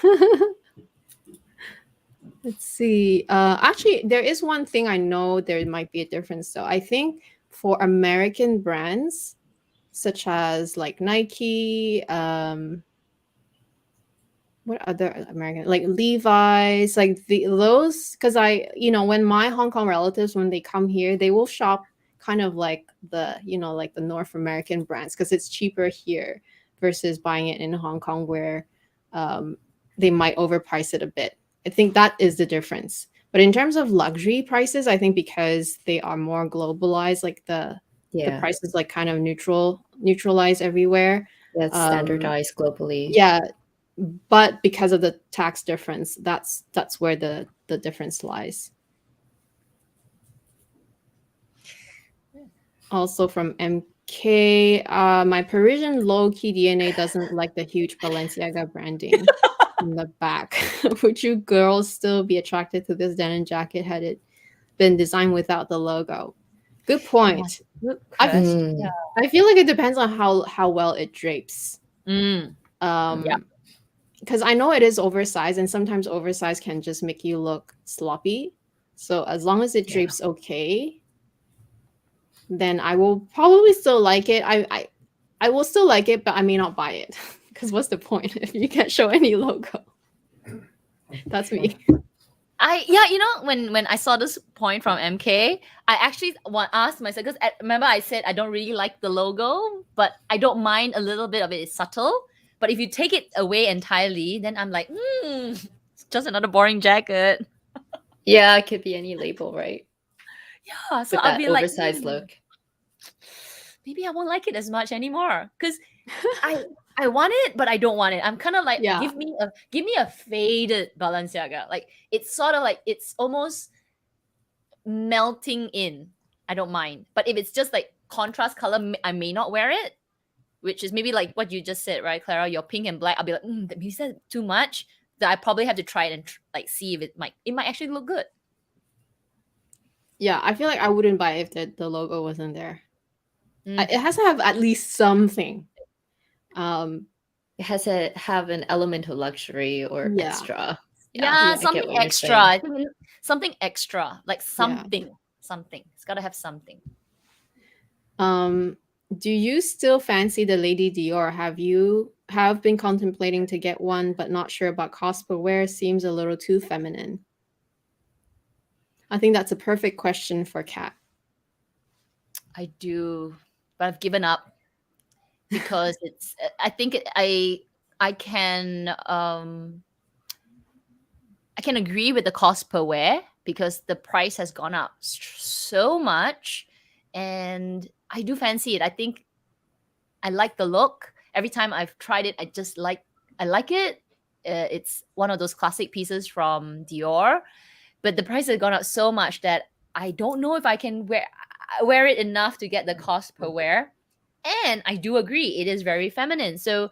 Let's see. Actually, there is one thing I know there might be a difference. So I think for American brands, such as like Nike, what other American, like Levi's, like those, because when my Hong Kong relatives, when they come here, they will shop kind of like like the North American brands because it's cheaper here versus buying it in Hong Kong where they might overprice it a bit. I think that is the difference. But in terms of luxury prices, I think because they are more globalized, like the prices like kind of neutralized everywhere. That's standardized globally. Yeah, but because of the tax difference, that's where the difference lies. Also from MK, my Parisian low-key DNA doesn't like the huge Balenciaga branding in the back. Would you girls still be attracted to this denim jacket had it been designed without the logo? Good point. I feel like it depends on how well it drapes. Because I know it is oversized, and sometimes oversized can just make you look sloppy. So as long as it drapes okay, then I will probably still like it. I will still like it, but I may not buy it. Because what's the point if you can't show any logo? That's me. When I saw this point from MK, I actually asked myself, because remember I said I don't really like the logo, but I don't mind a little bit of it. It's subtle. But if you take it away entirely, then I'm like, it's just another boring jacket. Yeah, it could be any label, right? Yeah, so with I'll that be oversized look. Maybe I won't like it as much anymore because I want it, but I don't want it. I'm kind of like, give me a faded Balenciaga. Like it's sort of like it's almost melting in. I don't mind, but if it's just like contrast color, I may not wear it. Which is maybe like what you just said, right, Clara? Your pink and black. I'll be like, maybe that's too much. That I probably have to try it and like see if it might actually look good. Yeah, I feel like I wouldn't buy it if the logo wasn't there. It has to have at least something. It has to have an element of luxury or extra. Something extra. I think something extra, like something. It's got to have something. Do you still fancy the Lady Dior? Have been contemplating to get one, but not sure about cost per wear. Seems a little too feminine. I think that's a perfect question for Kat. I do, but I've given up because it's. I think I can I can agree with the cost per wear because the price has gone up so much, and I do fancy it. I think I like the look. Every time I've tried it, I like it. It's one of those classic pieces from Dior, but the price has gone up so much that I don't know if I can wear it enough to get the cost per wear. And I do agree, it is very feminine. So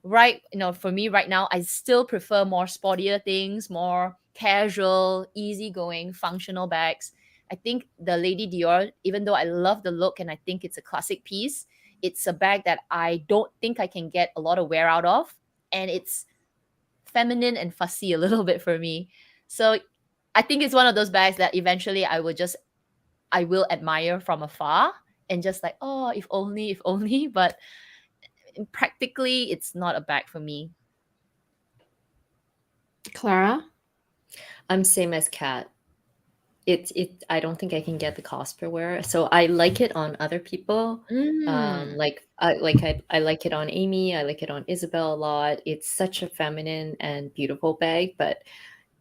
right, for me right now, I still prefer more sportier things, more casual, easygoing, functional bags. I think the Lady Dior, even though I love the look and I think it's a classic piece, it's a bag that I don't think I can get a lot of wear out of. And it's feminine and fussy a little bit for me. So I think it's one of those bags that eventually I will admire from afar and just like, oh, if only, if only. But practically, it's not a bag for me. Clara? I'm same as Kat. I don't think I can get the cost per wear. So I like it on other people. Like I like it on Amy. I like it on Isabel a lot. It's such a feminine and beautiful bag, but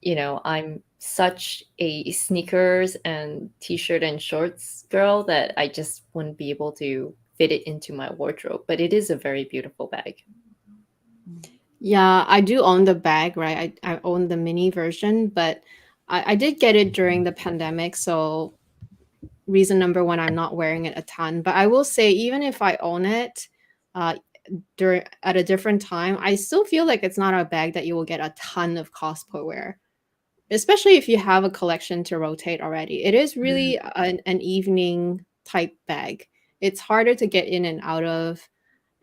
I'm such a sneakers and t-shirt and shorts girl that I just wouldn't be able to fit it into my wardrobe. But it is a very beautiful bag. Yeah, I do own the bag, right? I own the mini version, but I did get it during the pandemic. So reason number one, I'm not wearing it a ton. But I will say, even if I own it during at a different time, I still feel like it's not a bag that you will get a ton of cost per wear, especially if you have a collection to rotate already. It is really an evening type bag. It's harder to get in and out of,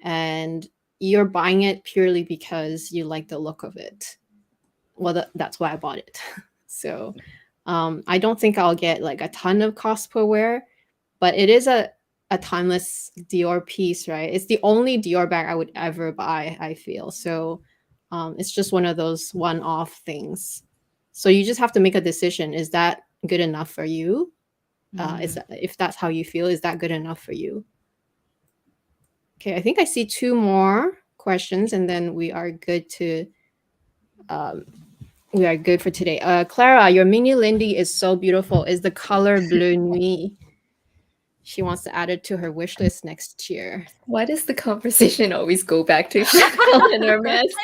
and you're buying it purely because you like the look of it. Well, that's why I bought it. So I don't think I'll get like a ton of cost per wear, but it is a timeless Dior piece, right? It's the only Dior bag I would ever buy, I feel. So it's just one of those one-off things. So you just have to make a decision. Is that good enough for you? If that's how you feel, is that good enough for you? Okay, I think I see two more questions, and then we are good for today. Clara, your mini Lindy is so beautiful. Is the color bleu nuit? She wants to add it to her wish list next year. Why does the conversation always go back to Chanel and Hermes?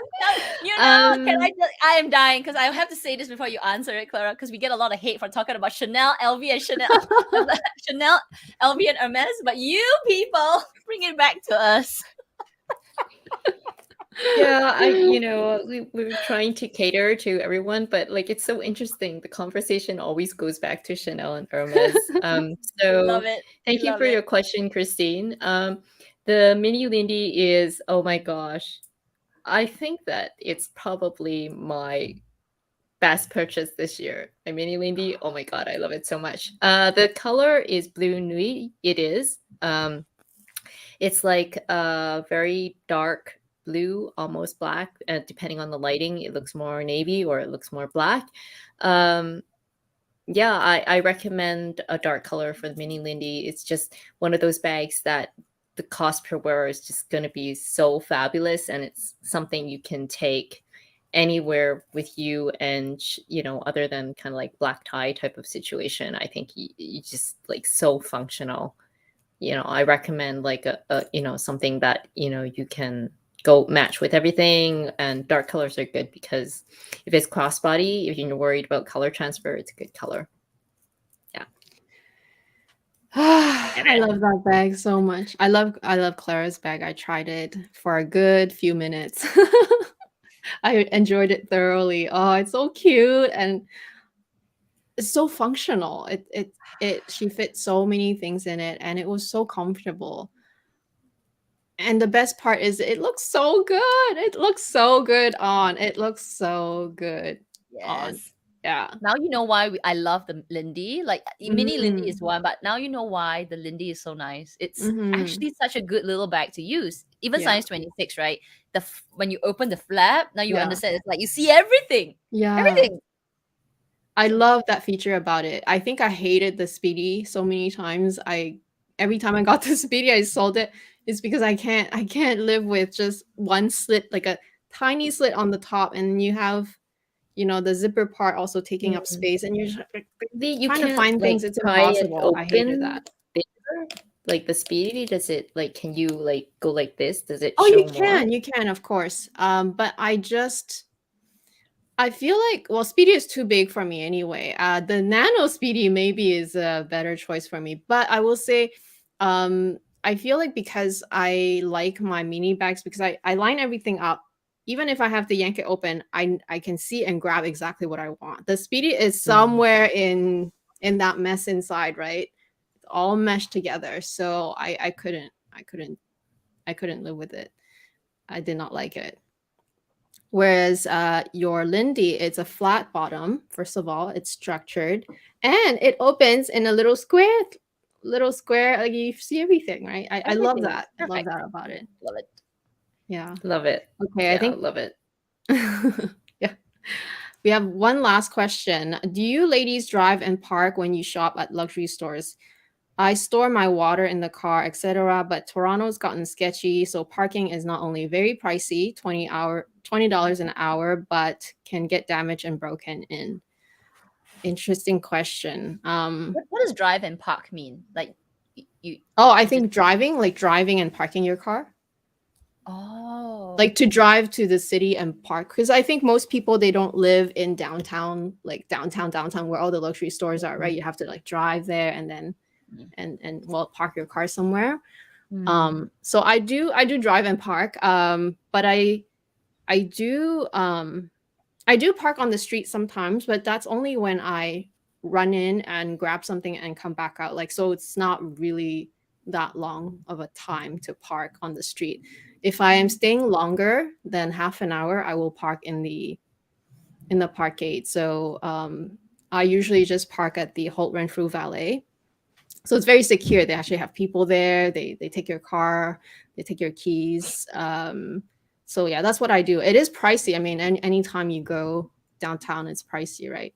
I am dying because I have to say this before you answer it, Clara, because we get a lot of hate for talking about Chanel, LV, and Chanel, LV, and Hermes. But you people bring it back to us. Yeah, we're trying to cater to everyone, but like it's so interesting. The conversation always goes back to Chanel and Hermes. So Love it. Thank you for your question, Christine. The mini Lindy is, oh my gosh, I think that it's probably my best purchase this year. My mini Lindy, oh my god, I love it so much. The color is bleu nuit. It is. It's like a very dark blue, almost black. Depending on the lighting, it looks more navy or it looks more black. Yeah, I recommend a dark color for the mini Lindy. It's just one of those bags that the cost per wear is just going to be so fabulous, and it's something you can take anywhere with you, and other than kind of like black tie type of situation. I think you just like so functional. I recommend like a something that you can go match with everything, and dark colors are good because if it's crossbody, if you're worried about color transfer, it's a good color. Yeah. I love that bag so much. I love Clara's bag. I tried it for a good few minutes. I enjoyed it thoroughly. Oh, it's so cute and it's so functional. She fit so many things in it, and it was so comfortable. And the best part is it looks so good. It looks so good on. It looks so good on. Yes. Yeah. Now you know why I love the Lindy. Like mini Lindy is one, but now you know why the Lindy is so nice. It's actually such a good little bag to use. Even size 26, right? When you open the flap, now you understand. It's like you see everything. Yeah. Everything. I love that feature about it. I think I hated the Speedy so many times. Every time I got the Speedy, I sold it. It's because I can't live with just one slit, like a tiny slit on the top, and you have, you know, the zipper part also taking up Mm. space, and you're just Maybe you trying to can't find things. like It's pry it impossible. I hated open that. bigger. Like the Speedy, does it like can you like go like this? Does it Oh, show more? you can, of course. But I feel like, well, Speedy is too big for me anyway. The Nano Speedy maybe is a better choice for me, but I will say, I feel like because I like my mini bags, because I line everything up. Even if I have to yank it open, I can see and grab exactly what I want. The Speedy is somewhere in that mess inside, right? It's all meshed together, so I couldn't live with it. I did not like it. Whereas your Lindy, it's a flat bottom. First of all, it's structured, and it opens in a little square. Like you see everything, right? I love Everything is that. I love perfect. that about it. Love it. Yeah. Love it. Okay, I Yeah, think love it. yeah. We have one last question. Do you ladies drive and park when you shop at luxury stores? I store my water in the car, etc. But Toronto's gotten sketchy, so parking is not only very pricey, $20 an hour, but can get damaged and broken in. Interesting question. What does drive and park mean? Like you Oh, I is it think driving and parking your car. oh Like to drive to the city and park, because I think most people, they don't live in downtown, like downtown where all the luxury stores are, right? You have to like drive there and then Mm. and well, park your car somewhere. Mm. So I do drive and park, but I do I do park on the street sometimes, but that's only when I run in and grab something and come back out. Like, so it's not really that long of a time to park on the street. If I am staying longer than half an hour, I will park in the parkade. So I usually just park at the Holt Renfrew Valet. So it's very secure. They actually have people there. They take your car, they take your keys. So yeah, that's what I do. It is pricey. I mean, anytime you go downtown, it's pricey, right?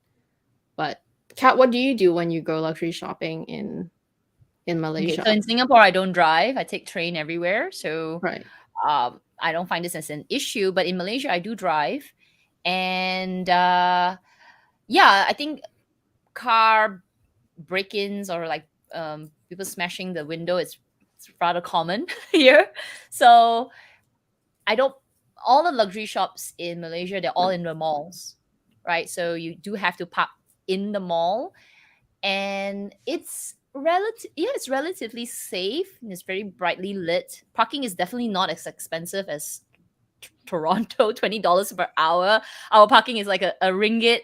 But Kat, what do you do when you go luxury shopping in Okay, Malaysia? so in Singapore, I don't drive. I take train everywhere. So Right. I don't find this as an issue. But in Malaysia, I do drive. And yeah, I think car break-ins or like people smashing the window is it's rather common here. So I don't all the luxury shops in Malaysia, they're all in the malls, right? So you do have to park in the mall, and it's relatively safe and it's very brightly lit. Parking is definitely not as expensive as Toronto, $20 per hour. Our parking is like a ringgit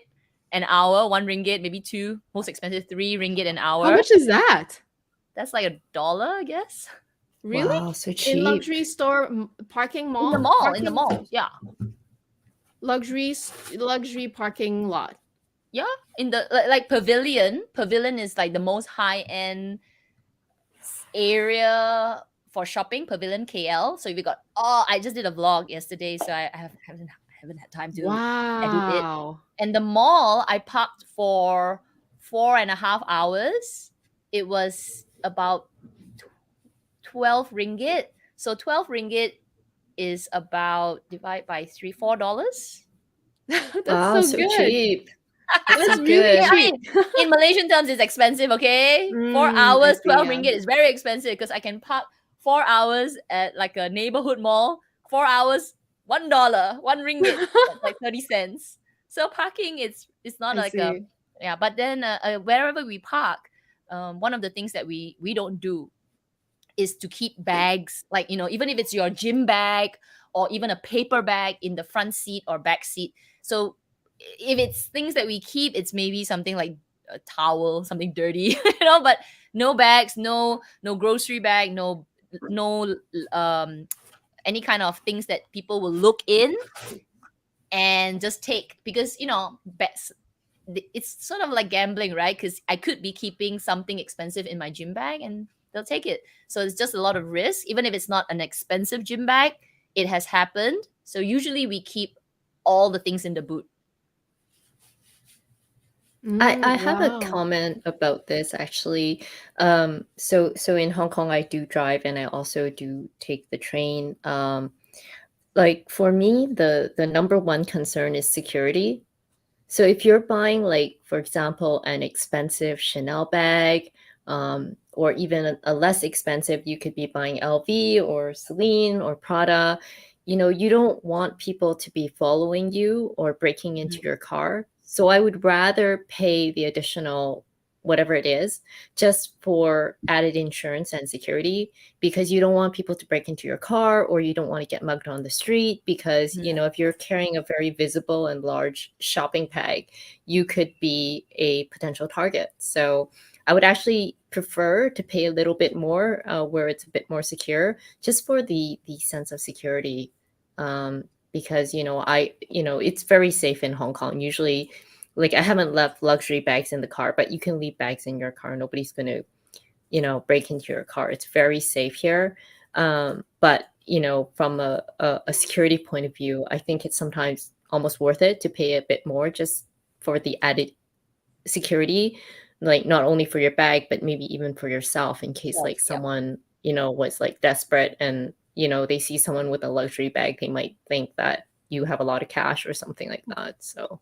an hour, 1 ringgit, maybe two, most expensive 3 ringgit an How hour. much is that? That's like $1, I guess. Really? Wow, so In cheap. luxury store parking mall? In the mall, yeah. Luxury parking lot. Yeah, in the like pavilion. Pavilion is like the most high end area for shopping. Pavilion KL. So we got. Oh, I just did a vlog yesterday, so I haven't had time to edit it. Wow. And the mall, I parked for 4.5 hours. It was about 12 ringgit. So 12 ringgit is about divide by $3-4. That's Wow, so so good. cheap. That's That's so really good. cheap. In Malaysian terms, it's expensive, okay? 4 I hours, see, 12 yeah. ringgit is very expensive because I can park 4 hours at like a neighborhood mall. 4 hours, $1, 1 ringgit, that's like 30 cents. So parking, it's not I like see. yeah. But then wherever we park, one of the things that we don't do is to keep bags, like, you know, even if it's your gym bag or even a paper bag in the front seat or back seat. So if it's things that we keep, it's maybe something like a towel, something dirty, you know, but no bags, no grocery bag, no any kind of things that people will look in and just take, because, you know, it's sort of like gambling, right? Because I could be keeping something expensive in my gym bag and they'll take it. So it's just a lot of risk. Even if it's not an expensive gym bag, it has happened. So usually we keep all the things in the boot. I have a Wow. comment about this actually. So in Hong Kong, I do drive and I also do take the train. Like for me, the number one concern is security. So if you're buying, like, for example, an expensive Chanel bag, or even a less expensive, you could be buying LV or Celine or Prada, you don't want people to be following you or breaking into your car. So I would rather pay the additional whatever it is just for added insurance and security, because you don't want people to break into your car, or you don't want to get mugged on the street, because if you're carrying a very visible and large shopping bag, you could be a potential target. So I would actually prefer to pay a little bit more, where it's a bit more secure, just for the sense of security. Because it's very safe in Hong Kong. Usually, like, I haven't left luxury bags in the car, but you can leave bags in your car. Nobody's going to break into your car. It's very safe here. But from a security point of view, I think it's sometimes almost worth it to pay a bit more just for the added security, like not only for your bag, but maybe even for yourself, in case like someone was like desperate, and they see someone with a luxury bag, they might think that you have a lot of cash or something like that. So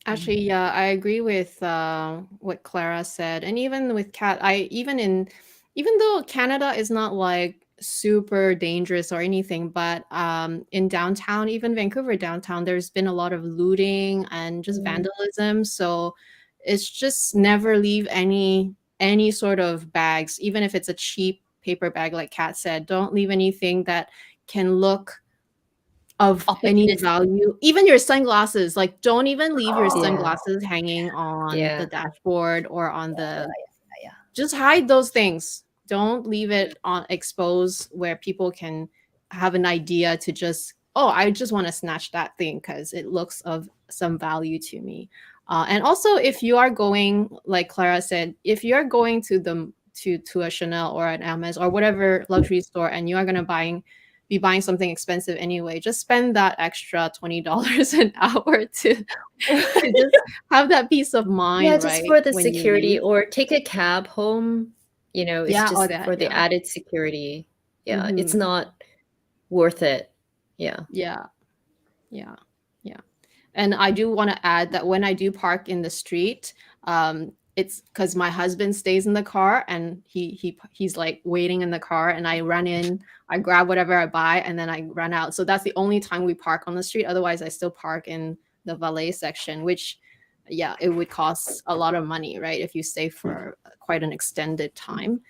Actually, yeah, I agree with what Clara said, and even with Kat, even though Canada is not like super dangerous or anything, but in downtown, even Vancouver downtown, there's been a lot of looting and just vandalism. So it's just never leave any sort of bags, even if it's a cheap paper bag, like Kat said. Don't leave anything that can look of any Opportunistic. value. Even your sunglasses, like, don't even leave your Yeah. sunglasses hanging on Yeah. the dashboard or on the Yeah. just hide those things. Don't leave it on exposed where people can have an idea to just, oh, I just want to snatch that thing because it looks of some value to me. And also, if you are going, like Clara said, if you're going to a Chanel or an Hermes or whatever luxury store, and you are gonna be buying something expensive anyway, just spend that extra $20 an hour to just have that peace of mind, Yeah, right? just for the when you security, leave. or take a cab home. It's Yeah, or just that, for the yeah. added security. Yeah, it's Mhm. not worth it. Yeah. Yeah. Yeah. Yeah. And I do want to add that when I do park in the street, it's because my husband stays in the car, and he's like waiting in the car, and I run in, I grab whatever I buy, and then I run out. So that's the only time we park on the street. Otherwise, I still park in the valet section, which, yeah, it would cost a lot of money, right? If you stay for quite an extended time.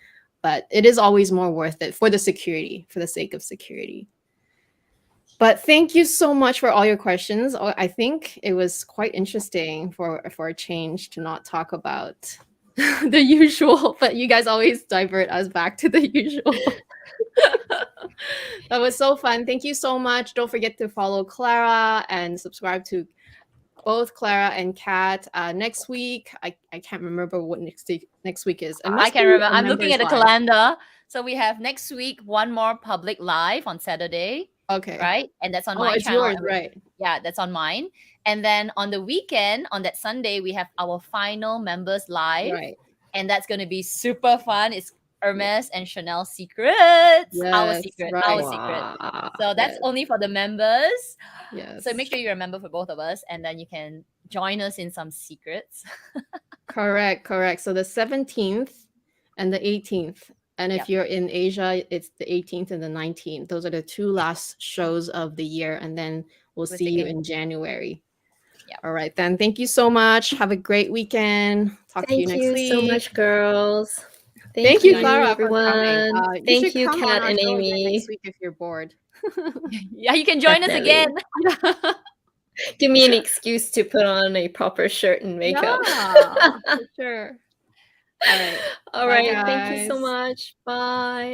But it is always more worth it for the security, for the sake of security. But thank you so much for all your questions. I think it was quite interesting for a change to not talk about the usual, but you guys always divert us back to the usual. That was so fun. Thank you so much. Don't forget to follow Clara and subscribe to both Clara and Kat. Next week, I can't remember what next week is. It I must can be remember. a I'm looking at members the live. calendar. So we have next week one more public live on Saturday, Okay. right? And that's on Oh, my it's channel. yours, right? Yeah, that's on mine. And then on the weekend, on that Sunday, we have our final members live. Right. And that's going to be super fun. It's Hermes and Chanel secrets. Our Yes, secret. right. Our secret. Wow. So that's Yes. only for the members. Yes. So make sure you're a member for both of us, and then you can join us in some secrets. Correct. So the 17th and the 18th. And if Yep. you're in Asia, it's the 18th and the 19th. Those are the two last shows of the year. And then we'll see you in January. Yep. All right, then. Thank you so much. Have a great weekend. Talk to you Thank next you week. so much, girls. Thank you, Clara, everyone. for coming. You Thank should you, come on Kat our and show again Amy. next week if you're bored. Yeah, you can join Definitely. us again. Give me an excuse to put on a proper shirt and makeup. Yeah, for sure. All right. All Bye, right. Thank you so guys. much. Bye.